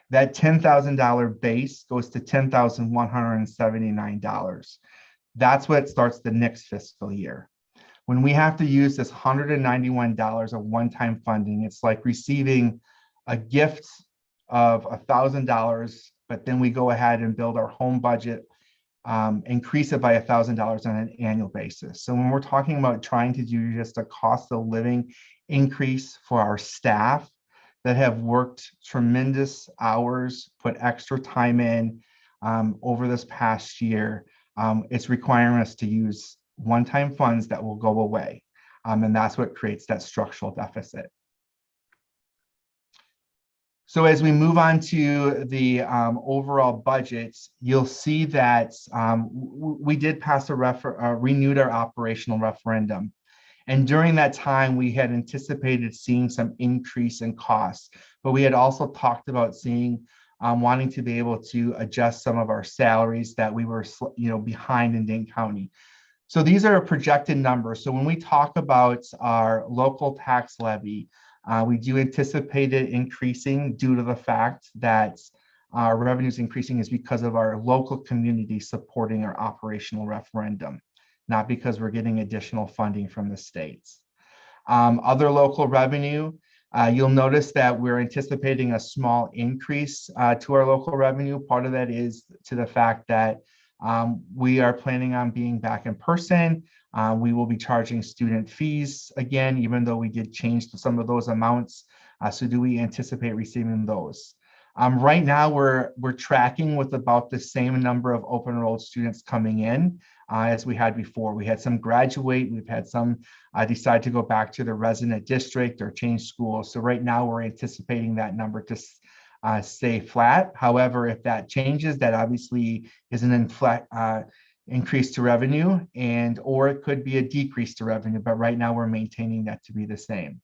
that $10,000 base goes to $10,179. That's what starts the next fiscal year. When we have to use this $191 of one-time funding, it's like receiving a gift of $1,000, but then we go ahead and build our home budget, increase it by $1,000 on an annual basis. So when we're talking about trying to do just a cost of living increase for our staff that have worked tremendous hours, put extra time in over this past year, it's requiring us to use one-time funds that will go away. And that's what creates that structural deficit. So as we move on to the overall budget, you'll see that we did pass renewed our operational referendum. And during that time, we had anticipated seeing some increase in costs, but we had also talked about wanting to be able to adjust some of our salaries that we were behind in Dane County. So these are projected numbers. So when we talk about our local tax levy, we do anticipate it increasing due to the fact that our revenues increasing is because of our local community supporting our operational referendum, not because we're getting additional funding from the states. Other local revenue, you'll notice that we're anticipating a small increase to our local revenue. Part of that is to the fact that we are planning on being back in person. We will be charging student fees again, even though we did change some of those amounts. So do we anticipate receiving those? Right now, we're tracking with about the same number of open enrolled students coming in as we had before. We had some graduate, we've had some decide to go back to the resident district or change schools. So right now, we're anticipating that number to stay flat. However, if that changes, that obviously is an increase to revenue, or it could be a decrease to revenue. But right now, we're maintaining that to be the same.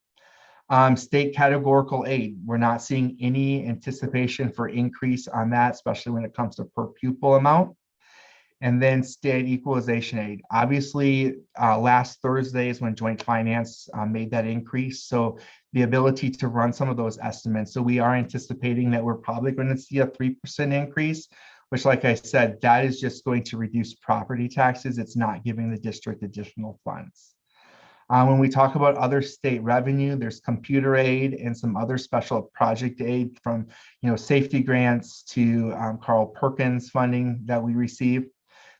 State categorical aid, we're not seeing any anticipation for increase on that, especially when it comes to per pupil amount. And then state equalization aid. Obviously, last Thursday is when Joint Finance made that increase. So the ability to run some of those estimates. So we are anticipating that we're probably going to see a 3% increase, which, like I said, that is just going to reduce property taxes. It's not giving the district additional funds. When we talk about other state revenue, there's computer aid and some other special project aid from, safety grants to Carl Perkins funding that we receive.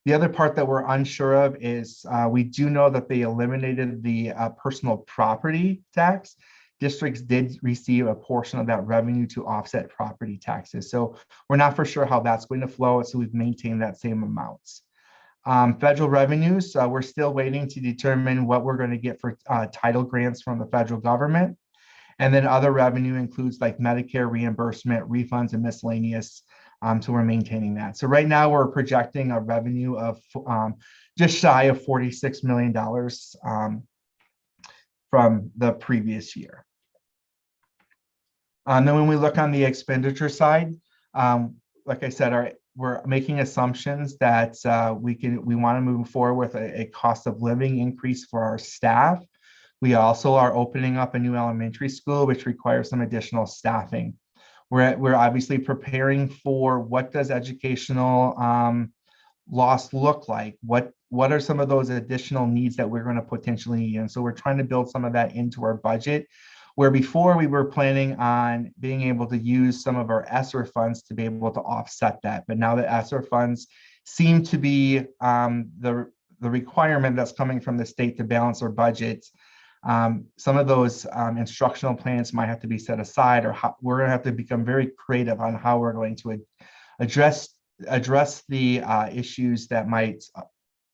The other part that we're unsure of is we do know that they eliminated the personal property tax. Districts did receive a portion of that revenue to offset property taxes. So we're not for sure how that's going to flow. So we've maintained that same amounts. Federal revenues, we're still waiting to determine what we're going to get for title grants from the federal government. And then other revenue includes like Medicare reimbursement, refunds, and miscellaneous. So we're maintaining that. So right now we're projecting a revenue of just shy of $46 million from the previous year. Then when we look on the expenditure side, like I said, we're making assumptions that we want to move forward with a cost of living increase for our staff. We also are opening up a new elementary school, which requires some additional staffing. We're obviously preparing for what does educational loss look like? What are some of those additional needs that we're going to potentially need? And so we're trying to build some of that into our budget, where before we were planning on being able to use some of our ESSER funds to be able to offset that. But now that ESSER funds seem to be the requirement that's coming from the state to balance our budgets, some of those instructional plans might have to be set aside, or we're going to have to become very creative on how we're going to address the issues that might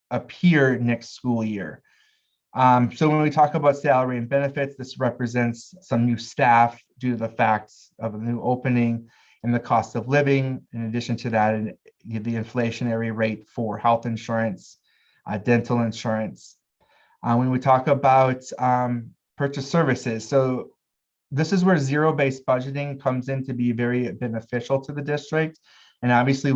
appear next school year. So when we talk about salary and benefits, this represents some new staff due to the facts of a new opening and the cost of living. In addition to that, the inflationary rate for health insurance, dental insurance. When we talk about purchase services, so this is where zero-based budgeting comes in to be very beneficial to the district. And obviously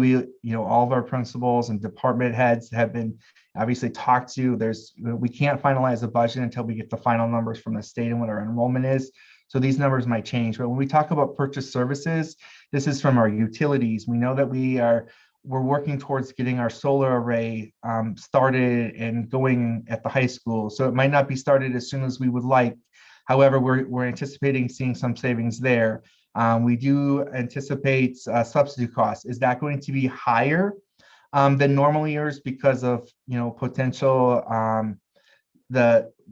all of our principals and department heads have been obviously talked to. We can't finalize a budget until we get the final numbers from the state and what our enrollment is. So these numbers might change. But when we talk about purchase services, this is from our utilities. We know that we're working towards getting our solar array started and going at the high school. So it might not be started as soon as we would like. However, we're anticipating seeing some savings there. We do anticipate subsidy costs. Is that going to be higher than normal years because of potential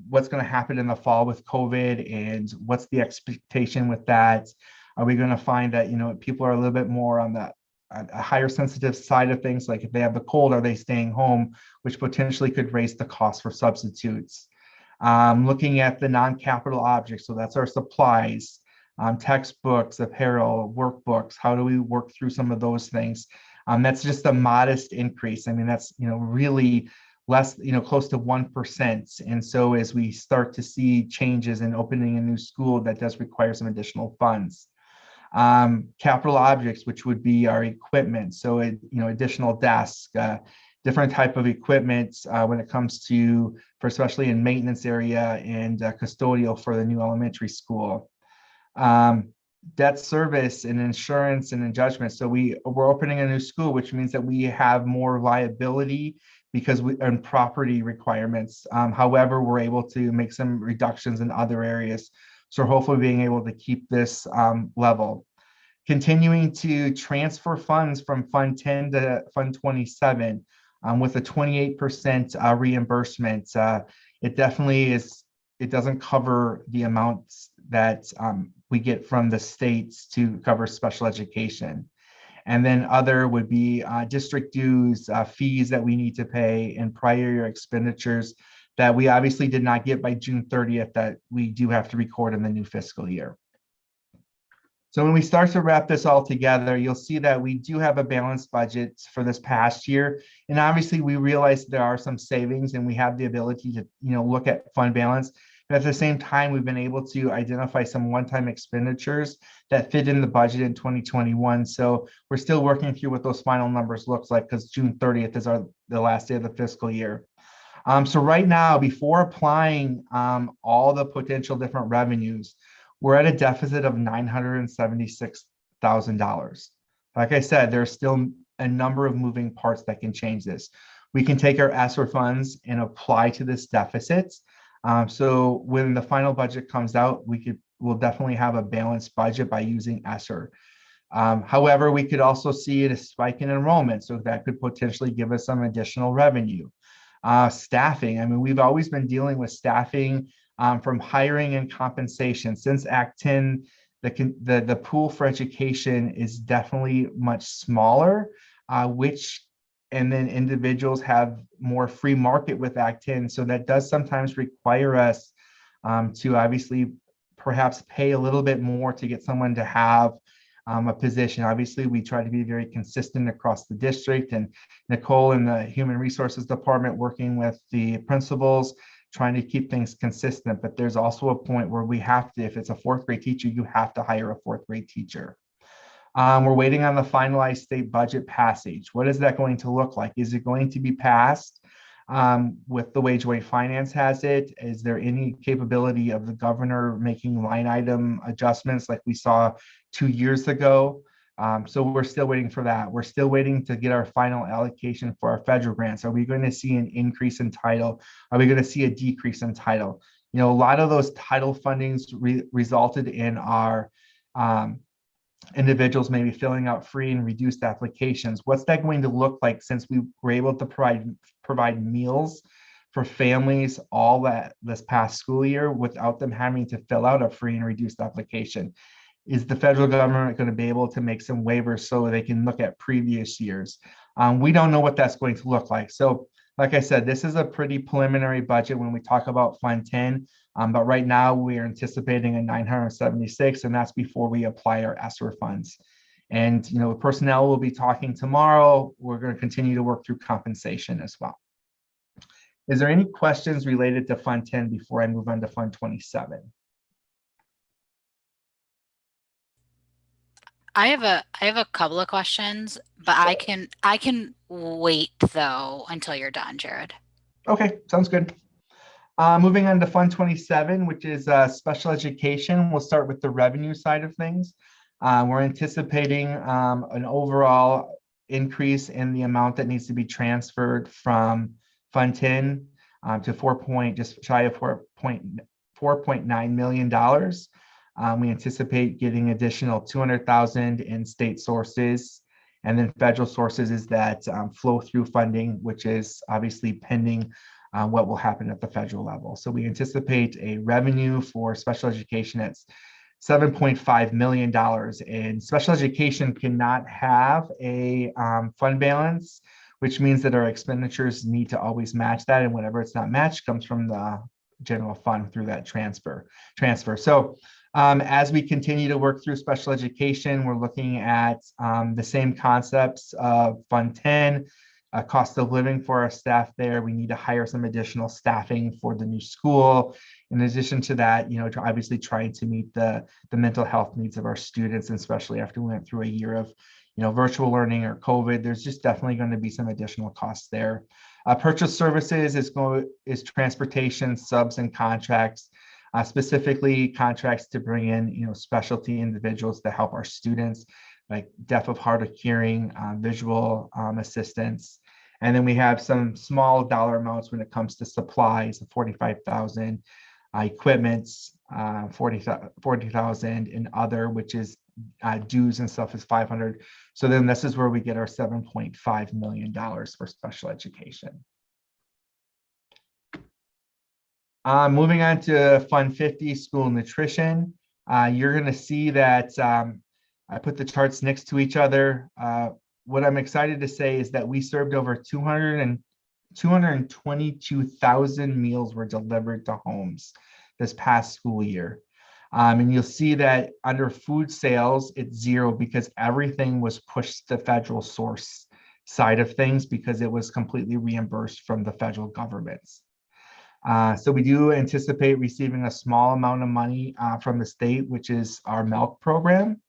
what's going to happen in the fall with COVID, and what's the expectation with that? Are we going to find that people are a little bit more on a higher sensitive side of things, like if they have the cold, are they staying home, which potentially could raise the cost for substitutes? Looking at the non-capital objects, so that's our supplies, textbooks, apparel, workbooks. How do we work through some of those things? That's just a modest increase. I mean, that's really less, close to 1%. And so as we start to see changes in opening a new school, that does require some additional funds. Capital objects, which would be our equipment. So, additional desks, different type of equipment when it comes to, for especially in maintenance area and custodial for the new elementary school. Debt service and insurance and judgment. So we're opening a new school, which means that we have more liability because and property requirements. However, we're able to make some reductions in other areas. So hopefully being able to keep this level. Continuing to transfer funds from Fund 10 to Fund 27 with a 28% reimbursement. It definitely is, it doesn't cover the amounts that we get from the states to cover special education. And then other would be district dues, fees that we need to pay, and prior year expenditures that we obviously did not get by June 30th that we do have to record in the new fiscal year. So when we start to wrap this all together, you'll see that we do have a balanced budget for this past year. And obviously we realize there are some savings and we have the ability to, look at fund balance. But at the same time, we've been able to identify some one-time expenditures that fit in the budget in 2021. So we're still working through what those final numbers looks like, because June 30th is the last day of the fiscal year. So right now, before applying all the potential different revenues, we're at a deficit of $976,000. Like I said, there's still a number of moving parts that can change this. We can take our ESSER funds and apply to this deficit. So when the final budget comes out, we'll definitely have a balanced budget by using ESSER. However, we could also see a spike in enrollment, so that could potentially give us some additional revenue. Staffing, I mean, we've always been dealing with staffing from hiring and compensation. Since Act 10, the pool for education is definitely much smaller, and then individuals have more free market with Act 10. So that does sometimes require us to obviously perhaps pay a little bit more to get someone to have a position. Obviously, we try to be very consistent across the district, and Nicole in the Human Resources Department working with the principals, trying to keep things consistent. But there's also a point where we have to, if it's a fourth grade teacher, you have to hire a fourth grade teacher. We're waiting on the finalized state budget passage. What is that going to look like? Is it going to be passed with the way Joint Finance has it? Is there any capability of the governor making line item adjustments like we saw 2 years ago? So we're still waiting for that. We're still waiting to get our final allocation for our federal grants. Are we going to see an increase in title? Are we going to see a decrease in title? A lot of those title fundings resulted in our individuals maybe filling out free and reduced applications. What's that going to look like, since we were able to provide meals for families all that this past school year without them having to fill out a free and reduced application? Is the federal government going to be able to make some waivers so they can look at previous years? We don't know what that's going to look like. So like I said, this is a pretty preliminary budget when we talk about Fund 10, but right now we are anticipating a 976, and that's before we apply our ESSER funds. And the personnel will be talking tomorrow. We're going to continue to work through compensation as well. Is there any questions related to Fund 10 before I move on to Fund 27?
I have a couple of questions, but I can wait though until you're done, Jared. Okay,
sounds good. Moving on to Fund 27, which is special education. We'll start with the revenue side of things. We're anticipating an overall increase in the amount that needs to be transferred from Fund 10 to just shy of $4.9 million. We anticipate getting additional $200,000 in state sources, and then federal sources is that flow through funding, which is obviously pending what will happen at the federal level. So we anticipate a revenue for special education at $7.5 million, and special education cannot have a fund balance, which means that our expenditures need to always match that, and whatever it's not matched comes from the general fund through that transfer. So as we continue to work through special education, we're looking at the same concepts of Fund 10, cost of living for our staff there. We need to hire some additional staffing for the new school. In addition to that, obviously trying to meet the mental health needs of our students, and especially after we went through a year of virtual learning or COVID, there's just definitely going to be some additional costs there. Purchase services is transportation, subs, and contracts. Specifically contracts to bring in, specialty individuals to help our students, like deaf of hard of hearing, visual assistants, And then we have some small dollar amounts when it comes to supplies, 45,000, equipments, 40,000, and other, which is dues and stuff is 500. So then this is where we get our $7.5 million for special education. Moving on to Fund 50, school nutrition. You're going to see that I put the charts next to each other. What I'm excited to say is that we served over 222,000 meals were delivered to homes this past school year. And you'll see that under food sales, it's zero because everything was pushed to the federal source side of things because it was completely reimbursed from the federal governments. So we do anticipate receiving a small amount of money from the state, which is our milk program.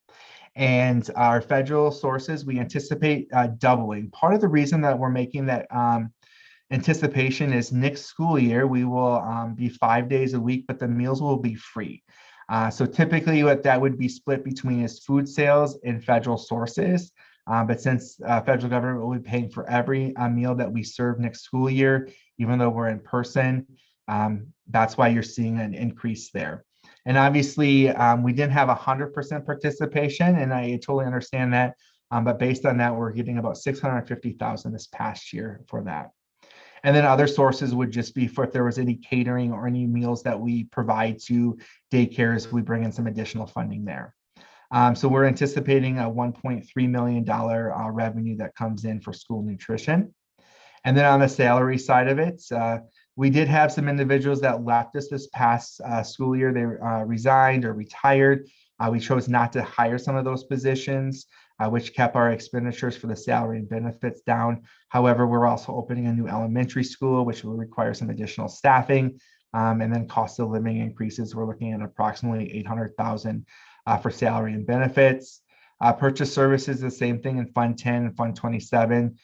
And our federal sources, we anticipate doubling. Part of the reason that we're making that anticipation is next school year, we will be 5 days a week, but the meals will be free. So typically what that would be split between is food sales and federal sources. But since federal government will be paying for every meal that we serve next school year, even though we're in person, that's why you're seeing an increase there. And obviously, we didn't have 100% participation, and I totally understand that. But based on that, we're getting about 650,000 this past year for that. And then other sources would just be for if there was any catering or any meals that we provide to daycares, we bring in some additional funding there. So we're anticipating a $1.3 million revenue that comes in for school nutrition. And then on the salary side of it, we did have some individuals that left us this past school year. They resigned or retired. We chose not to hire some of those positions, which kept our expenditures for the salary and benefits down. However, we're also opening a new elementary school, which will require some additional staffing. And then cost of living increases, we're looking at approximately $800,000 for salary and benefits. Purchase services, the same thing in Fund 10 and Fund 27.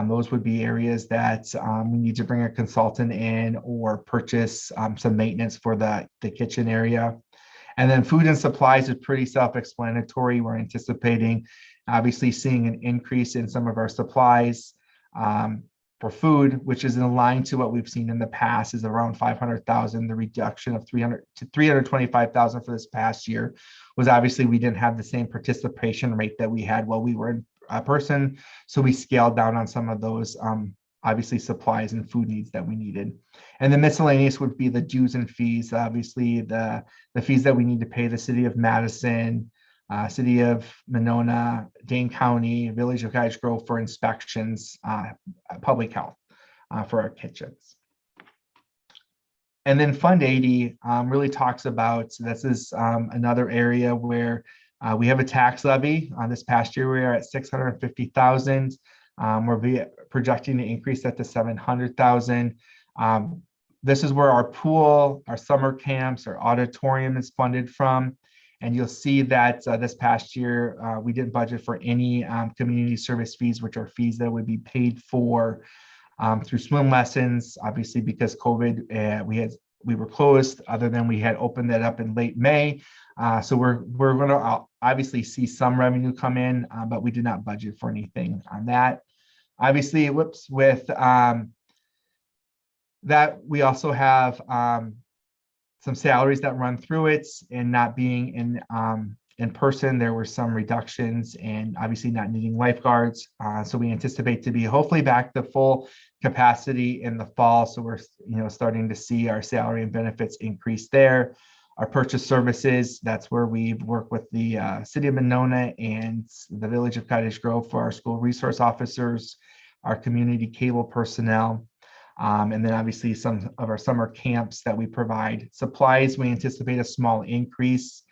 Those would be areas that we need to bring a consultant in or purchase some maintenance for the kitchen area. And then food and supplies is pretty self-explanatory. We're anticipating obviously seeing an increase in some of our supplies for food, which is in line to what we've seen in the past, is around 500,000. The reduction of 300 to 325,000 for this past year was obviously we didn't have the same participation rate that we had while we were in person. So we scaled down on some of those obviously supplies and food needs that we needed. And the miscellaneous would be the dues and fees, obviously the fees that we need to pay the city of Madison, city of Monona, Dane County, Village of Cottage Grove for inspections, public health for our kitchens. And then Fund 80 really talks about, this is another area where we have a tax levy. This past year, we are at 650,000. We're projecting to increase that to 700,000. This is where our pool, our summer camps, our auditorium is funded from. And you'll see that this past year, we didn't budget for any community service fees, which are fees that would be paid for through swim lessons. Obviously, because COVID, we were closed, other than we had opened that up in late May. So we're going to obviously see some revenue come in, but we did not budget for anything on that. Obviously, with that, we also have some salaries that run through it, and not being in person, there were some reductions, and obviously not needing lifeguards. So we anticipate to be hopefully back to full capacity in the fall. So we're starting to see our salary and benefits increase there. Our purchase services, that's where we work with the city of Monona and the Village of Cottage Grove for our school resource officers, our community cable personnel, and then obviously some of our summer camps that we provide. Supplies, we anticipate a small increase.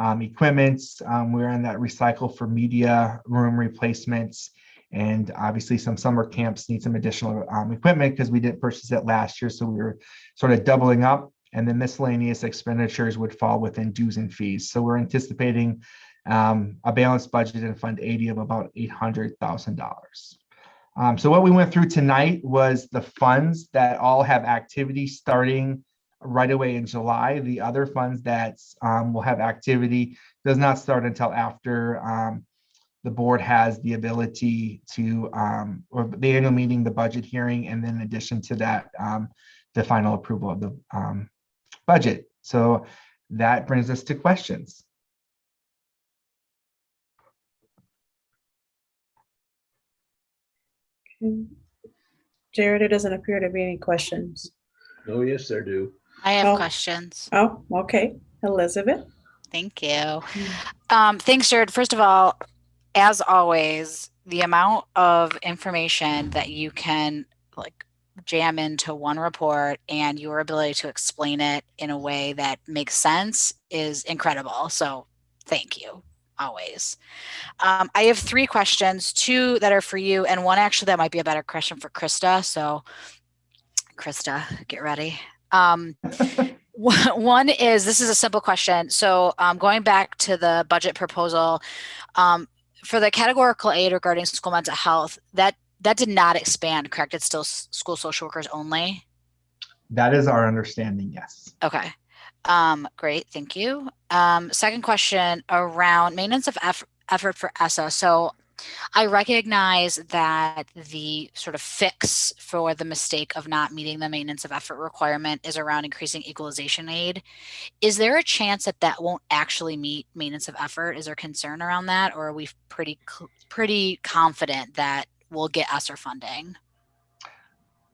Equipment, we're in that recycle for media room replacements, and obviously some summer camps need some additional equipment because we didn't purchase it last year, so we were sort of doubling up. And then miscellaneous expenditures would fall within dues and fees. So we're anticipating a balanced budget in Fund 80 of about $800,000. So what we went through tonight was the funds that all have activity starting right away in July. The other funds that will have activity does not start until after the board has the ability to, or the annual meeting, the budget hearing, and then in addition to that, the final approval of the budget. So that brings us to questions.
Jared, it doesn't appear to be any questions.
Oh, yes, there do.
I have
Oh.
questions.
Oh, okay. Elizabeth?
Thank you. Thanks, Jared. First of all, as always, the amount of information that you can like jam into one report and your ability to explain it in a way that makes sense is incredible. So thank you, always. I have 3 questions, 2 that are for you, and 1 actually that might be a better question for Krista. So Krista, get ready. One is, this is a simple question. So going back to the budget proposal, for the categorical aid regarding school mental health, that did not expand, correct? It's still school social workers only?
That is our understanding, yes.
Okay. Great, thank you. Second question around maintenance of effort for ESSA. So I recognize that the sort of fix for the mistake of not meeting the maintenance of effort requirement is around increasing equalization aid. Is there a chance that that won't actually meet maintenance of effort? Is there concern around that, or are we pretty confident that we'll get ESSER funding?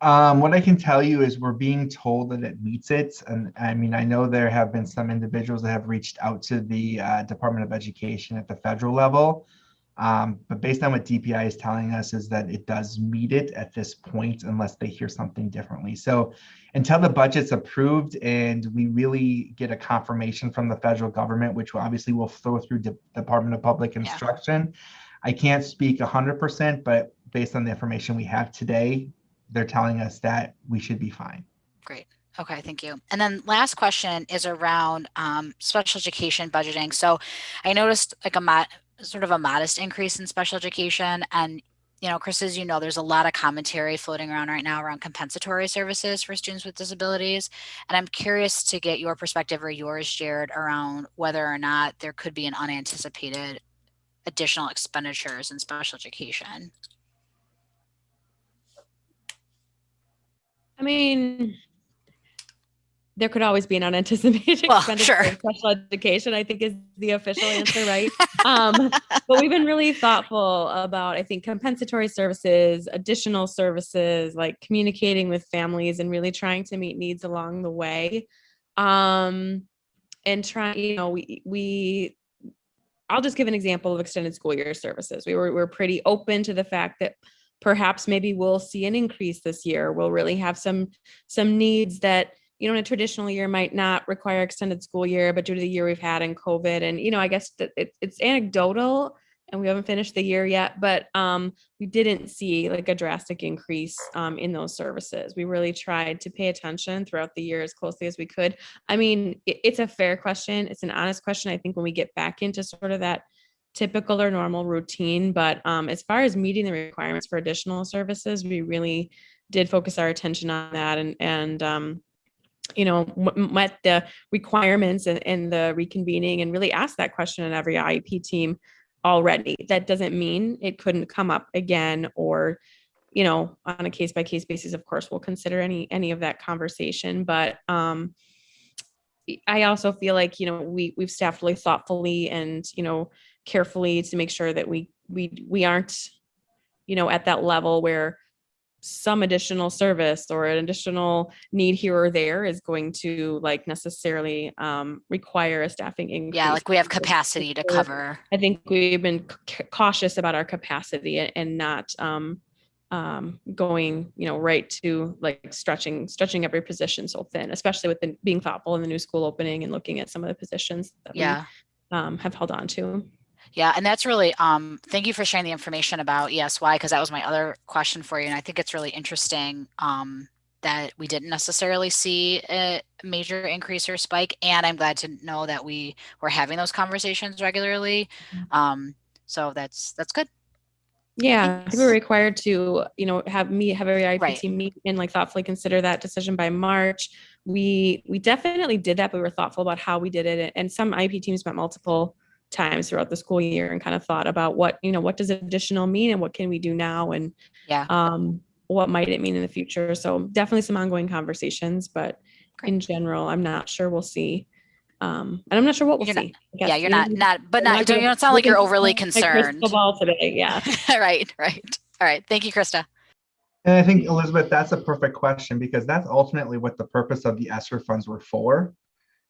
What I can tell you is we're being told that it meets it. And I mean, I know there have been some individuals that have reached out to the Department of Education at the federal level. But based on what DPI is telling us is that it does meet it at this point unless they hear something differently. So until the budget's approved and we really get a confirmation from the federal government, which obviously will flow through Department of Public Instruction, I can't speak 100%, but based on the information we have today, they're telling us that we should be fine.
Great. Okay, thank you. And then last question is around special education budgeting. So I noticed like sort of a modest increase in special education. And, you know, Chris, as you know, there's a lot of commentary floating around right now around compensatory services for students with disabilities. And I'm curious to get your perspective or yours, Jared, around whether or not there could be an unanticipated additional expenditures in special education.
I mean, there could always be an unanticipated expenditure in special education, I think is the official answer, right? But we've been really thoughtful about, I think, compensatory services, additional services, like communicating with families and really trying to meet needs along the way. And trying, you know, I'll just give an example of extended school year services. We're pretty open to the fact that perhaps maybe we'll see an increase this year. We'll really have some needs that, you know, in a traditional year might not require extended school year, but due to the year we've had in COVID, and, you know, I guess that it's anecdotal and we haven't finished the year yet, but we didn't see like a drastic increase in those services. We really tried to pay attention throughout the year as closely as we could. I mean, it's a fair question. It's an honest question. I think when we get back into sort of that typical or normal routine, but as far as meeting the requirements for additional services, we really did focus our attention on that and you know, met the requirements and the reconvening and really asked that question in every IEP team already. That doesn't mean it couldn't come up again, or, you know, on a case by case basis, of course, we'll consider any of that conversation. But I also feel like, you know, we've staffed really thoughtfully and, you know, carefully to make sure that we aren't, you know, at that level where some additional service or an additional need here or there is going to like necessarily require a staffing increase.
Yeah, like we have capacity to cover.
I think we've been cautious about our capacity and not going, you know, right to like stretching every position so thin, especially with being thoughtful in the new school opening and looking at some of the positions that we have held on to.
Yeah, and that's really, thank you for sharing the information about ESY, because that was my other question for you. And I think it's really interesting that we didn't necessarily see a major increase or spike. And I'm glad to know that we were having those conversations regularly. So that's good.
Yeah, I think we're required to, you know, have every IEP team meet and like thoughtfully consider that decision by March. We definitely did that, but we were thoughtful about how we did it. And some IEP teams met multiple times throughout the school year and kind of thought about what does additional mean and what can we do now, and what might it mean in the future. So definitely some ongoing conversations, but in general, I'm not sure we'll see. And I'm not sure what we'll see.
Yeah, you're not, you don't sound like you're overly concerned.
Crystal ball today, yeah.
Right. All right. Thank you, Krista.
And I think, Elizabeth, that's a perfect question, because that's ultimately what the purpose of the ESSER funds were for.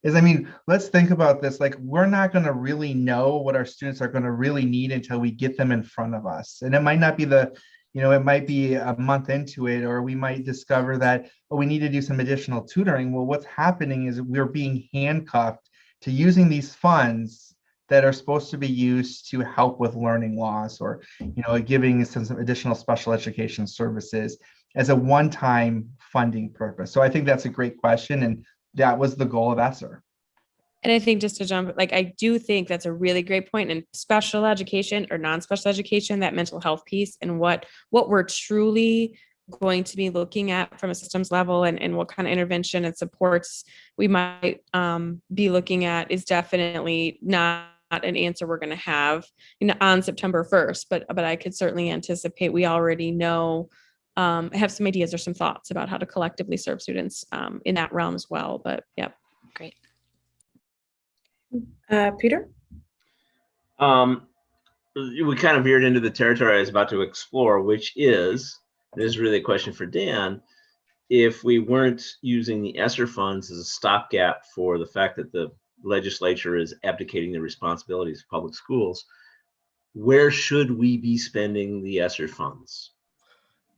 Let's think about this. Like, we're not going to really know what our students are going to really need until we get them in front of us. And it might not be it might be a month into it, or we might discover that, we need to do some additional tutoring. Well, what's happening is we're being handcuffed to using these funds that are supposed to be used to help with learning loss, or, giving some additional special education services as a one-time funding purpose. So I think that's a great question. And that was the goal of ESSER.
And I think, just to jump, I do think that's a really great point. In special education or non-special education, that mental health piece, and what we're truly going to be looking at from a systems level, and what kind of intervention and supports we might be looking at, is definitely not an answer we're going to have on September 1st. But I could certainly anticipate we already know, have some ideas or some thoughts about how to collectively serve students in that realm as well. But yep.
Great.
Peter?
We kind of veered into the territory I was about to explore, which is, this is really a question for Dan, if we weren't using the ESSER funds as a stopgap for the fact that the legislature is abdicating the responsibilities of public schools, where should we be spending the ESSER funds?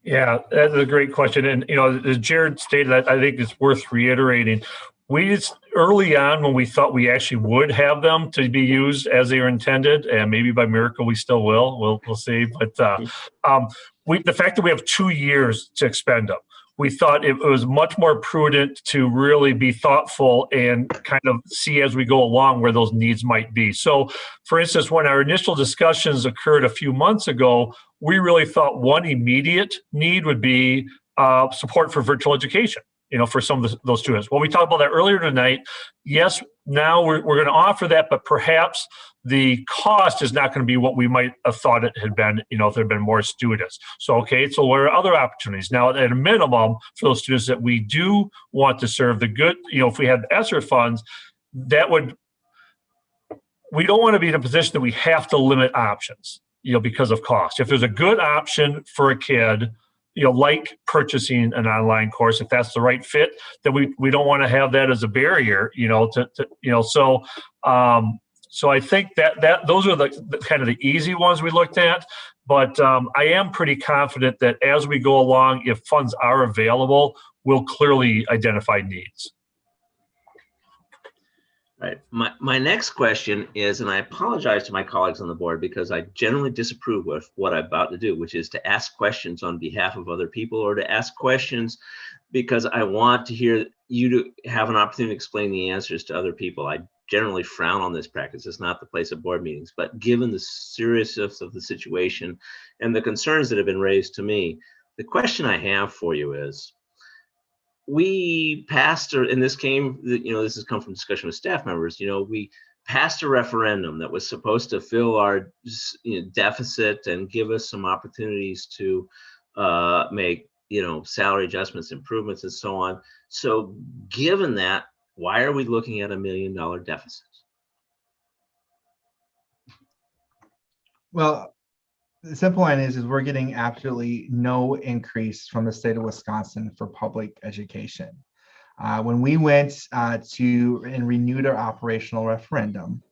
Yeah, that's a great question. And, as Jared stated, I think it's worth reiterating. We just, early on, when we thought we actually would have them to be used as they were intended, and maybe by miracle we still will, we'll see. But the fact that we have 2 years to expend them, we thought it was much more prudent to really be thoughtful and kind of see as we go along where those needs might be. So, for instance, when our initial discussions occurred a few months ago, we really thought one immediate need would be support for virtual education, for some of those students. Well, we talked about that earlier tonight. Yes, now we're going to offer that, but perhaps the cost is not going to be what we might have thought it had been, if there had been more students. So what are other opportunities? Now, at a minimum, for those students that we do want to serve, the good, if we had ESSER funds, we don't want to be in a position that we have to limit options, because of cost. If there's a good option for a kid, like purchasing an online course, if that's the right fit, then we don't want to have that as a barrier, so I think that those are the kind of the easy ones we looked at. But I am pretty confident that as we go along, if funds are available, we'll clearly identify needs.
Right. My next question is, and I apologize to my colleagues on the board because I generally disapprove with what I'm about to do, which is to ask questions on behalf of other people, or to ask questions because I want to hear you to have an opportunity to explain the answers to other people. I generally frown on this practice. It's not the place of board meetings, but given the seriousness of the situation and the concerns that have been raised to me, the question I have for you is, we passed, and this has come from discussion with staff members, we passed a referendum that was supposed to fill our deficit and give us some opportunities to make, salary adjustments, improvements, and so on. So given that, why are we looking at $1 million deficit?
Well, the simple line is we're getting absolutely no increase from the state of Wisconsin for public education. When we went and renewed our operational referendum,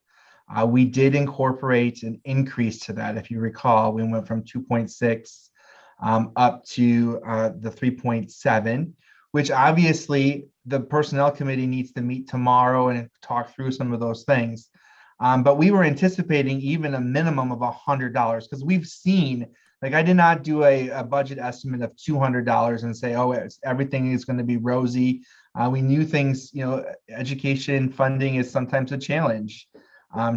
we did incorporate an increase to that. If you recall, we went from 2.6 up to the 3.7, which obviously the personnel committee needs to meet tomorrow and talk through some of those things. But we were anticipating even a minimum of $100, because we've seen, I did not do a budget estimate of $200 and say, everything is going to be rosy. We knew things, education funding is sometimes a challenge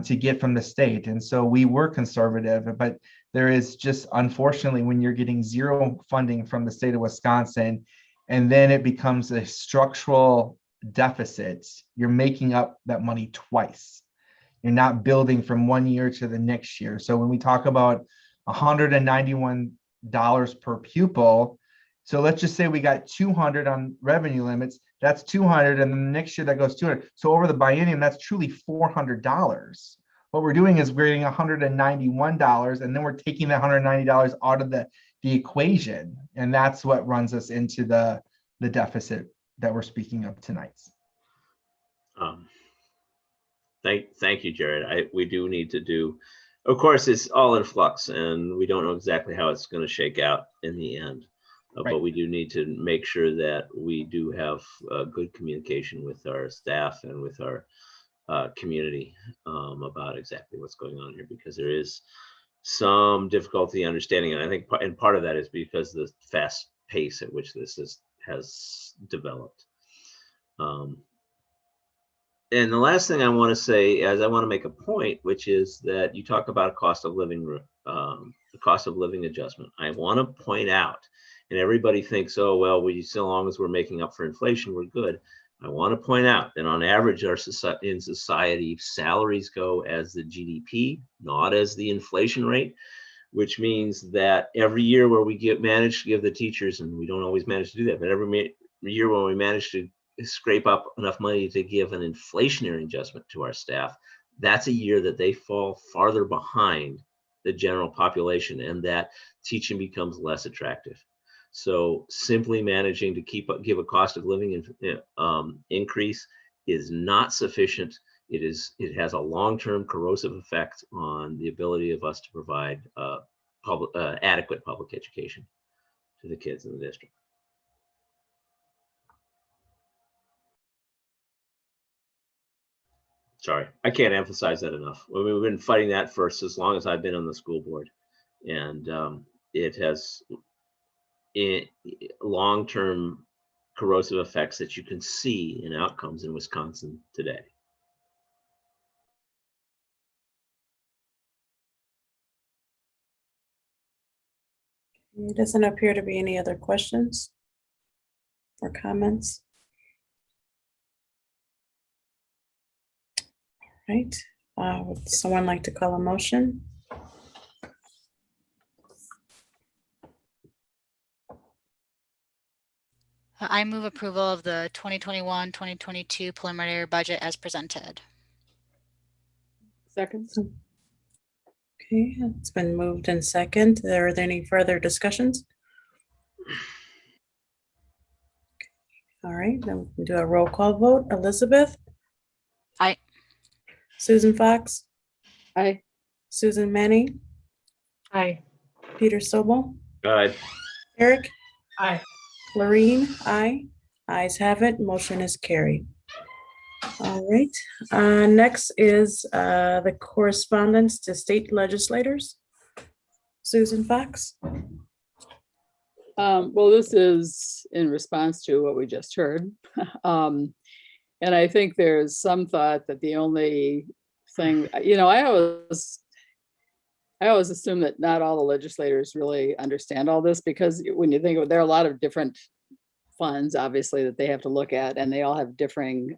to get from the state. And so we were conservative, but there is just, unfortunately, when you're getting zero funding from the state of Wisconsin, and then it becomes a structural deficit, you're making up that money twice. You're not building from one year to the next year. So when we talk about $191 per pupil, so let's just say we got 200 on revenue limits, that's 200, and then the next year that goes 200. So over the biennium, that's truly $400. What we're doing is we're getting $191, and then we're taking that $190 out of the equation. And that's what runs us into the deficit that we're speaking of tonight.
Thank you, Jared. We do need to do, of course, it's all in flux, and we don't know exactly how it's going to shake out in the end.
Right.
But we do need to make sure that we do have good communication with our staff and with our community about exactly what's going on here, because there is some difficulty understanding it. I think and part of that is because the fast pace at which this has developed. And the last thing I want to say is I want to make a point, which is that you talk about a cost of living, the cost of living adjustment. I want to point out, and everybody thinks, oh, well, so long as we're making up for inflation, we're good. I want to point out that on average, in society, salaries go as the GDP, not as the inflation rate, which means that every year where we manage to give the teachers, and we don't always manage to do that, but every year when we manage to scrape up enough money to give an inflationary adjustment to our staff, that's a year that they fall farther behind the general population, and that teaching becomes less attractive. So simply managing to give a cost of living increase is not sufficient. It has a long-term corrosive effect on the ability of us to provide adequate public education to the kids in the district. Sorry, I can't emphasize that enough. I mean, we've been fighting that for as long as I've been on the school board, and it has long-term corrosive effects that you can see in outcomes in Wisconsin today.
There doesn't appear to be any other questions or comments. All right, would someone like to call a motion?
I move approval of the 2021-2022 preliminary budget as presented.
Second.
Okay, it's been moved and second. Are there any further discussions? All right, then we can do a roll call vote. Elizabeth?
Aye.
Susan Fox?
Aye.
Susan Manning?
Aye.
Peter Sobel?
Aye.
Eric?
Aye.
Lorene? Aye. Ayes have it. Motion is carried. All right. Next is the correspondence to state legislators. Susan Fox?
Well, this is in response to what we just heard. And I think there's some thought that the only thing, I always assume that not all the legislators really understand all this, because when you think of it, there are a lot of different funds, obviously, that they have to look at, and they all have differing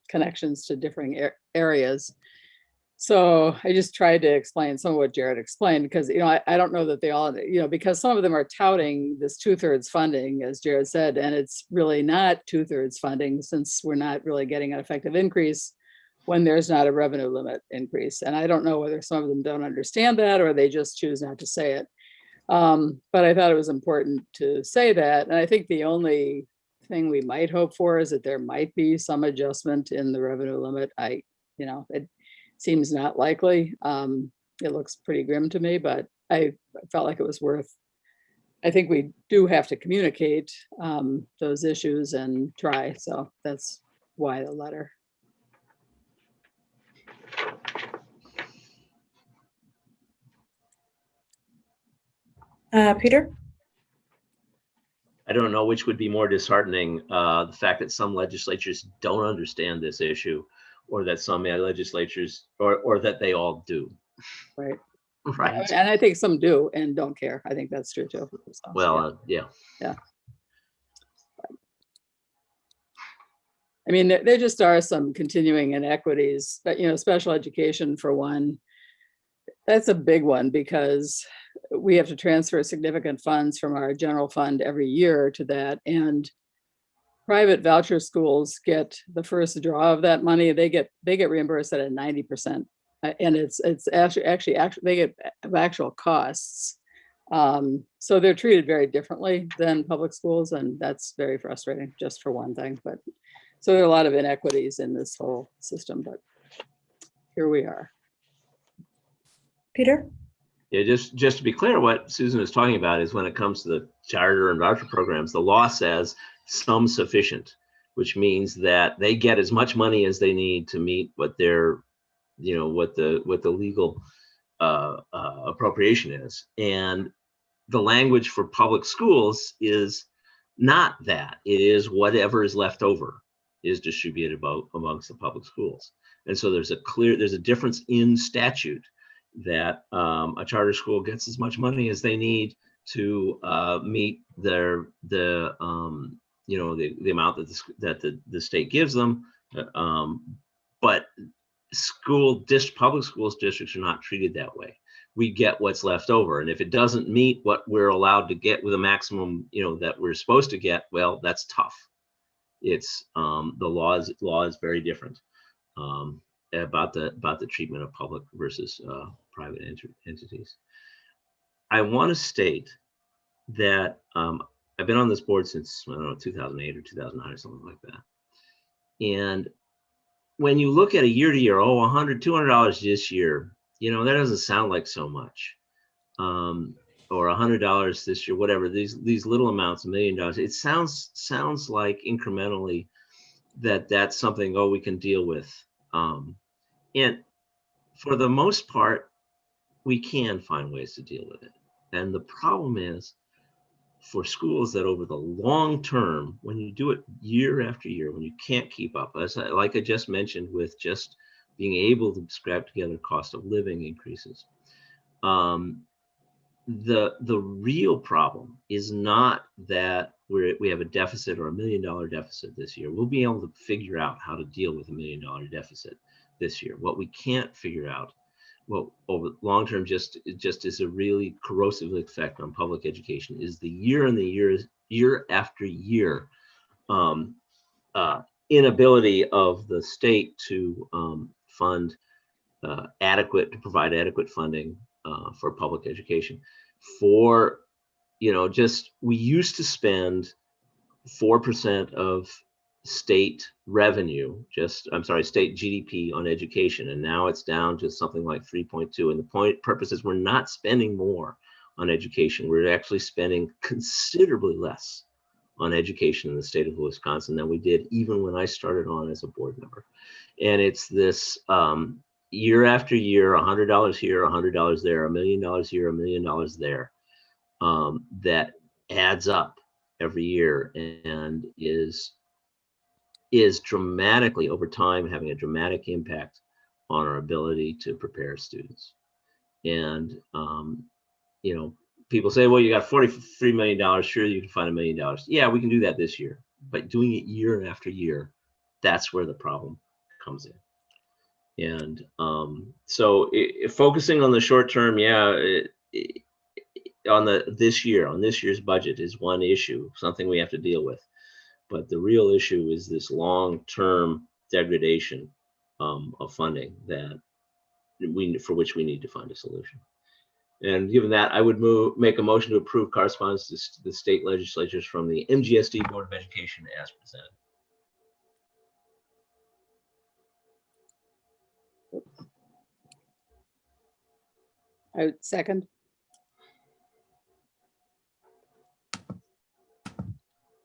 connections to differing areas. So I just tried to explain some of what Jared explained, because, I don't know that they all, because some of them are touting this 2/3 funding, as Jared said, and it's really not 2/3 funding, since we're not really getting an effective increase when there's not a revenue limit increase. And I don't know whether some of them don't understand that, or they just choose not to say it. But I thought it was important to say that. And I think the only thing we might hope for is that there might be some adjustment in the revenue limit. It seems not likely. It looks pretty grim to me, but I felt like it was worth, I think we do have to communicate those issues and try. So that's why the letter.
Peter?
I don't know which would be more disheartening, the fact that some legislatures don't understand this issue, or that some legislatures, or that they all do.
Right.
Right.
And I think some do and don't care. I think that's true too. So,
Well, yeah.
Yeah. I mean, there just are some continuing inequities, but, special education for one, that's a big one because we have to transfer significant funds from our general fund every year to that. And private voucher schools get the first draw of that money. They get reimbursed at a 90%. And it's actually they get actual costs. So they're treated very differently than public schools, and that's very frustrating, just for one thing. But so there are a lot of inequities in this whole system, but here we are.
Peter?
Yeah, just to be clear, what Susan is talking about is when it comes to the charter and voucher programs, the law says some sufficient, which means that they get as much money as they need to meet what their, what the legal appropriation is. And the language for public schools is not that. It is whatever is left over is distributed amongst the public schools. And so there's a difference in statute that a charter school gets as much money as they need to meet the amount that the state gives them. But public schools districts are not treated that way. We get what's left over, and if it doesn't meet what we're allowed to get with a maximum, that we're supposed to get, well, that's tough. It's the law is very different about the treatment of public versus private entities. I want to state that I've been on this board since, I don't know, 2008 or 2009 or something like that. And when you look at a year to year, $100, $200 this year, that doesn't sound like so much. Or $100 this year, whatever, these little amounts, $1 million, it sounds like incrementally that's something, we can deal with. And for the most part, we can find ways to deal with it. And the problem is for schools that over the long term, when you do it year after year, when you can't keep up, like I just mentioned, with just being able to scrap together cost of living increases. The real problem is not that we have a deficit or $1 million deficit this year. We'll be able to figure out how to deal with $1 million deficit this year. What we can't figure out, over long term, just is a really corrosive effect on public education, is the year after year inability of the state to provide adequate funding for public education. We used to spend 4% of state revenue, state GDP on education, and now it's down to something like 3.2. And the purpose is we're not spending more on education. We're actually spending considerably less on education in the state of Wisconsin than we did even when I started on as a board member. And it's this year after year, $100 here, $100 there, $1 million here, $1 million there, that adds up every year and is dramatically over time having a dramatic impact on our ability to prepare students. And people say, well, you got $43 million, sure, you can find $1 million. Yeah, we can do that this year, but doing it year after year, that's where the problem comes in. And so focusing on the short term, on this year's budget is one issue, something we have to deal with. But the real issue is this long-term degradation of funding for which we need to find a solution. And given that, I would make a motion to approve correspondence to the state legislatures from the MGSD Board of Education as presented.
I would second.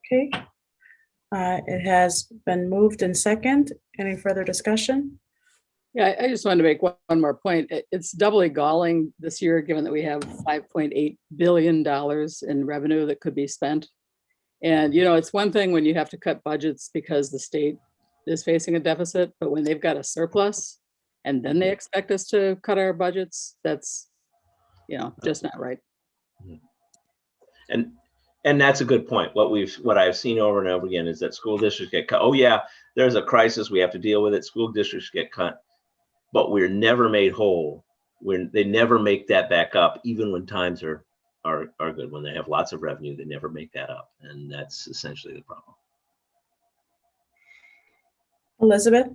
Okay. It has been moved and second. Any further discussion?
Yeah, I just wanted to make one more point. It's doubly galling this year, given that we have $5.8 billion in revenue that could be spent. And, it's one thing when you have to cut budgets because the state is facing a deficit, but when they've got a surplus and then they expect us to cut our budgets, that's, just not right.
And And that's a good point. What I've seen over and over again is that school districts get cut. Oh yeah, there's a crisis, we have to deal with it. School districts get cut, but we're never made whole. They never make that back up, even when times are good. When they have lots of revenue, they never make that up, and that's essentially the problem.
Elizabeth?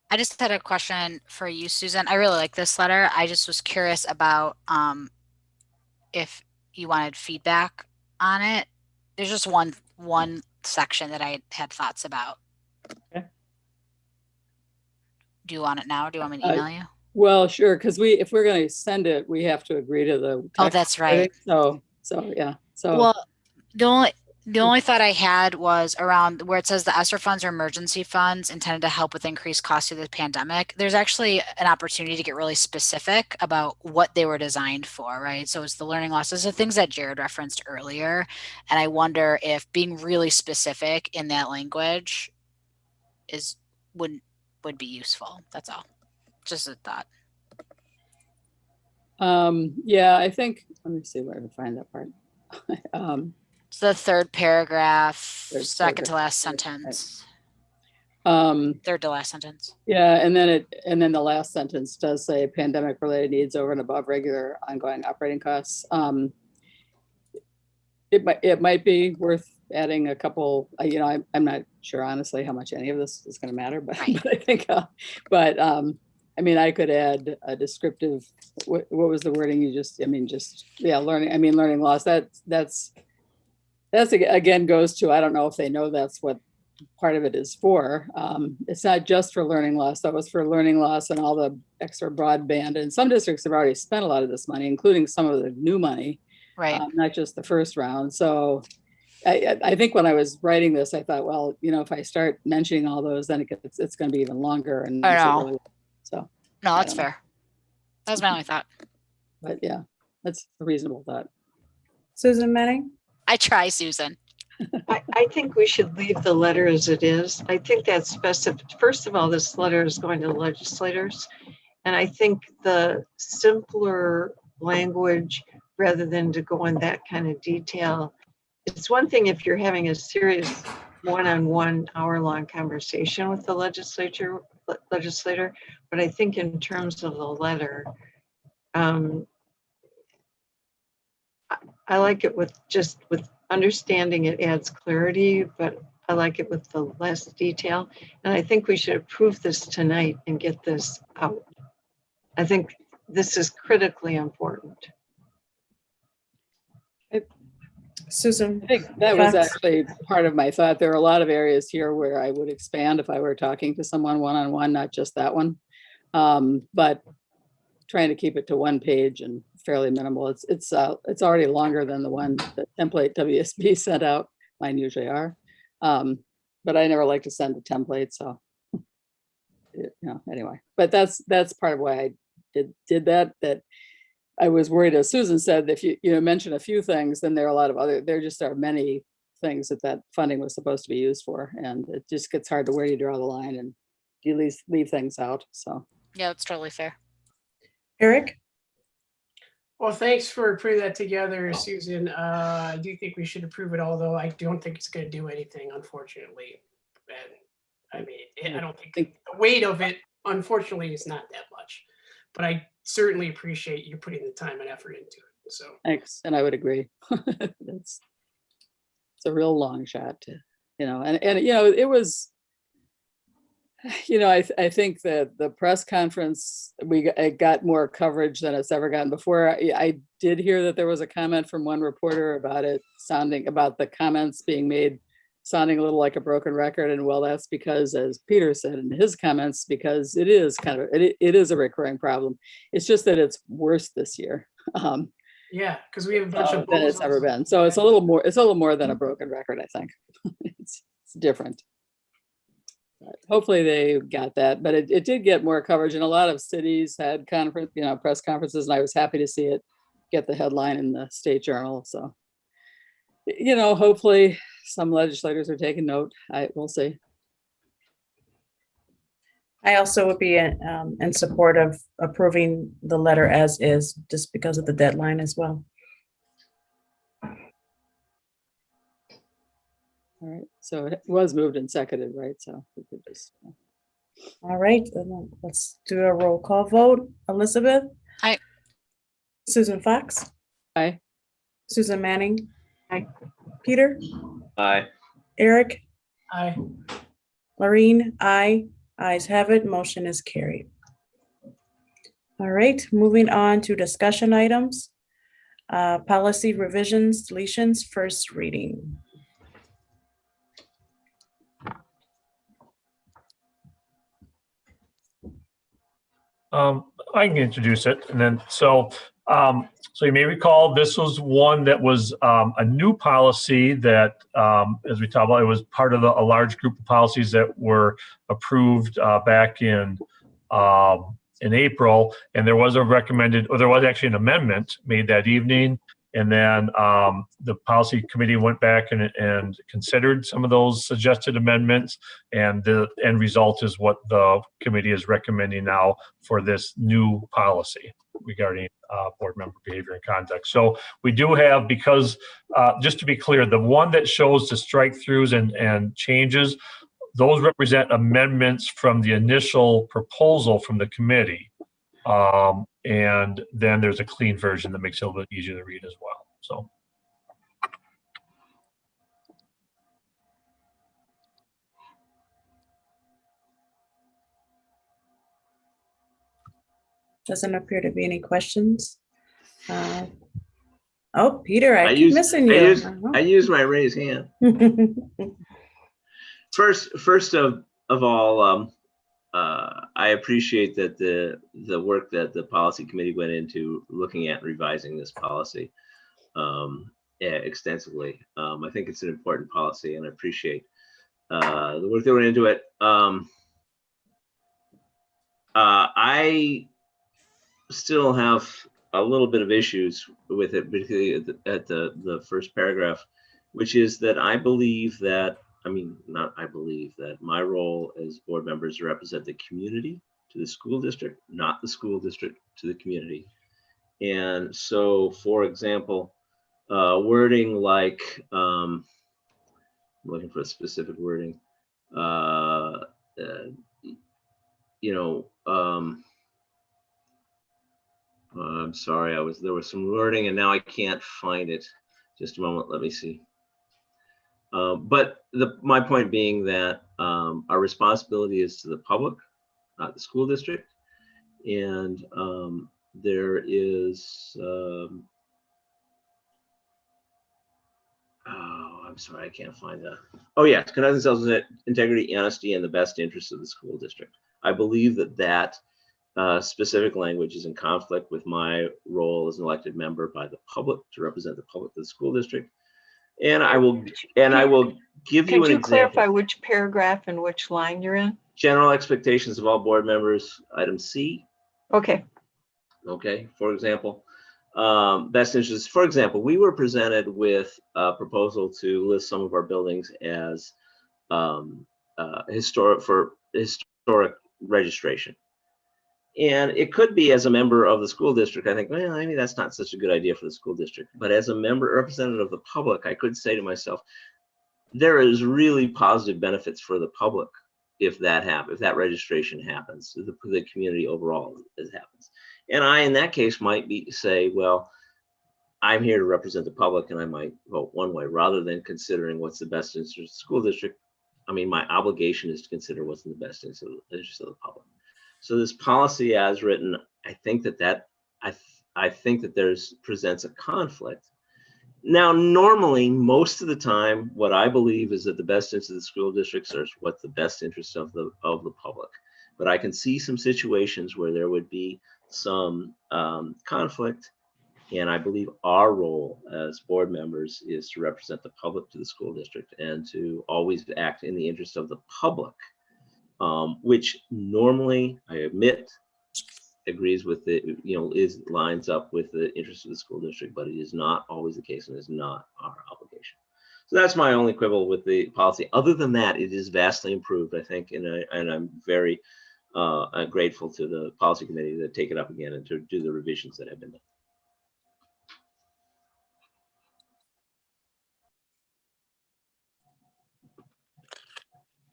I just had a question for you, Susan. I really like this letter. I just was curious about if you wanted feedback on it. There's just one section that I had thoughts about.
Okay.
Do you want it now, or do you want me to email you?
Well, sure, because if we're going to send it, we have to agree to the
Oh,
text,
that's
I think.
right.
So yeah. So
Well, the only thought I had was around where it says the ESSER funds are emergency funds intended to help with increased costs of the pandemic. There's actually an opportunity to get really specific about what they were designed for, right? So it's the learning losses, the things that Jared referenced earlier. And I wonder if being really specific in that language would be useful. That's all. Just a thought.
yeah, I think, let me see where I can find that part.
It's the third paragraph,
Third
second to
paragraph,
last sentence,
um,
third to last sentence.
yeah, and then the last sentence does say pandemic related needs over and above regular ongoing operating costs. It might be worth adding a couple, you know, I'm not sure honestly how much any of this is going to matter, but,
Right.
but I think, I mean, I could add a descriptive, what was the wording you just, yeah, learning loss. That's again goes to, I don't know if they know that's what part of it is for. It's not just for learning loss. That was for learning loss and all the extra broadband. And some districts have already spent a lot of this money, including some of the new money,
Right.
not just the first round. So I think when I was writing this, I thought, well, you know, if I start mentioning all those, then it's going to be even longer. And
I know.
really, so
No,
I
that's
don't know.
fair. That was my only thought.
But yeah, that's a reasonable thought.
Susan Manning?
I try, Susan.
I think we should leave the letter as it is. I think that's specific. First of all, this letter is going to legislators. And I think the simpler language, rather than to go in that kind of detail, it's one thing if you're having a serious one-on-one hour-long conversation with the legislator, but I think in terms of the letter, I like it with understanding it adds clarity, but I like it with the less detail. And I think we should approve this tonight and get this out. I think this is critically important.
Susan?
I think that was
Facts.
actually part of my thought. There are a lot of areas here where I would expand if I were talking to someone one-on-one, not just that one. But trying to keep it to one page and fairly minimal. It's already longer than the one that template WSB sent out. Mine usually are. But I never like to send a template, so you know, anyway. But that's part of why I did that. That I was worried, as Susan said, if you mention a few things, then there are a lot of there just are many things that funding was supposed to be used for, and it just gets hard to where you draw the line and you leave things out. So
Yeah, that's totally fair.
Eric?
Well, thanks for putting that together, Susan. I do think we should approve it, although I don't think it's going to do anything, unfortunately. And I mean, I don't think the weight of it, unfortunately, is not that much. But I certainly appreciate you putting the time and effort into it. So
thanks, and I would agree. It's a real long shot, and it was. I think that the press conference, it got more coverage than it's ever gotten before. I did hear that there was a comment from one reporter about the comments being made sounding a little like a broken record. And well, that's because, as Peter said in his comments, because it is it is a recurring problem. It's just that it's worse this year.
yeah, because we have a bunch of
than it's ever been. So it's a little more than a broken record, I think. It's different. Hopefully they got that, but it did get more coverage, and a lot of cities had press conferences, and I was happy to see it get the headline in the state journal. So, hopefully some legislators are taking note. We'll see.
I also would be in support of approving the letter as is, just because of the deadline as well.
All right, so it was moved and seconded, right? So we could just.
All right, then let's do a roll call vote. Elizabeth?
Aye.
Susan Fox?
Aye.
Susan Manning?
Aye.
Peter?
Aye.
Eric?
Aye.
Laureen? Aye. Ayes have it. Motion is carried. All right, moving on to discussion items. Policy revisions, deletions, first reading.
I can introduce it, and then so you may recall this was one that was a new policy that, as we talked about, it was part of a large group of policies that were approved back in April, and there was actually an amendment made that evening. And then the policy committee went back and considered some of those suggested amendments, and the end result is what the committee is recommending now for this new policy regarding board member behavior and conduct. So we do have, because just to be clear, the one that shows the strike-throughs and changes, those represent amendments from the initial proposal from the committee. And then there's a clean version that makes it a little bit easier to read as well. So.
Doesn't appear to be any questions. Oh, Peter, I keep missing you.
I use my raised hand. First of all, I appreciate that the work that the policy committee went into looking at revising this policy extensively. I think it's an important policy, and I appreciate the work that went into it. I still have a little bit of issues with it, particularly at the first paragraph, which is that I believe that, that my role as board members is to represent the community to the school district, not the school district to the community. And so, for example, wording like, I'm looking for a specific wording, I'm sorry, there was some wording and now I can't find it. Just a moment, let me see. But my point being that our responsibility is to the public, not the school district. And there is, I'm sorry, I can't find that. Oh yeah, conduct themselves with integrity, honesty, and the best interest of the school district. I believe that specific language is in conflict with my role as an elected member by the public to represent the public of the school district. And I will give you an example.
Could you clarify which paragraph and which line you're in?
General expectations of all board members, item C.
Okay.
Okay, for example, best interests. For example, we were presented with a proposal to list some of our buildings as historic registration. And it could be, as a member of the school district, I think, well, maybe that's not such a good idea for the school district. But as a representative of the public, I could say to myself, there is really positive benefits for the public if that happens, if that registration happens, the community overall happens. And I, in that case, might say, well, I'm here to represent the public, and I might vote one way rather than considering what's the best interest of the school district. I mean, my obligation is to consider what's in the best interest of the public. So this policy as written, I think that presents a conflict. Now, normally, most of the time, what I believe is that the best interest of the school districts are what's the best interest of the public. But I can see some situations where there would be some conflict, and I believe our role as board members is to represent the public to the school district and to always act in the interest of the public. Which normally, I admit, agrees with lines up with the interest of the school district, but it is not always the case and is not our obligation. So that's my only quibble with the policy. Other than that, it is vastly improved, I think, and I'm very grateful to the policy committee to take it up again and to do the revisions that have been done.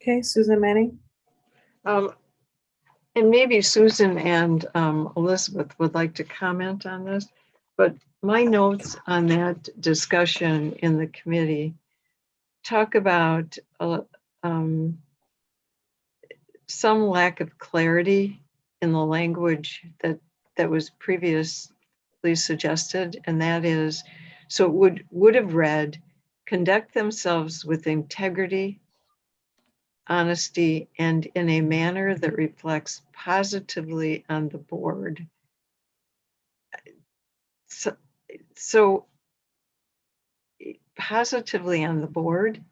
Okay, Susan Manning.
And maybe Susan and Elizabeth would like to comment on this, but my notes on that discussion in the committee talk about some lack of clarity in the language that was previously suggested, and that is, so it would have read, conduct themselves with integrity, honesty, and in a manner that reflects positively on the board. So positively on the board,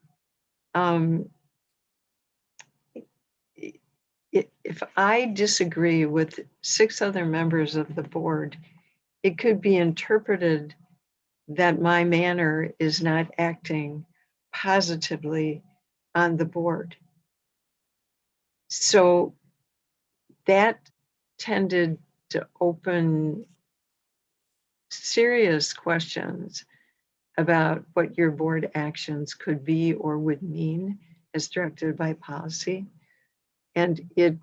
if I disagree with 6 other members of the board, it could be interpreted that my manner is not acting positively on the board. So that tended to open serious questions about what your board actions could be or would mean as directed by policy. And it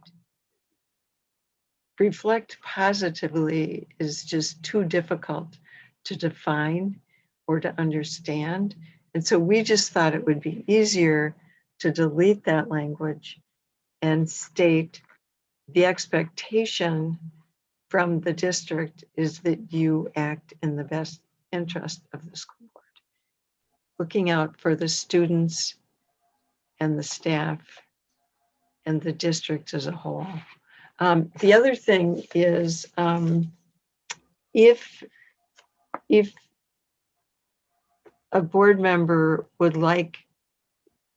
reflect positively is just too difficult to define or to understand. And so we just thought it would be easier to delete that language and state the expectation from the district is that you act in the best interest of the school board, looking out for the students and the staff and the district as a whole. The other thing is if a board member would like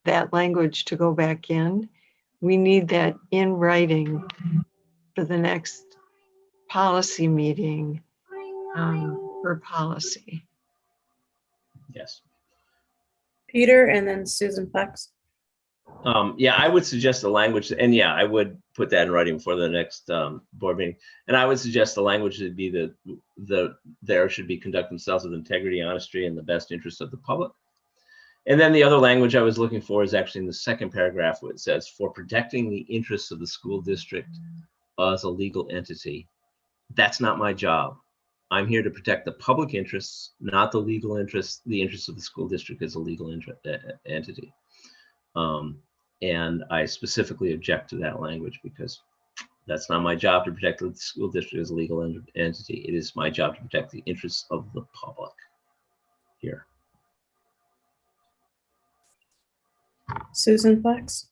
that language to go back in, we need that in writing for the next policy meeting for policy.
Yes.
Peter and then Susan Fox.
Yeah, I would suggest the language, and yeah, I would put that in writing for the next board meeting. And I would suggest the language should be there should be conduct themselves with integrity, honesty, and the best interest of the public. And then the other language I was looking for is actually in the second paragraph where it says, for protecting the interests of the school district as a legal entity. That's not my job. I'm here to protect the public interests, not the legal interests, the interests of the school district as a legal entity. And I specifically object to that language because that's not my job to protect the school district as a legal entity. It is my job to protect the interests of the public here.
Susan Fox.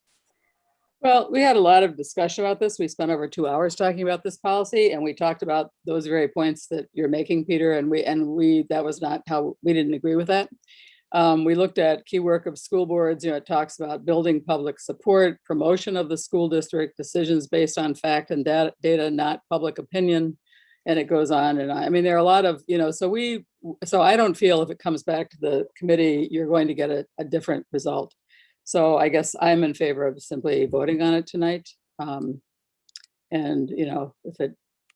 Well, we had a lot of discussion about this. We spent over 2 hours talking about this policy, and we talked about those very points that you're making, Peter, and we that was not how we didn't agree with that. We looked at key work of school boards. It talks about building public support, promotion of the school district, decisions based on fact and data, not public opinion. And it goes on and on. I mean, there are a lot of, so I don't feel if it comes back to the committee, you're going to get a different result. So I guess I'm in favor of simply voting on it tonight. And, if it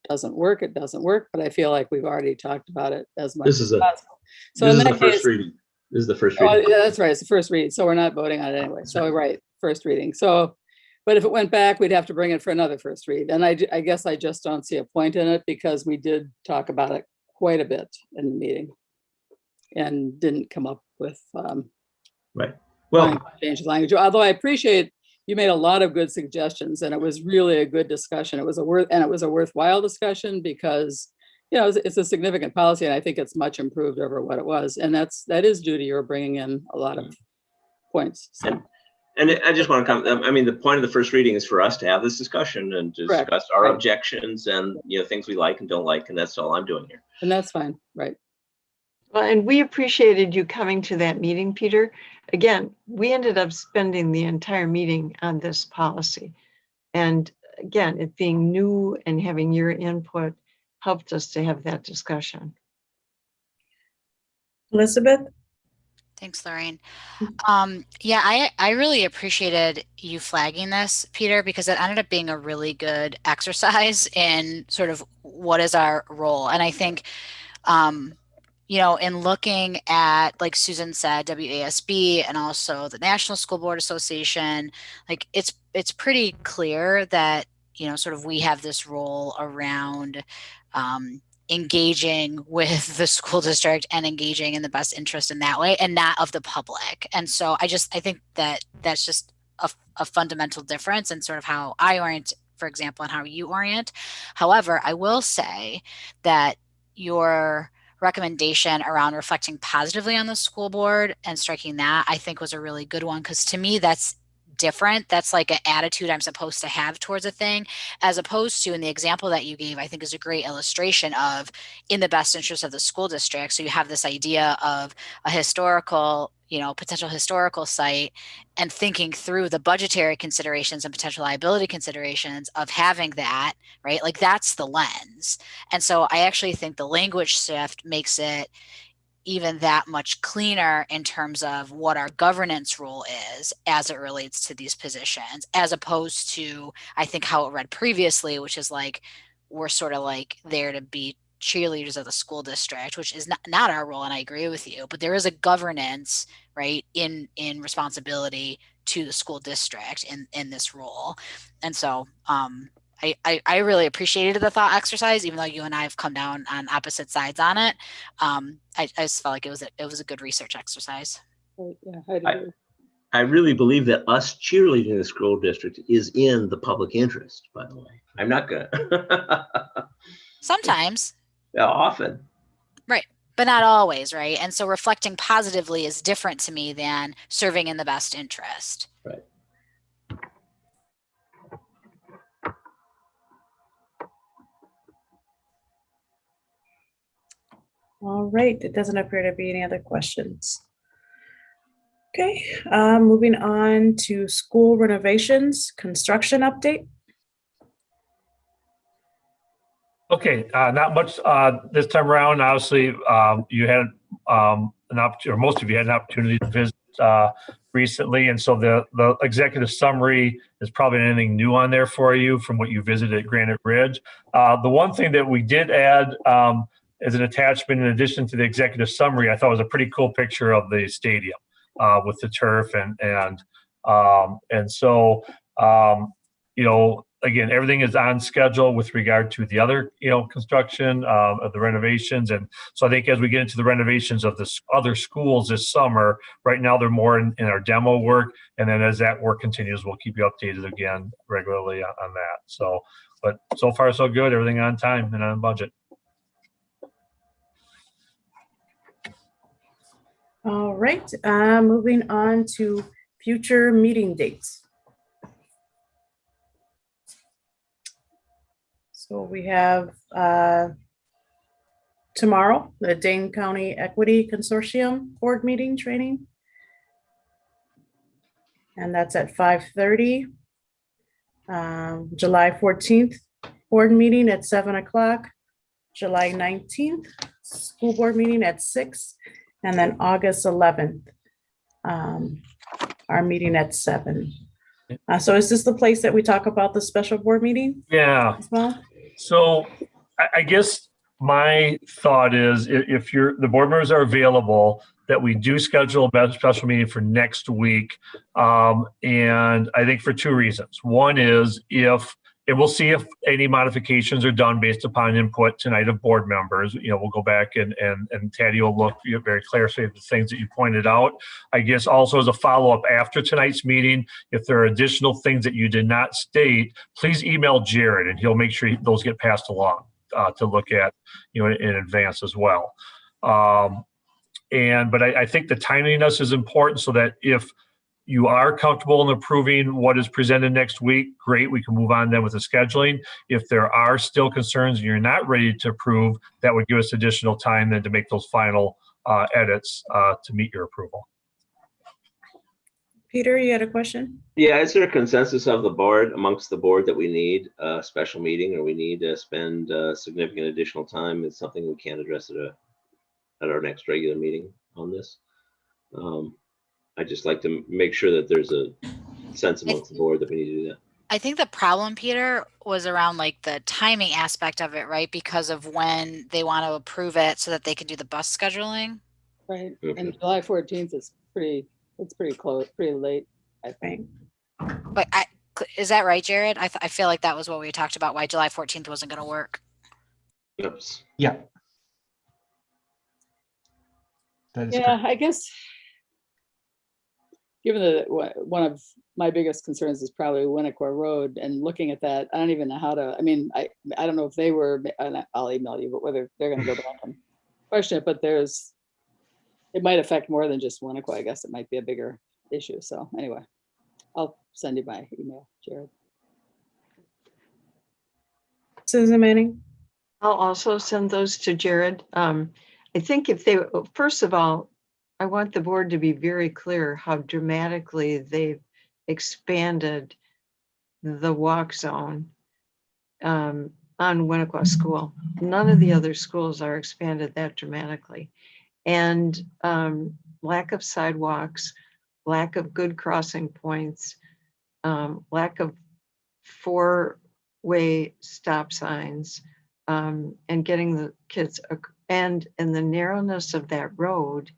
doesn't work, it doesn't work. But I feel like we've already talked about it as much as possible. So
this is the first reading. This is the first reading.
Oh, yeah, that's right. It's the first reading. So we're not voting on it anyway. So right, first reading. So, but if it went back, we'd have to bring it for another first read. And I guess I just don't see a point in it because we did talk about it quite a bit in the meeting and didn't come up with
right. Well,
change the language. Although I appreciate you made a lot of good suggestions and it was really a good discussion. It was a worthwhile discussion because it's a significant policy, and I think it's much improved over what it was. And that is due to your bringing in a lot of points. So.
And I just want to comment. I mean, the point of the first reading is for us to have this discussion and to discuss our objections and things we like and don't like, and that's all I'm doing here.
And that's fine, right?
Well, and we appreciated you coming to that meeting, Peter. Again, we ended up spending the entire meeting on this policy, and again, it being new and having your input helped us to have that discussion.
Elizabeth?
Thanks, Lorraine. Yeah, I really appreciated you flagging this, Peter, because it ended up being a really good exercise in sort of what is our role. And I think you know, in looking at, like Susan said, WASB and also the National School Board Association, like it's pretty clear that, you know, sort of we have this role around engaging with the school district and engaging in the best interest in that way and not of the public. And so I think that that's just a fundamental difference in sort of how I orient, for example, and how you orient. However, I will say that your recommendation around reflecting positively on the school board and striking that, I think was a really good one, because to me that's different. That's like an attitude I'm supposed to have towards a thing, as opposed to, in the example that you gave, I think is a great illustration of in the best interest of the school district. So you have this idea of a historical, you know, potential historical site, and thinking through the budgetary considerations and potential liability considerations of having that, right? Like that's the lens. And so I actually think the language shift makes it even that much cleaner in terms of what our governance role is as it relates to these positions, as opposed to, I think, how it read previously, which is like, we're sort of like there to be cheerleaders of the school district, which is not our role. And I agree with you, but there is a governance, right, in responsibility to the school district in this role. And so, I really appreciated the thought exercise, even though you and I have come down on opposite sides on it. I just felt like it was a good research exercise.
Yeah,
I really believe that us cheerleading the school district is in the public interest, by the way. I'm not gonna.
Sometimes.
Yeah, often.
Right. But not always, right? And so reflecting positively is different to me than serving in the best interest.
Right.
All right, it doesn't appear to be any other questions. Okay, moving on to school renovations, construction update.
Okay, not much this time around. Obviously, you had an opportunity, or most of you had an opportunity to visit recently, and so the executive summary is probably anything new on there for you from what you visited at Granite Ridge. The one thing that we did add as an attachment, in addition to the executive summary, I thought was a pretty cool picture of the stadium with the turf and so you know. Again, everything is on schedule with regard to the other, you know, construction of the renovations. And so I think as we get into the renovations of the other schools this summer, right now they're more in our demo work. And then as that work continues, we'll keep you updated again regularly on that. So, but so far so good, everything on time and on budget.
All right, moving on to future meeting dates. So we have tomorrow, the Dane County Equity Consortium Board Meeting Training. And that's at 5:30. July 14th, board meeting at 7 o'clock. July 19th, school board meeting at 6. And then August 11th, our meeting at 7. So is this the place that we talk about the special board meeting?
Yeah.
As well?
So I guess my thought is if the board members are available, that we do schedule a special meeting for next week. And I think for two reasons. One is we'll see if any modifications are done based upon input tonight of board members. You know, we'll go back and Taddy will look very closely at the things that you pointed out. I guess also as a follow-up after tonight's meeting, if there are additional things that you did not state, please email Jared and he'll make sure those get passed along to look at, you know, in advance as well. But I think the timeliness is important so that if you are comfortable in approving what is presented next week, great, we can move on then with the scheduling. If there are still concerns and you're not ready to approve, that would give us additional time then to make those final edits to meet your approval.
Peter, you had a question?
Yeah, is there a consensus of the board, amongst the board, that we need a special meeting or we need to spend significant additional time? It's something we can't address at our next regular meeting on this. I'd just like to make sure that there's a sense amongst the board that we need to do that.
I think the problem, Peter, was around like the timing aspect of it, right? Because of when they want to approve it so that they can do the bus scheduling.
Right,
Okay.
and July 14th is it's pretty close, pretty late, I think.
But is that right, Jared? I feel like that was what we talked about, why July 14th wasn't going to work.
Oops.
Yeah. That is
Yeah,
correct.
I guess, given that one of my biggest concerns is probably Winnico Road, and looking at that, I don't even know how to, I mean, I don't know if they were, and I'll email you, but whether they're gonna go back and question it, but it might affect more than just Winnico. I guess it might be a bigger issue. So anyway, I'll send you my email, Jared.
Susan Manning?
I'll also send those to Jared. I think if they, first of all, I want the board to be very clear how dramatically they've expanded the walk zone on Winnequa School. None of the other schools are expanded that dramatically. And lack of sidewalks, lack of good crossing points, lack of four-way stop signs, and getting the kids, and the narrowness of that road.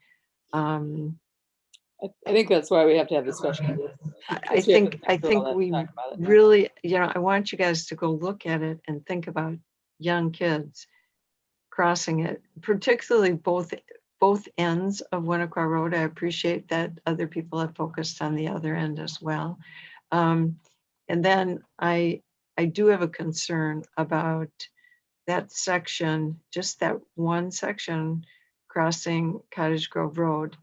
I think that's why we have to have this discussion.
I think we really, I want you guys to go look at it and think about young kids crossing it, particularly both ends of Winnequa Road. I appreciate that other people have focused on the other end as well. And then I do have a concern about that section, just that one section crossing Cottage Grove Road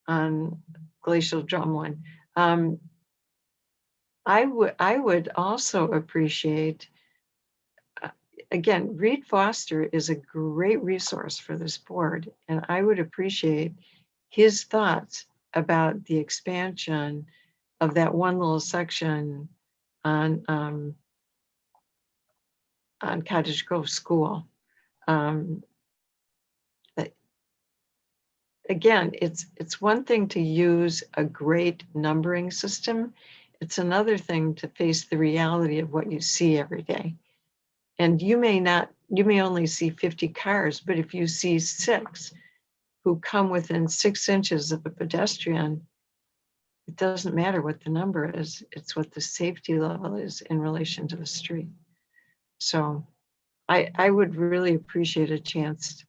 on Glacial Drumlin. I would also appreciate, again, Reed Foster is a great resource for this board, and I would appreciate his thoughts about the expansion of that one little section on Cottage Grove School. Again, it's one thing to use a great numbering system. It's another thing to face the reality of what you see every day. And you may only see 50 cars, but if you see 6 who come within 6 inches of a pedestrian, it doesn't matter what the number is, it's what the safety level is in relation to the street. So I would really appreciate a chance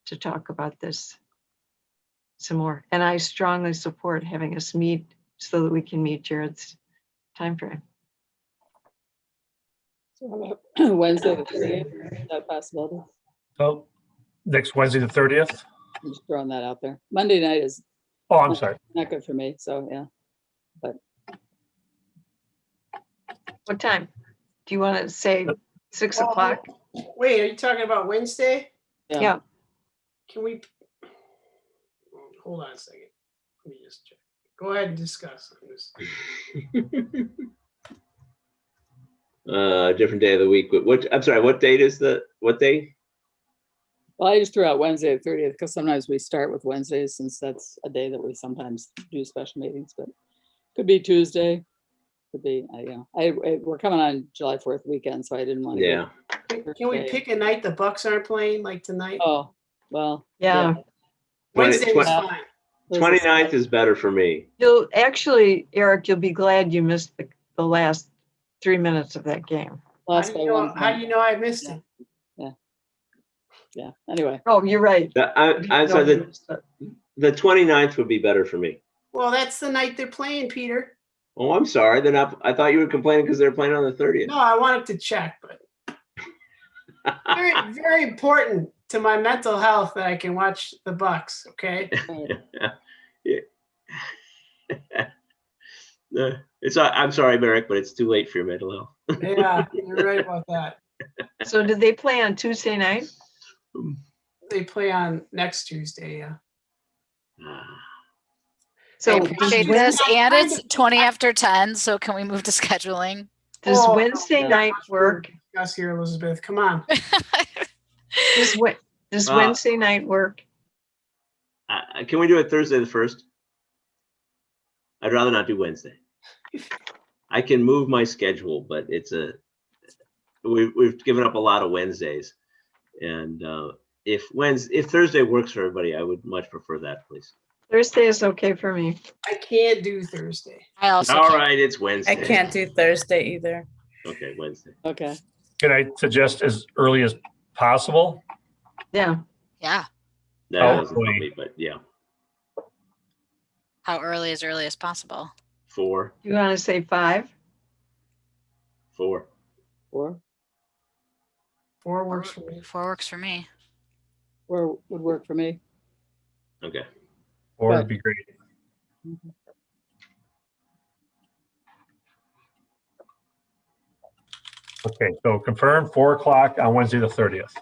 to talk about this some more. And I strongly support having us meet so that we can meet Jared's timeframe.
So Wednesday the 30th, is that possibility?
Oh, next Wednesday, the 30th?
I'm just throwing that out there. Monday night is
Oh, I'm sorry.
not good for me, so yeah. But
What time? Do you want to say 6 o'clock?
Wait, are you talking about Wednesday?
Yeah.
Can we, hold on a second. Let me just check. Go ahead and discuss.
Different day of the week. I'm sorry, what date is what day?
well, I just threw out Wednesday the 30th because sometimes we start with Wednesdays since that's a day that we sometimes do special meetings, but could be Tuesday. Could be, we're coming on July 4th weekend, so I didn't want to.
Yeah.
Can we pick a night the Bucks aren't playing, like tonight?
Oh, well.
Yeah.
Wednesday is fine.
29th is better for me.
You'll actually, Eric, you'll be glad you missed the last 3 minutes of that game.
How do you know I missed it?
Yeah, anyway.
Oh, you're right.
I'm sorry, the 29th would be better for me.
Well, that's the night they're playing, Peter.
Oh, I'm sorry. I thought you were complaining because they're playing on the 30th.
No, I wanted to check, but very, very important to my mental health that I can watch the Bucks. Okay.
Yeah. I'm sorry, Merrick, but it's too late for your mental health.
Yeah, you're right about that.
So did they play on Tuesday night?
They play on next Tuesday. Yeah.
So
I appreciate this, and it's 20 after 10. So can we move to scheduling?
Does Wednesday night work?
Us here, Elizabeth. Come on.
Does Wednesday night work?
Can we do it Thursday the 1st? I'd rather not do Wednesday. I can move my schedule, but we've given up a lot of Wednesdays. And if Thursday works for everybody, I would much prefer that, please.
Thursday is okay for me.
I can't do Thursday.
I also
All
can't.
right, it's Wednesday.
I can't do Thursday either.
Okay, Wednesday.
Okay.
Can I suggest as early as possible?
Yeah.
Yeah.
That doesn't help me, but yeah.
How early as possible?
4.
You want to say 5?
4.
4
works for me.
4 works for me.
4 would work for me.
Okay.
4 would be great. Okay, so confirm 4 o'clock on Wednesday the 30th.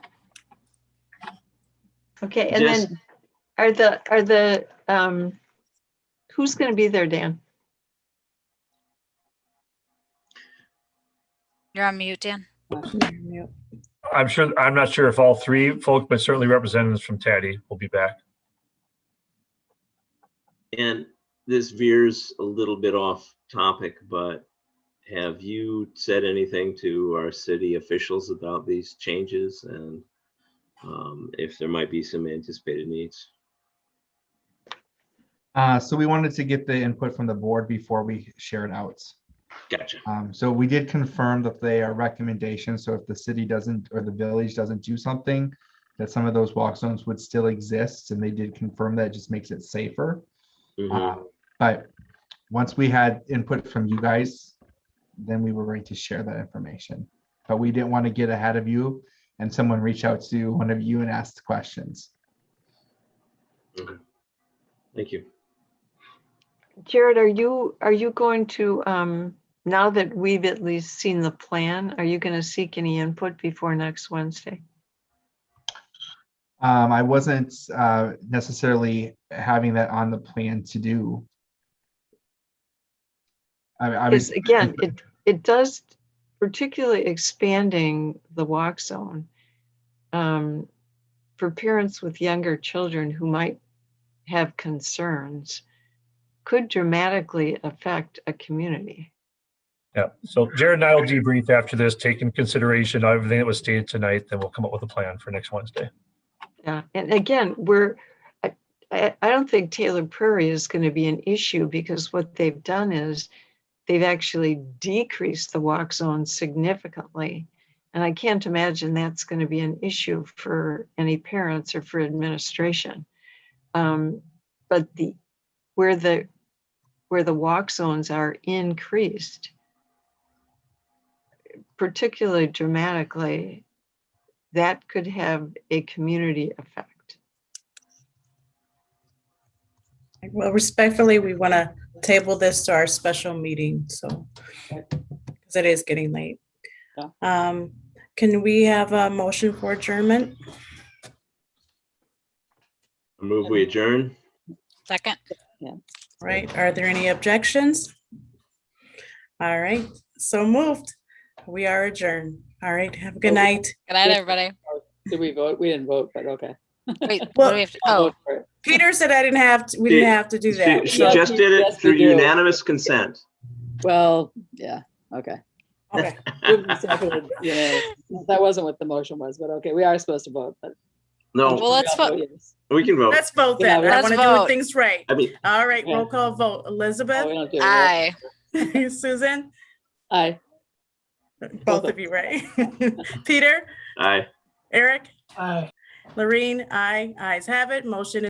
Okay, and then are the who's going to be there, Dan?
You're on mute, Dan.
I'm not sure if all 3 folks, but certainly representatives from TADDY will be back.
And this veers a little bit off topic, but have you said anything to our city officials about these changes and if there might be some anticipated needs?
So we wanted to get the input from the board before we share it out.
Gotcha.
So we did confirm that they are recommendations. So if the city doesn't, or the village doesn't do something, that some of those walk zones would still exist. And they did confirm that. It just makes it safer. But once we had input from you guys, then we were going to share that information. But we didn't want to get ahead of you and someone reach out to one of you and ask questions.
Okay. Thank you.
Jared, are you going to now that we've at least seen the plan, are you going to seek any input before next Wednesday?
I wasn't necessarily having that on the plan to do. I was
again, it does, particularly expanding the walk zone for parents with younger children who might have concerns, could dramatically affect a community.
Yeah, so Jared and I will debrief after this, take in consideration everything that was stated tonight, then we'll come up with a plan for next Wednesday.
Yeah, and again, I don't think Taylor Prairie is going to be an issue because what they've done is they've actually decreased the walk zone significantly. And I can't imagine that's going to be an issue for any parents or for administration. But where the walk zones are increased, particularly dramatically, that could have a community effect.
Well, respectfully, we want to table this to our special meeting, so because it is getting late. Can we have a motion for adjournment?
Move we adjourn.
Second.
Yeah.
Right, are there any objections? All right, so moved. We are adjourned. All right, have a good night.
Good night, everybody.
Did we vote? We didn't vote, but okay.
Wait,
Well,
what do we have to, oh,
Peter said I didn't have to, we didn't have to do that.
She
so-
just did it
Yes,
through
we do.
unanimous consent.
Well, yeah, okay.
Okay,
Yeah, that wasn't what the motion was, but okay, we are supposed to vote, but.
No,
well, let's vote.
Yes.
we can vote.
let's vote then.
Yeah,
I
let's
want to do
vote.
things right.
I mean,
All right,
Yeah.
roll call vote.
Oh,
Elizabeth,
we don't do it.
Aye.
Susan,
Aye.
both of you, right? Peter,
aye.
Eric,
Aye.
Lorene, ayes have it. Motion